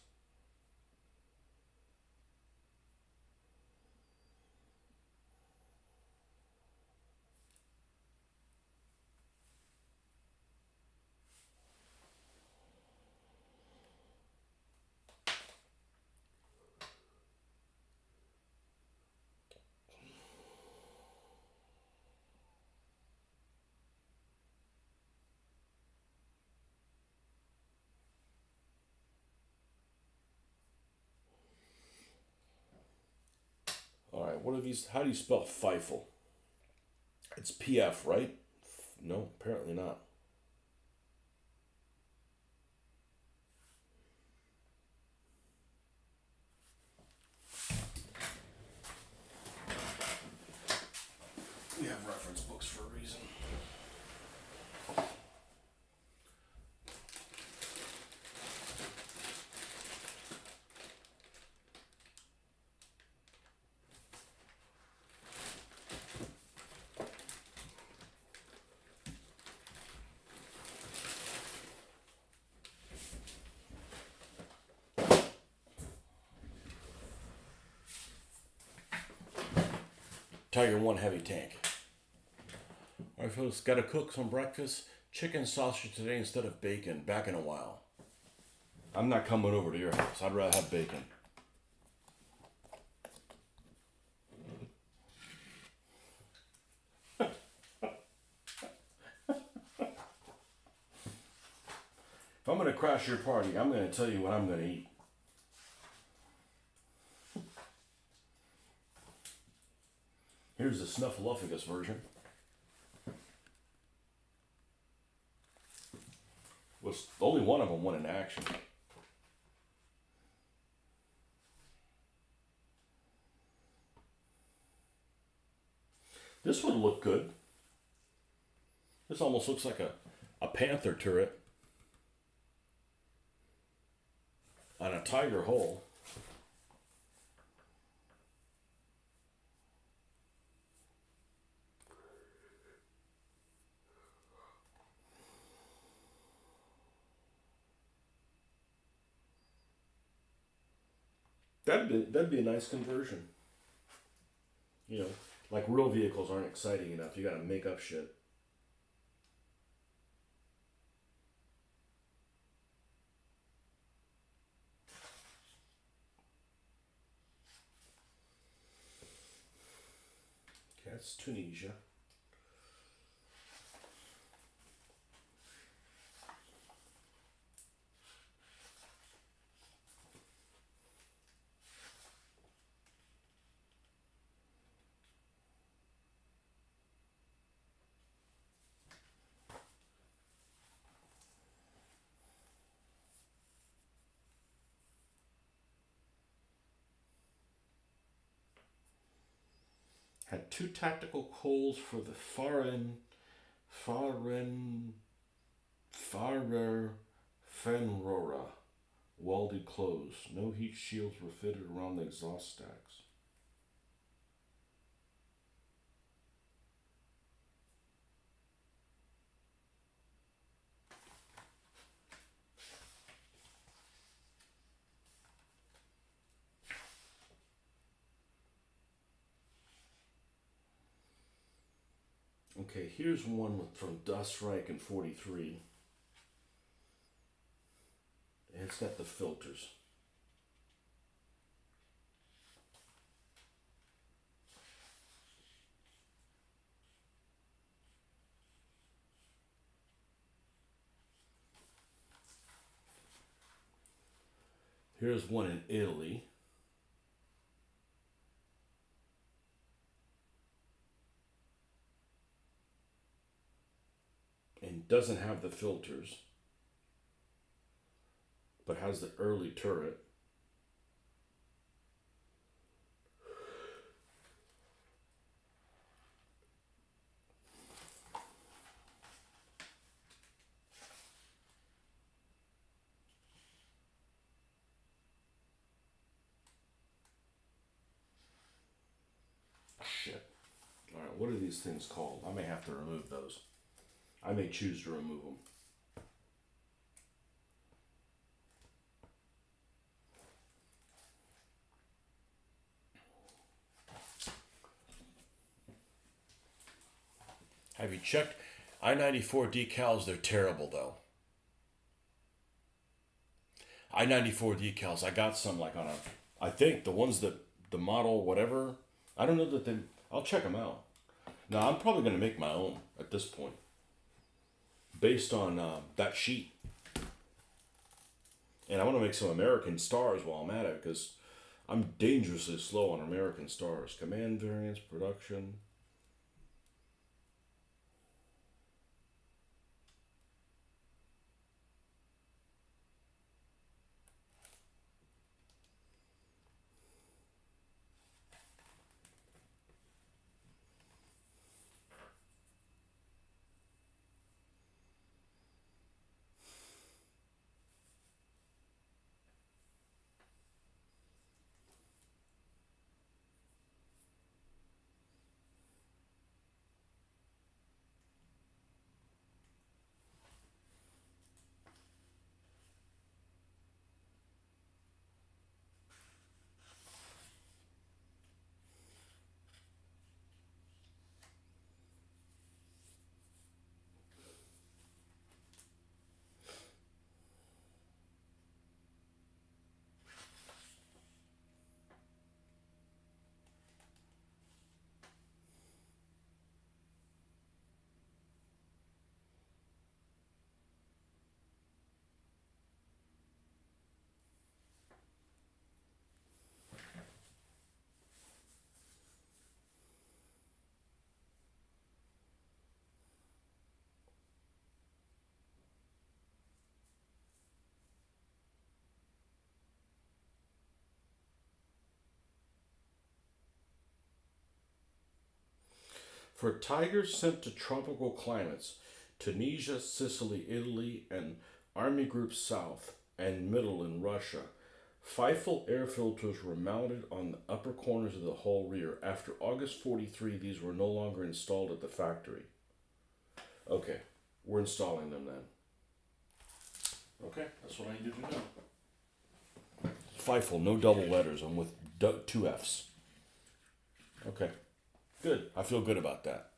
All right, what are these? How do you spell Feifel? It's PF, right? No, apparently not. We have reference books for a reason. Tiger 1 heavy tank. Alright folks, gotta cook some breakfast. Chicken sausage today instead of bacon. Back in a while. I'm not coming over to your house. I'd rather have bacon. If I'm going to crash your party, I'm going to tell you what I'm going to eat. Here's the Snuffleupagus version. Was only one of them went in action. This would look good. This almost looks like a panther turret on a tiger hole. That'd be a nice conversion. You know, like real vehicles aren't exciting enough. You got to make up shit. Okay, that's Tunisia. Had two tactical coals for the Farer Fenrora, welded closed. No heat shields were fitted around the exhaust stacks. Okay, here's one from Das Reich in 43. And it's got the filters. Here's one in Italy. And doesn't have the filters, but has the early turret. Shit. Alright, what are these things called? I may have to remove those. I may choose to remove them. Have you checked I-94 decals? They're terrible though. I-94 decals, I got some like on I think the ones that, the model whatever, I don't know that they, I'll check them out. Now I'm probably going to make my own at this point. Based on that sheet. And I want to make some American stars while I'm at it because I'm dangerously slow on American stars. Command variants, production. For tigers sent to tropical climates, Tunisia, Sicily, Italy, and Army Group South and Middle in Russia, Feifel air filters were mounted on the upper corners of the hull rear. After August 43, these were no longer installed at the factory. Okay, we're installing them then. Okay, that's what I needed to know. Feifel, no double letters. I'm with two F's. Okay, good. I feel good about that.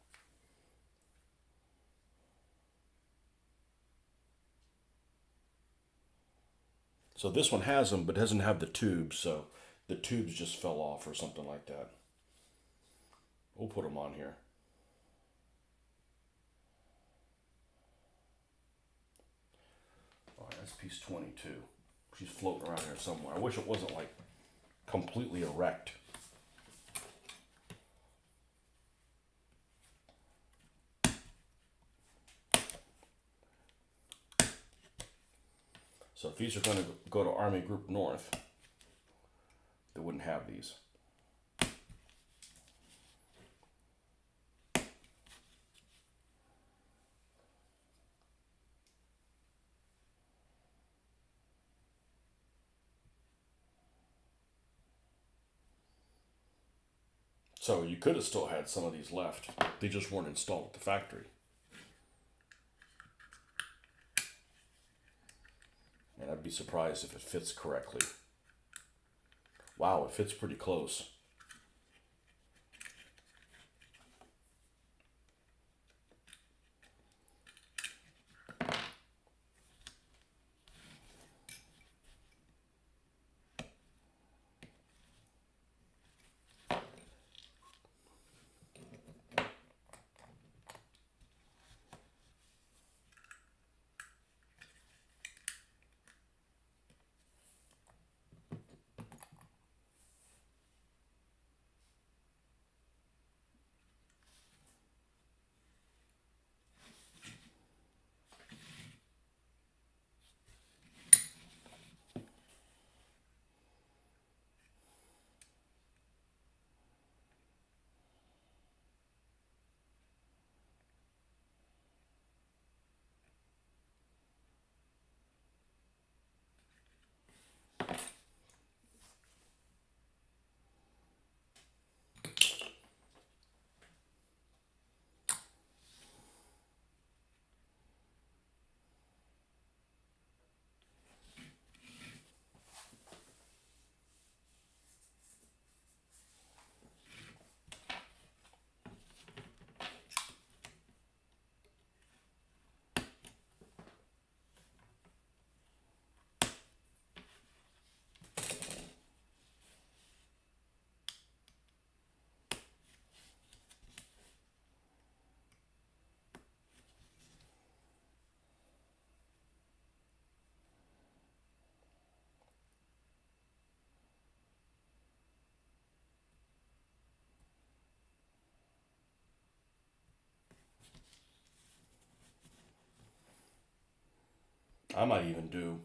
So this one has them, but doesn't have the tubes, so the tubes just fell off or something like that. We'll put them on here. All right, that's piece 22. She's floating around here somewhere. I wish it wasn't like completely erect. So if these are going to go to Army Group North, they wouldn't have these. So you could have still had some of these left. They just weren't installed at the factory. And I'd be surprised if it fits correctly. Wow, it fits pretty close. I might even do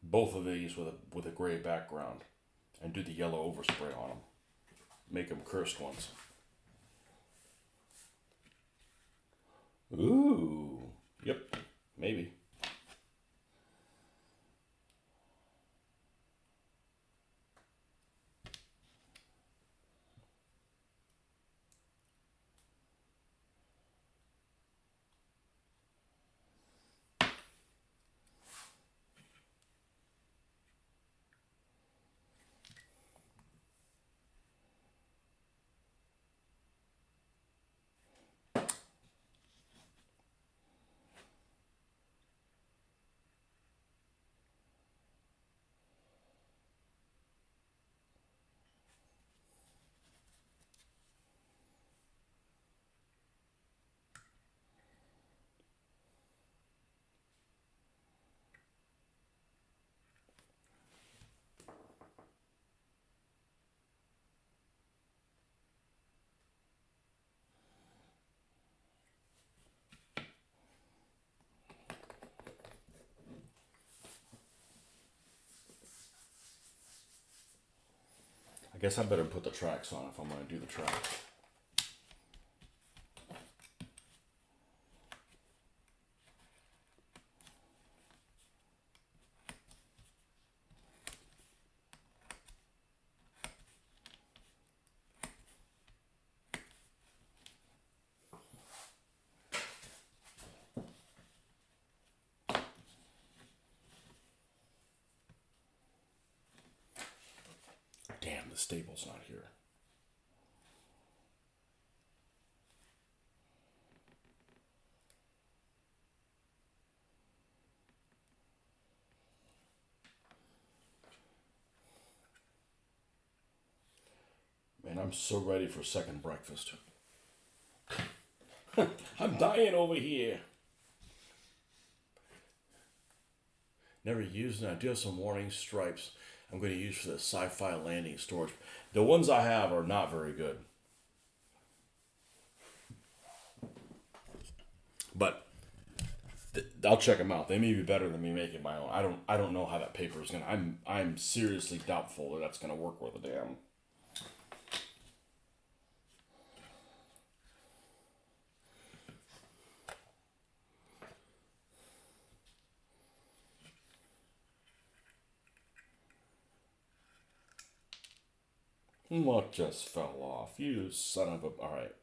both of these with a gray background and do the yellow overspray on them. Make them cursed ones. Ooh. Yep. Maybe. I guess I better put the tracks on if I'm going to do the tracks. the staple's not here. Man, I'm so ready for second breakfast. I'm dying over here. Never used it. I do have some warning stripes I'm going to use for the sci-fi landing storage. The ones I have are not very good. But I'll check them out. They may be better than me making my own. I don't know how that paper is gonna. I'm seriously doubtful that that's gonna work with a damn. What just fell off? You son of a. All right.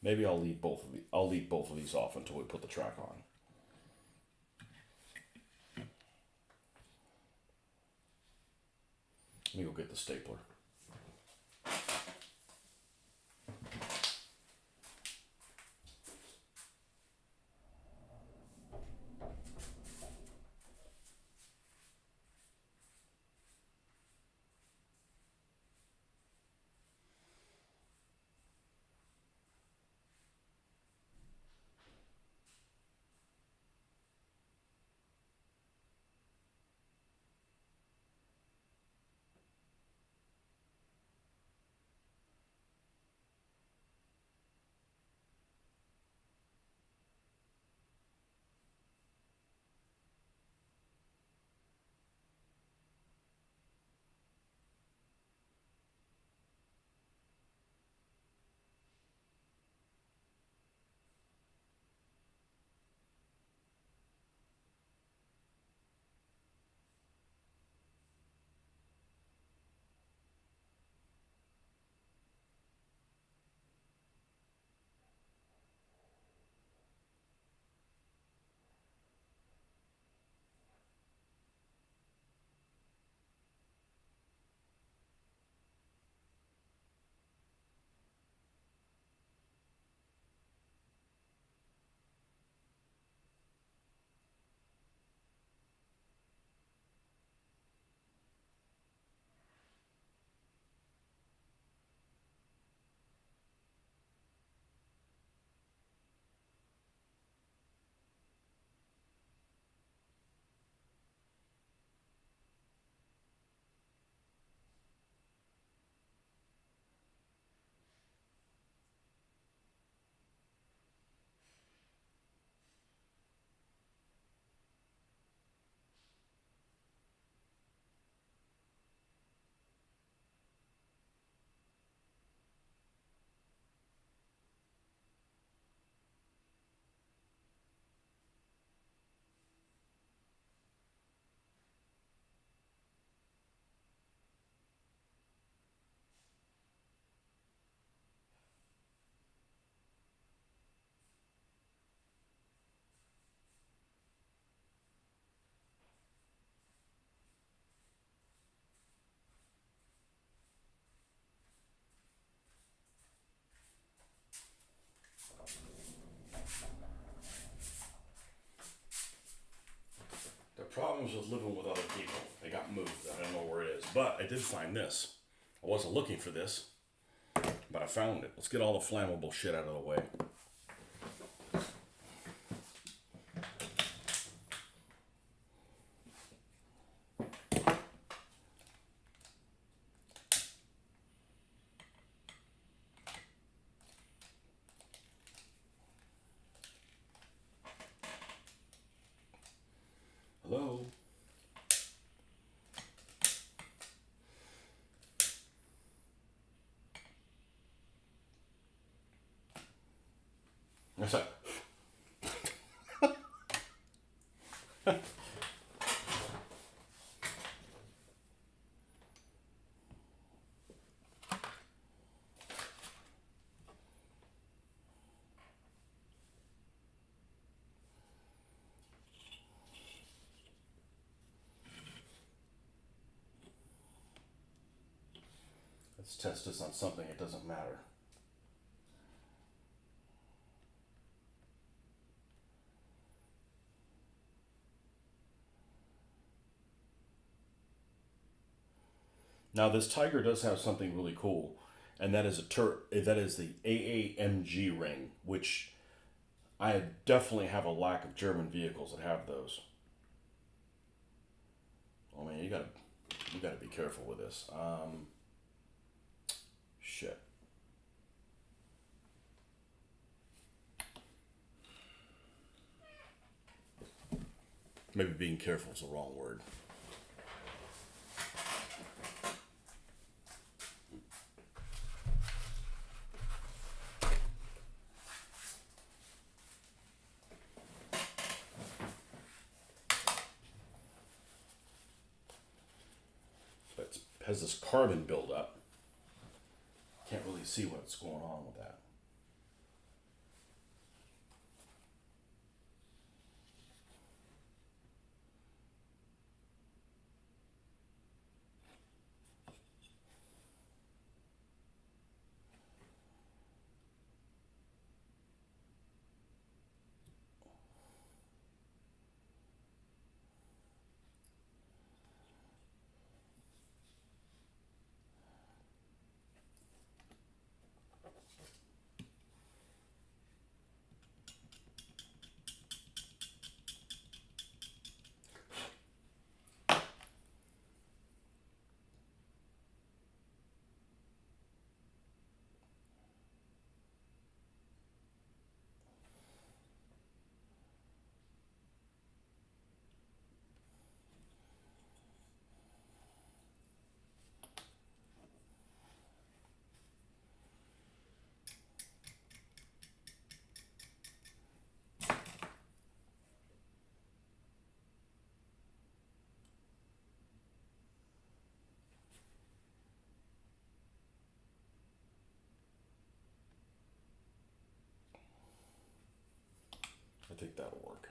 Maybe I'll leave both of the. I'll leave both of these off until we put the track on. Let me go get the stapler. The problems with living with other people. They got moved. I don't know where it is, but I did find this. I wasn't looking for this, but I found it. Let's get all the flammable shit out of the way. Hello? What's that? Let's test this on something, it doesn't matter. Now this Tiger does have something really cool, and that is that is the AAMG ring, which I definitely have a lack of German vehicles that have those. Oh man, you gotta be careful with this. Shit. Maybe being careful is the wrong word. But it has this carbon buildup. Can't really see what's going on with that. I think that'll work.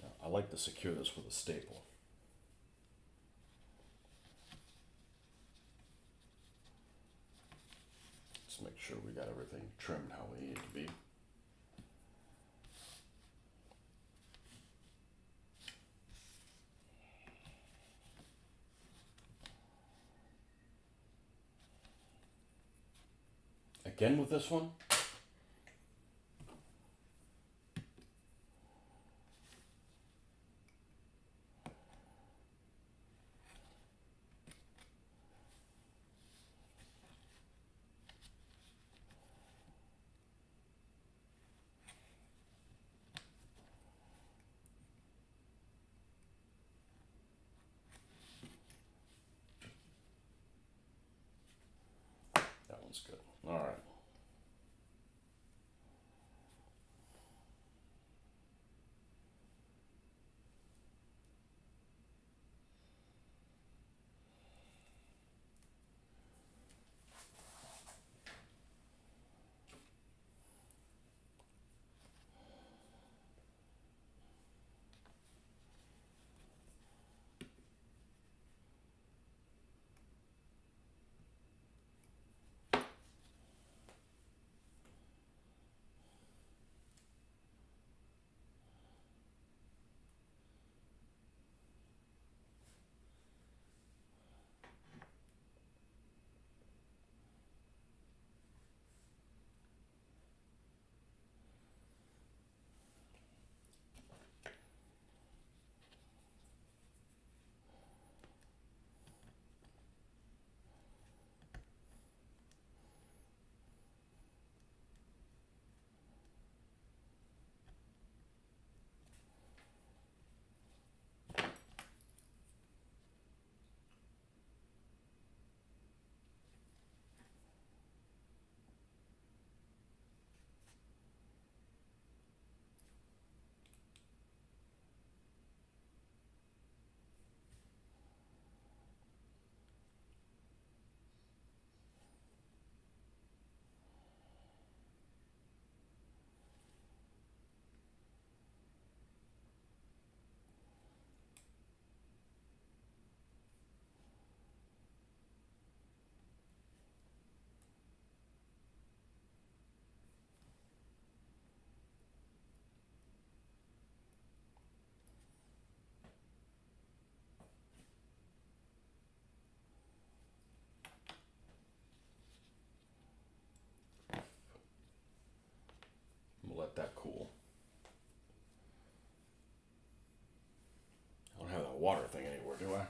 Now, I like to secure this with a staple. Let's make sure we got everything trimmed how we need it to be. Again with this one, that one's good. All right. water thing anywhere, do I?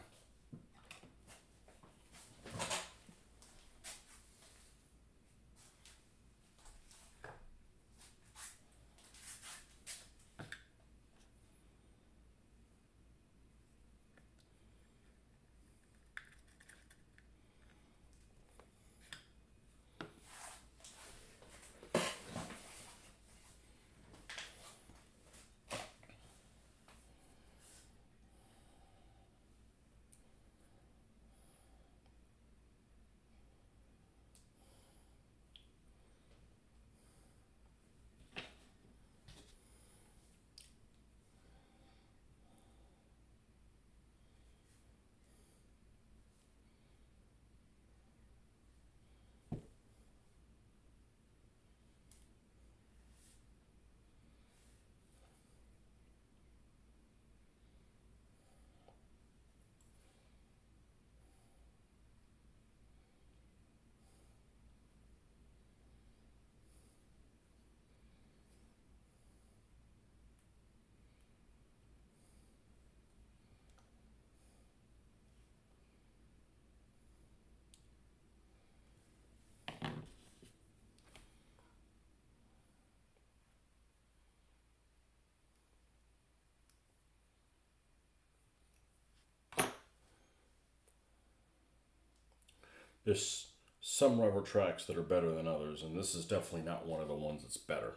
There's some rubber tracks that are better than others, and this is definitely not one of the ones that's better.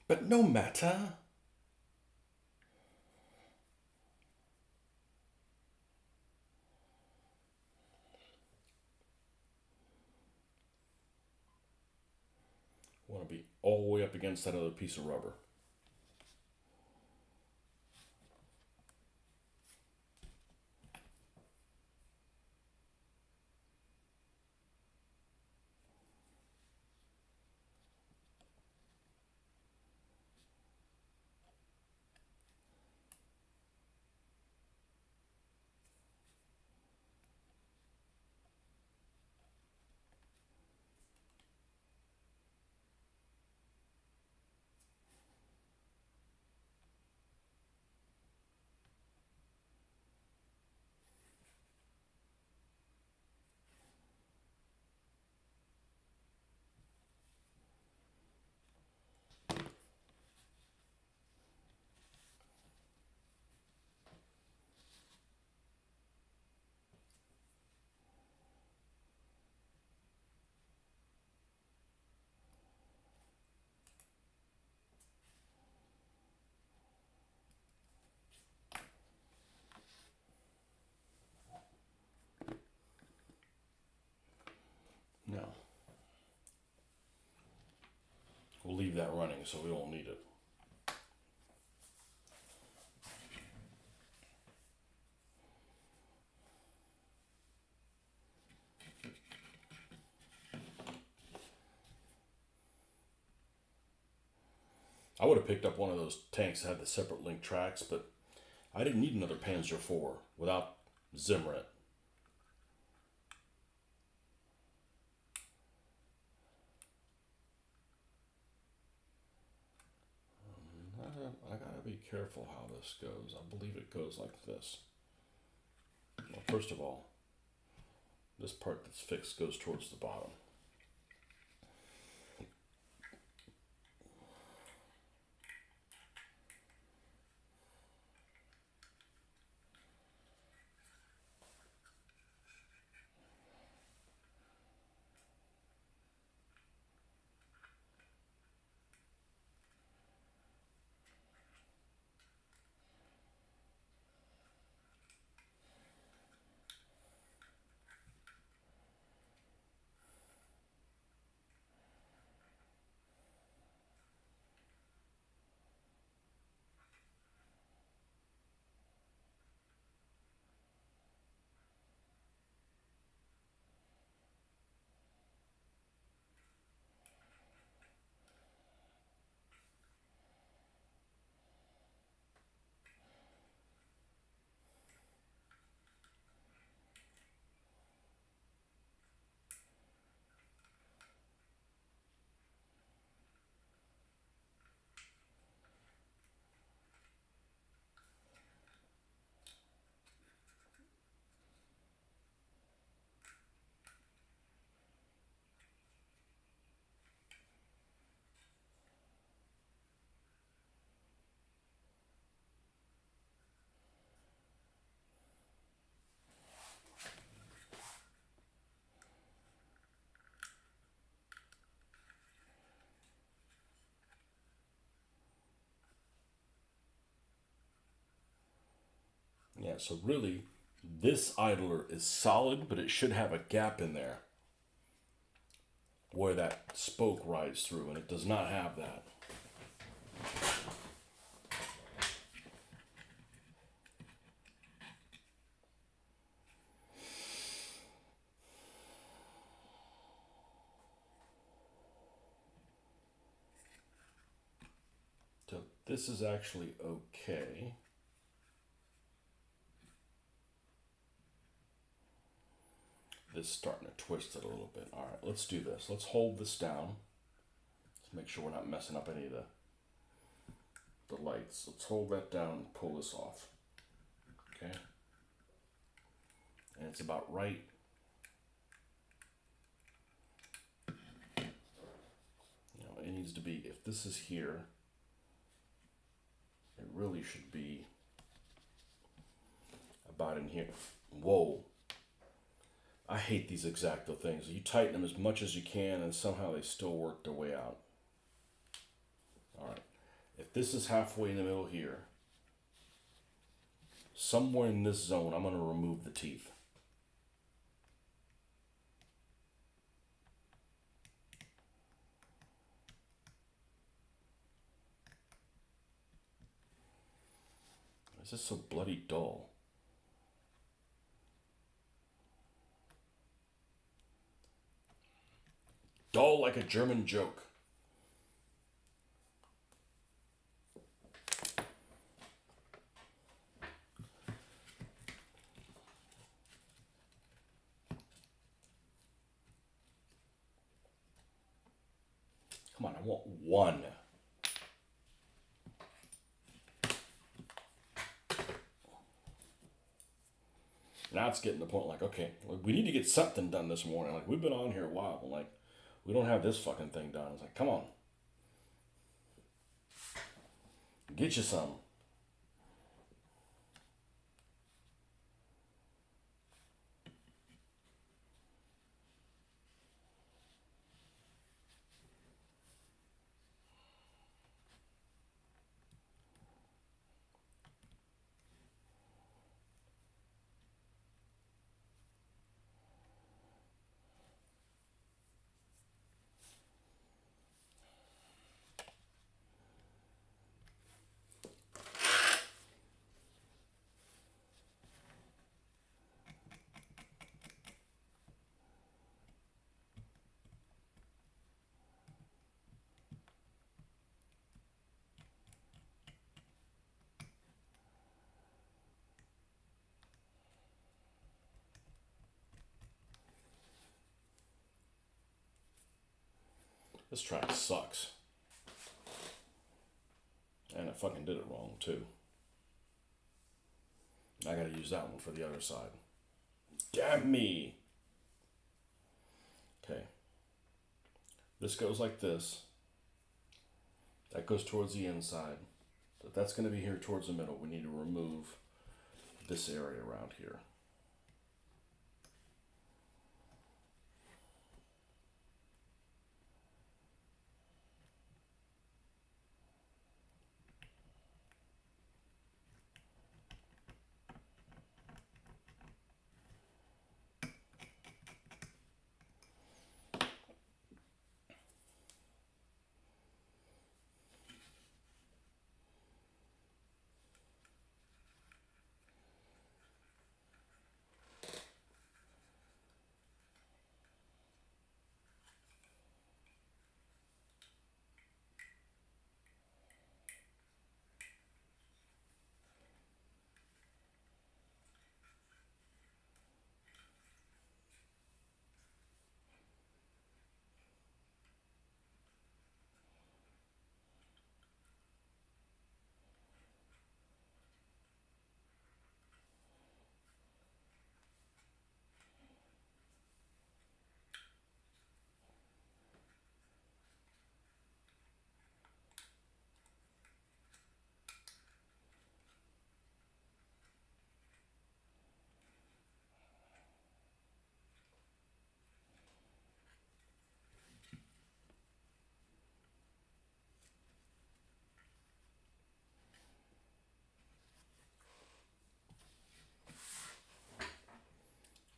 But no matter. Want to be all the way up against that other piece of rubber. No. We'll leave that running so we won't need it. I would have picked up one of those tanks that had the separate link tracks, but I didn't need another Panzer IV without Zimrit. I gotta be careful how this goes. I believe it goes like this. Well, first of all, this part that's fixed goes towards the bottom. Yeah, so really, this idler is solid, but it should have a gap in there where that spoke rides through, and it does not have that. So this is actually okay. This is starting to twist it a little bit. All right, let's do this. Let's hold this down. Let's make sure we're not messing up any of the lights. Let's hold that down and pull this off. Okay. And it's about right. You know, it needs to be, if this is here, it really should be about in here. Whoa. I hate these X-Acto things. You tighten them as much as you can and somehow they still work their way out. All right. If this is halfway in the middle here, somewhere in this zone, I'm going to remove the teeth. This is so bloody dull. Dull like a German joke. Come on, I want one. Now it's getting to the point like, okay, we need to get something done this morning. Like, we've been on here a while, and like, we don't have this fucking thing done. It's like, come on. Get you some. This track sucks. And I fucking did it wrong, too. I gotta use that one for the other side. Damn me! Okay. This goes like this. That goes towards the inside. So that's gonna be here towards the middle. We need to remove this area around here.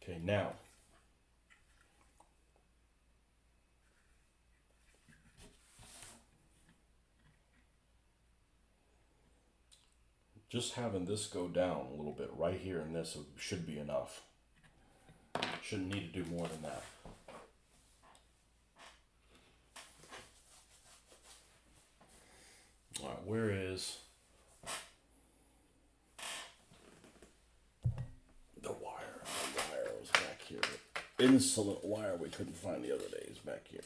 Okay, now just having this go down a little bit right here in this should be enough. Shouldn't need to do more than that. All right, where is the wire? The wire was back here. Insulate wire we couldn't find the other day is back here.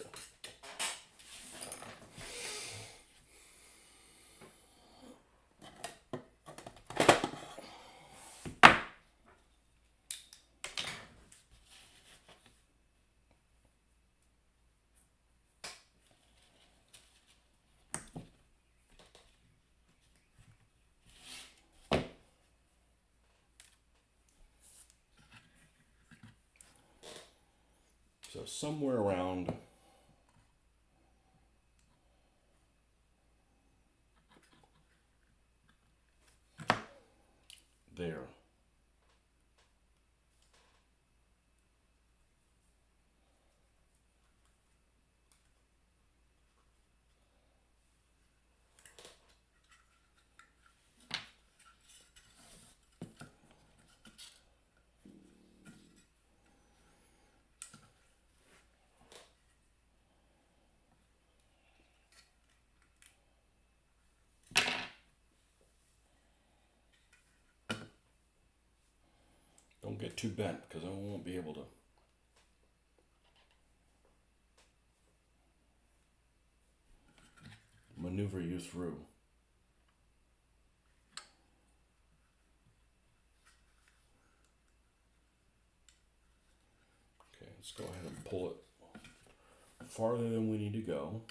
So somewhere around there. Don't get too bent because I won't be able to maneuver you through. Okay, let's go ahead and pull it farther than we need to go.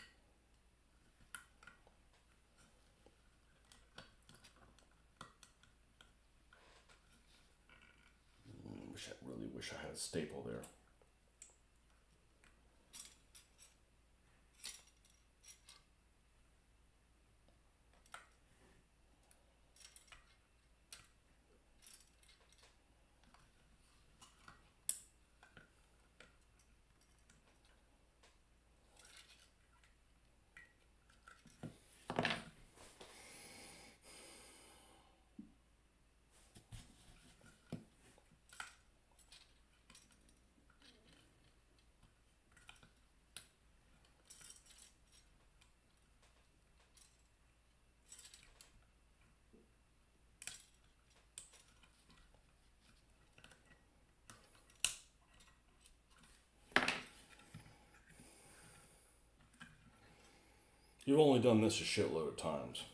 I really wish I had a staple there. You've only done this a shitload of times.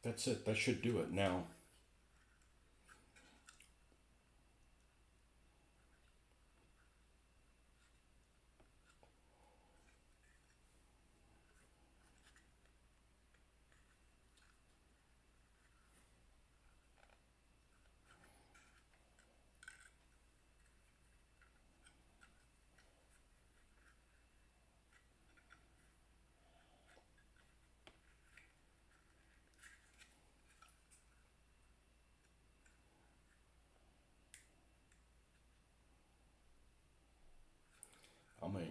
That's it. That should do it. Now,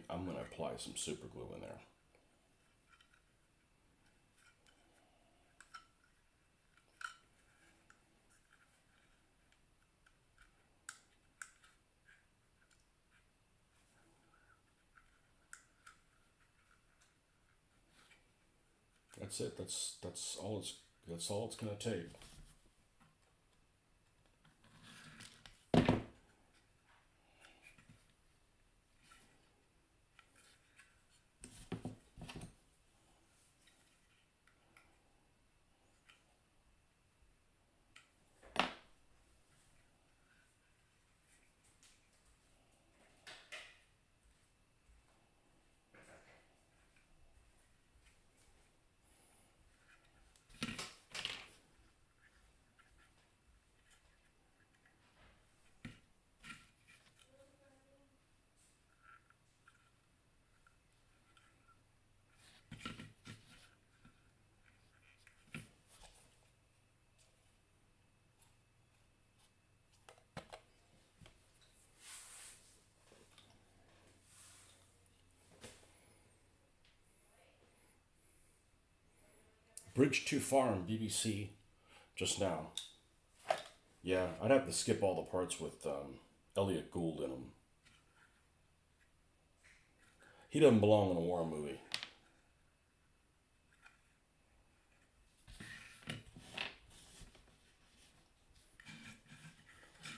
I'm going to apply some super glue in there. That's it. That's all it's gonna take. Bridge too far on BBC just now. Yeah, I'd have to skip all the parts with Elliot Gould in them. He doesn't belong in a war movie.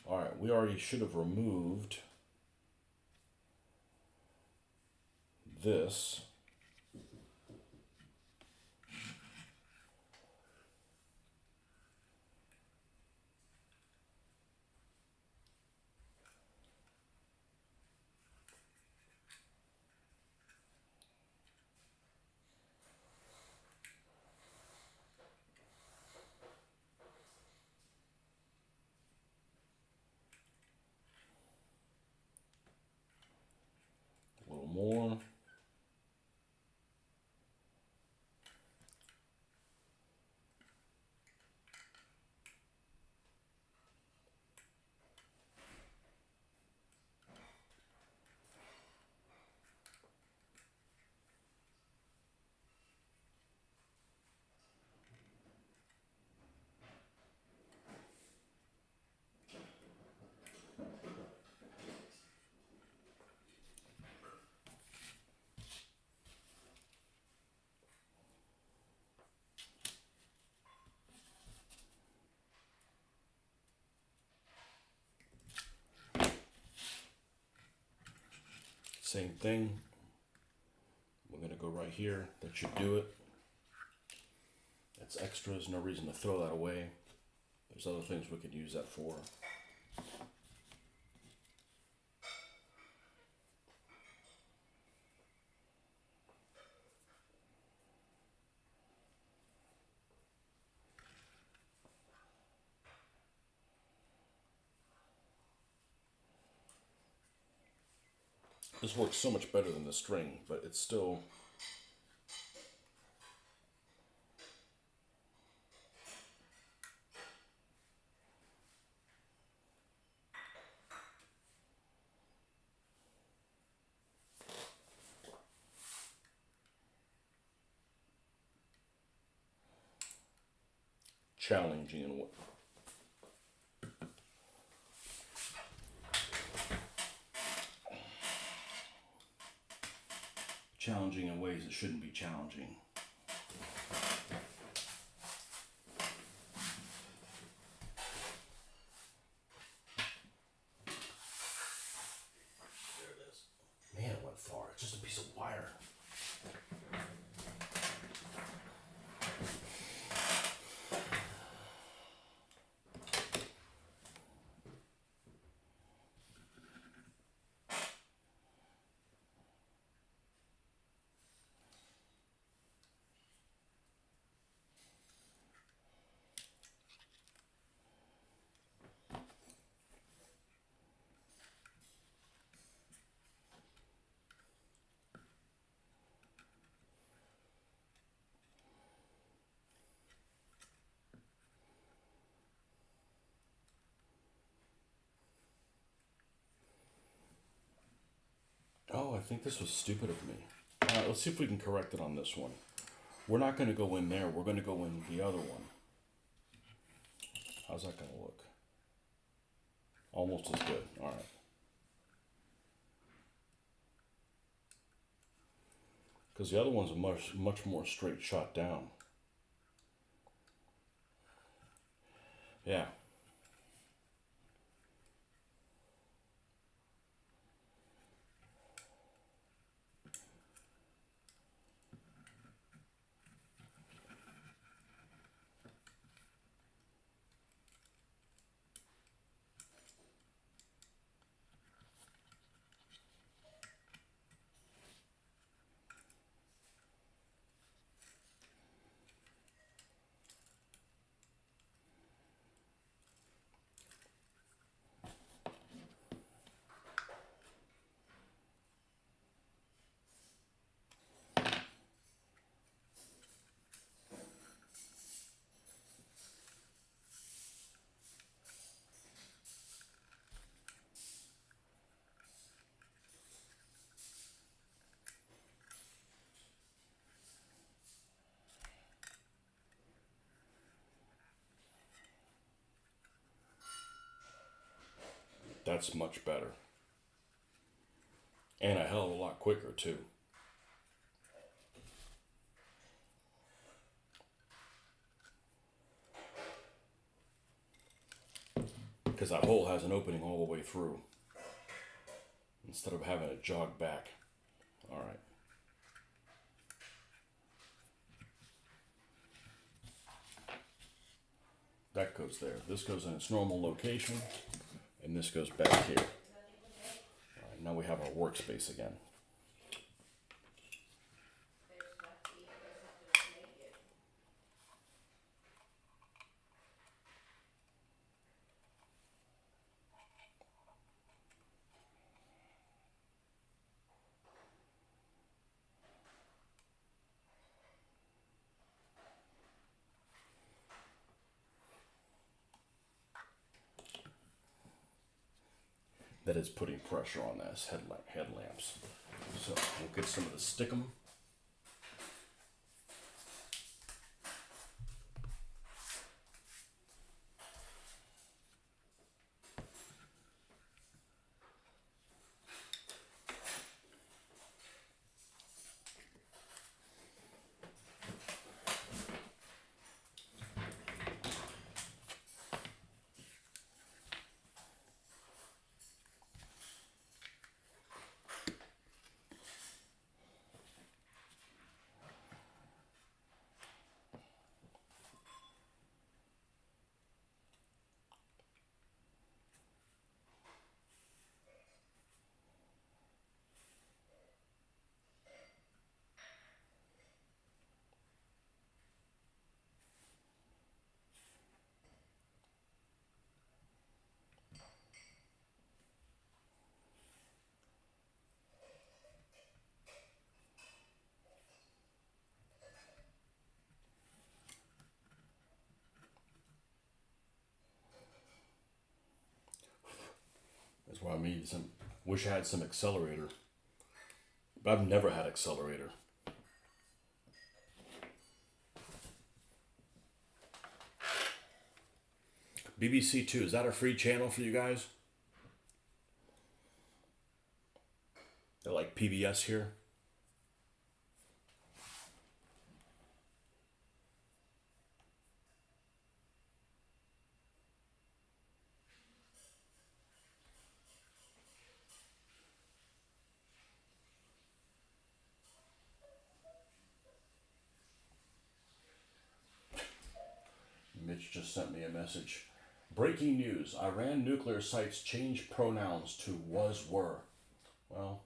All right, we already should have removed this. A little more. Same thing. We're going to go right here. That should do it. That's extras. No reason to throw that away. There's other things we could use that for. This works so much better than the string, but it's still... challenging in ways it shouldn't be challenging. There it is. Man, it went far. It's just a piece of wire. Oh, I think this was stupid of me. Let's see if we can correct it on this one. We're not going to go in there. We're going to go in the other one. How's that going to look? Almost as good. All right. Because the other one's much more straight shot down. That's much better. And a hell of a lot quicker, too. Because that hole has an opening all the way through. Instead of having it jog back. Alright. That goes there. This goes in its normal location. And this goes back here. Alright, now we have our workspace again. That is putting pressure on those headlamps. So we'll get some of the stickum. That's why I need some. Wish I had some accelerator. But I've never had accelerator. BBC Two, is that a free channel for you guys? They're like PBS here. Mitch just sent me a message. Breaking news. Iran nuclear sites change pronouns to was, were. Well,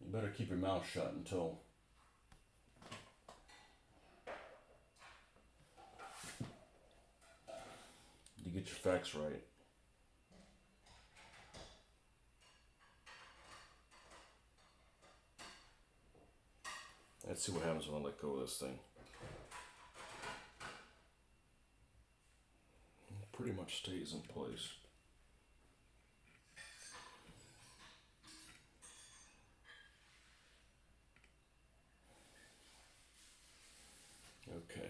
you better keep your mouth shut until you get your facts right. Let's see what happens when I let go of this thing. It pretty much stays in place. Okay.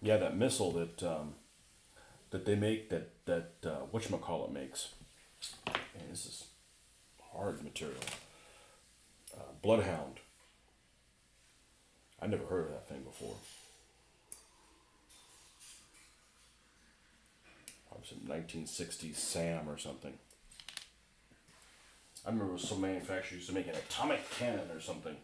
Yeah, that missile that they make that whatchamacallit makes. Man, this is hard material. Bloodhound. I never heard of that thing before. I was in 1960s Sam or something. I remember some manufacturers used to make an atomic cannon or something.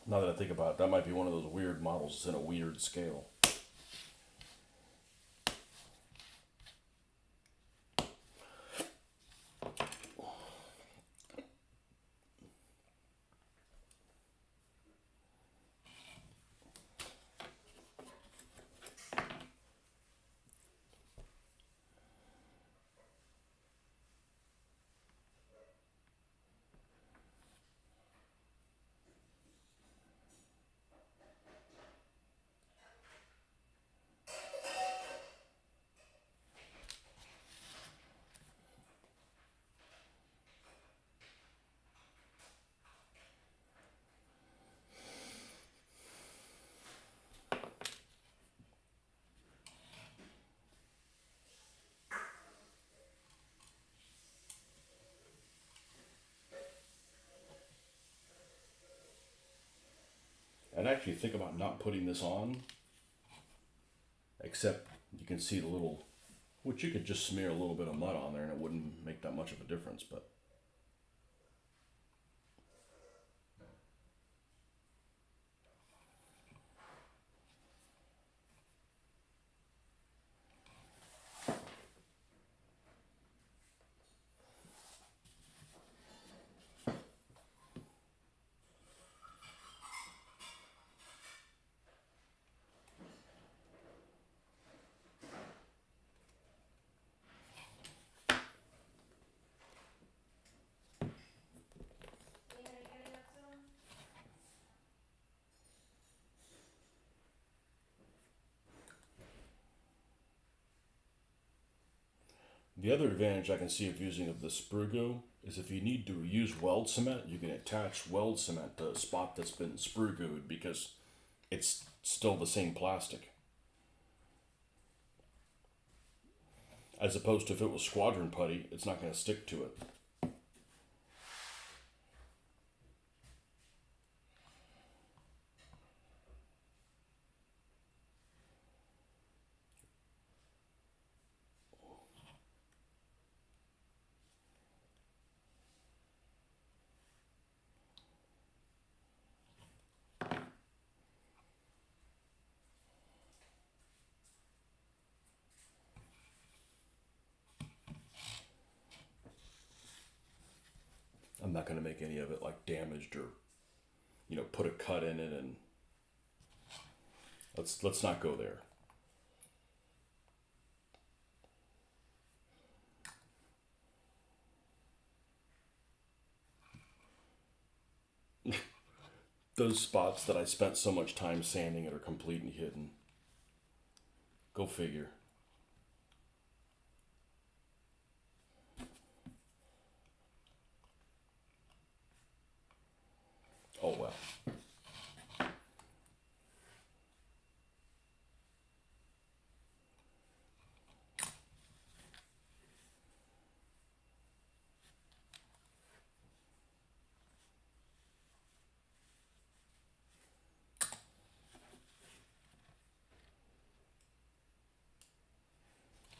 Now that I think about it, that might be one of those weird models that's in a weird scale. And actually think about not putting this on, except you can see the little, which you could just smear a little bit of mud on there and it wouldn't make that much of a difference, but the other advantage I can see of using of the sprue goo is if you need to use weld cement, you can attach weld cement to a spot that's been sprue gooed because it's still the same plastic. As opposed to if it was squadron putty, it's not going to stick to it. I'm not going to make any of it like damaged or, put a cut in it, and let's not go there. Those spots that I spent so much time sanding it are completely hidden. Go figure. Oh well.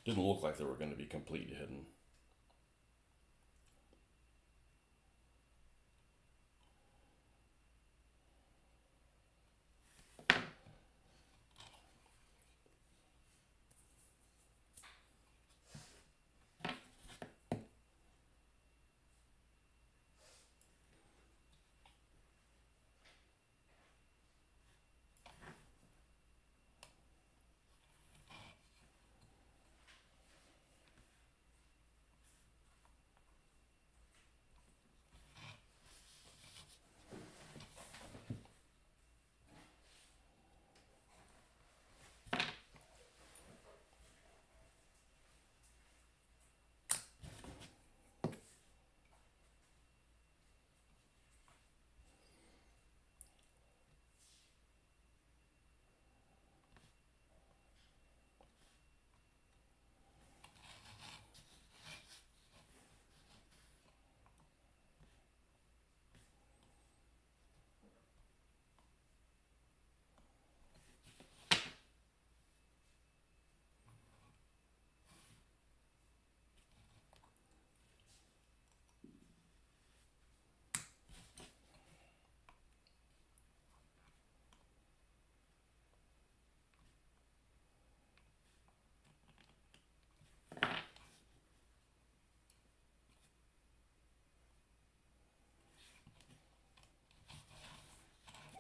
Didn't look like they were going to be completely hidden.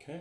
Okay.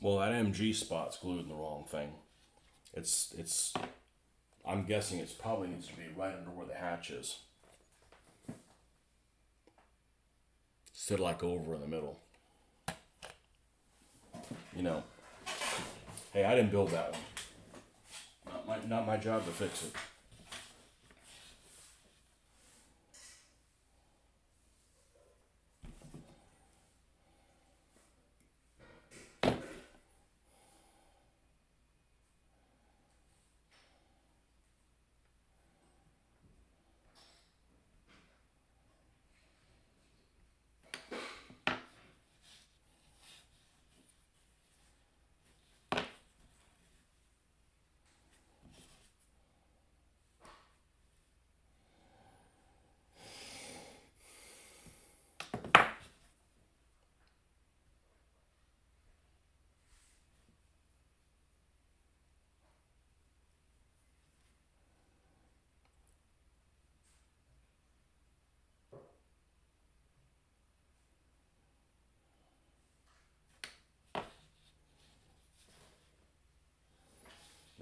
Well, that MG spot's glued in the wrong thing. It's I'm guessing it's probably needs to be right under where the hatch is, instead of like over in the middle. You know, hey, I didn't build that one. Not my job to fix it.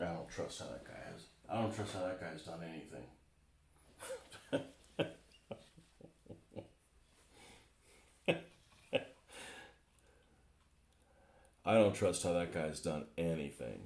I don't trust how that guy has. I don't trust how that guy's done anything. I don't trust how that guy's done anything.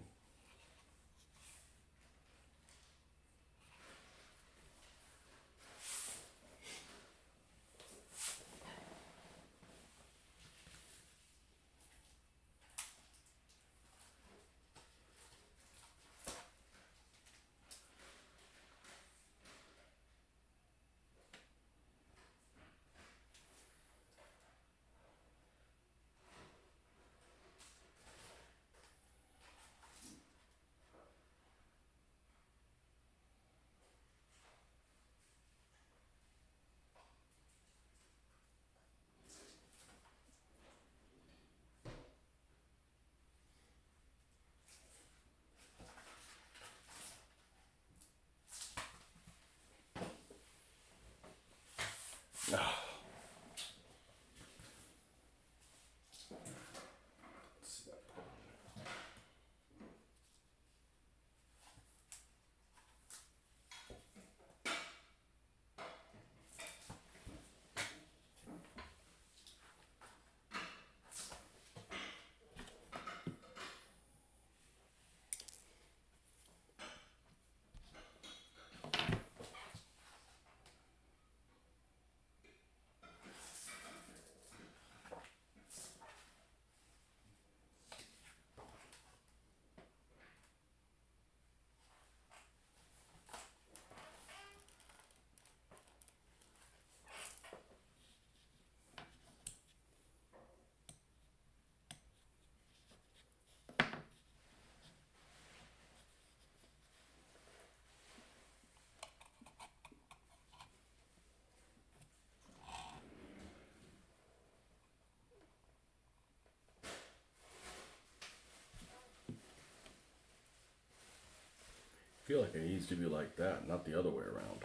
I feel like it needs to be like that, not the other way around.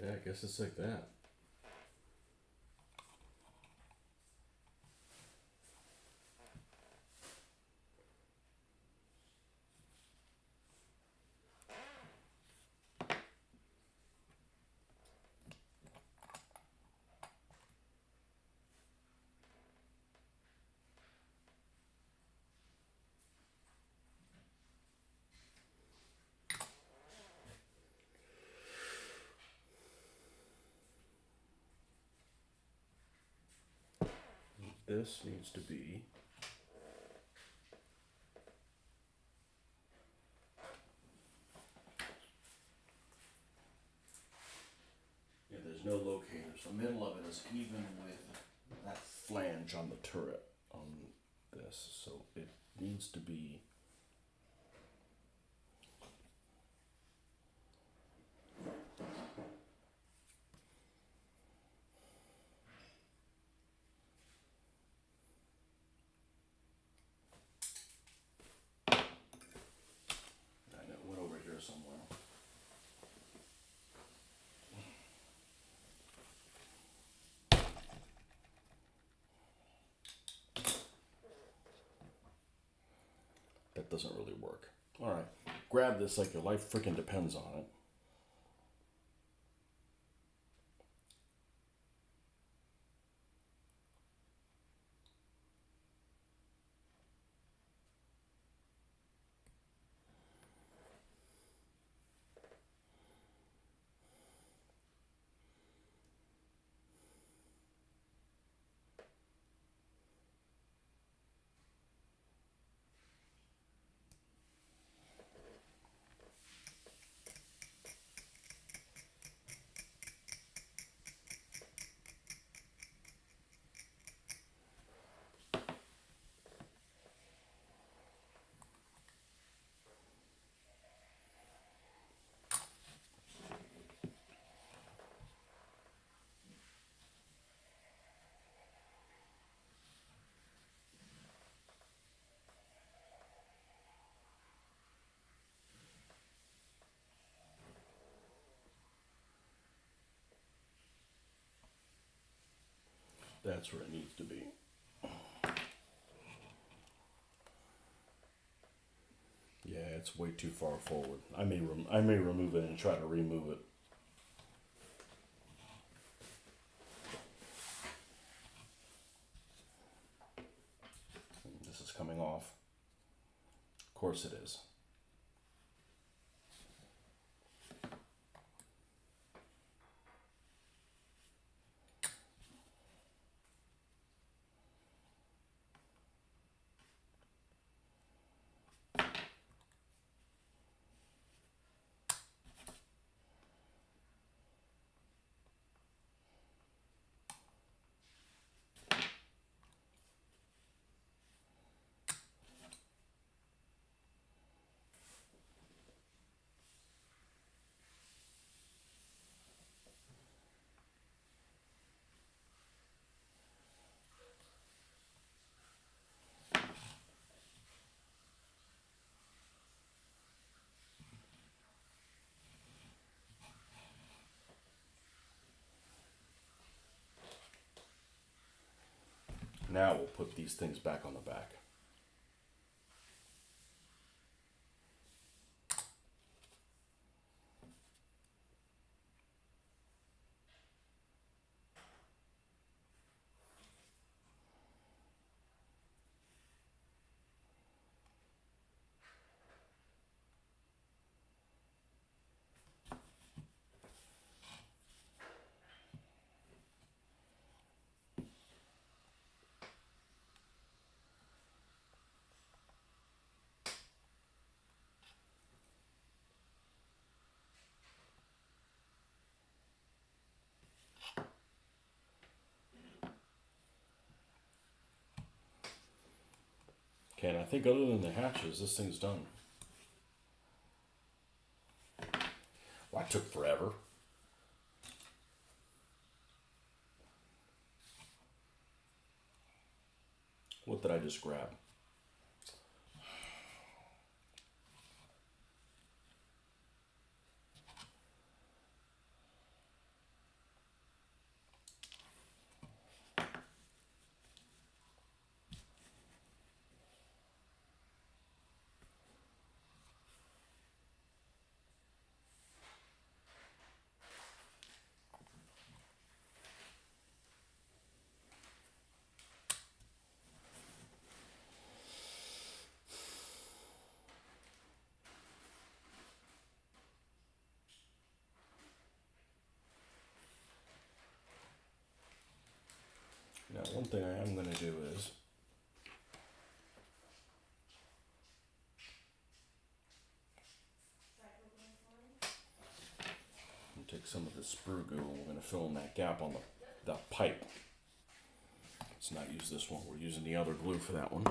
Yeah, I guess it's like that. this needs to be. Yeah, there's no locators. The middle of it is even with that flange on the turret on this, so it needs to be. I know, it went over here somewhere. That doesn't really work. All right, grab this like your life freaking depends on it. That's where it needs to be. Yeah, it's way too far forward. I may remove it and try to remove it. This is coming off. Of course it is. Now we'll put these things back on the back. Okay, and I think other than the hatches, this thing's done. Well, that took forever. What did I just grab? one thing I am going to do is take some of this sprue glue and we're going to fill in that gap on the pipe. Let's not use this one. We're using the other glue for that one.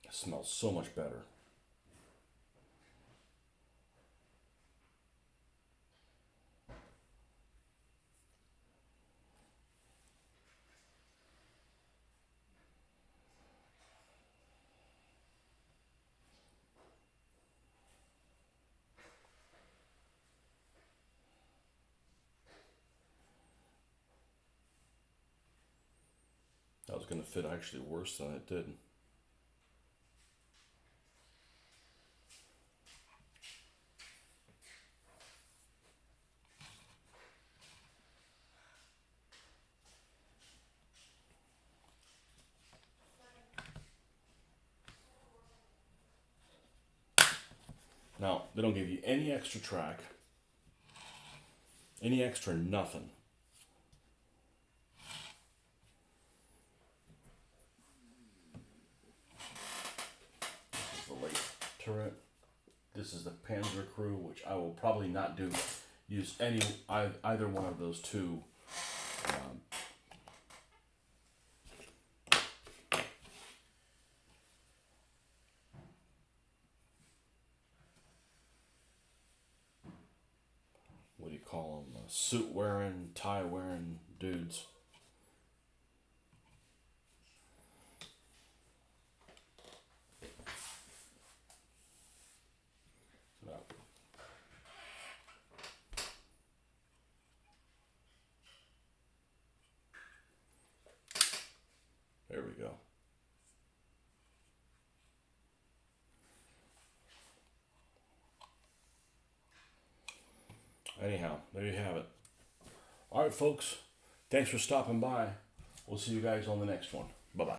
It smells so much better. That was going to fit actually worse than it did. Now, they don't give you any extra track, any extra nothing. This is the late turret. This is the Panzer Crew, which I will probably not use either one of those two. What do you call them? Suit wearing, tie wearing dudes. No. There we go. Anyhow, there you have it. All right, folks. Thanks for stopping by. We'll see you guys on the next one.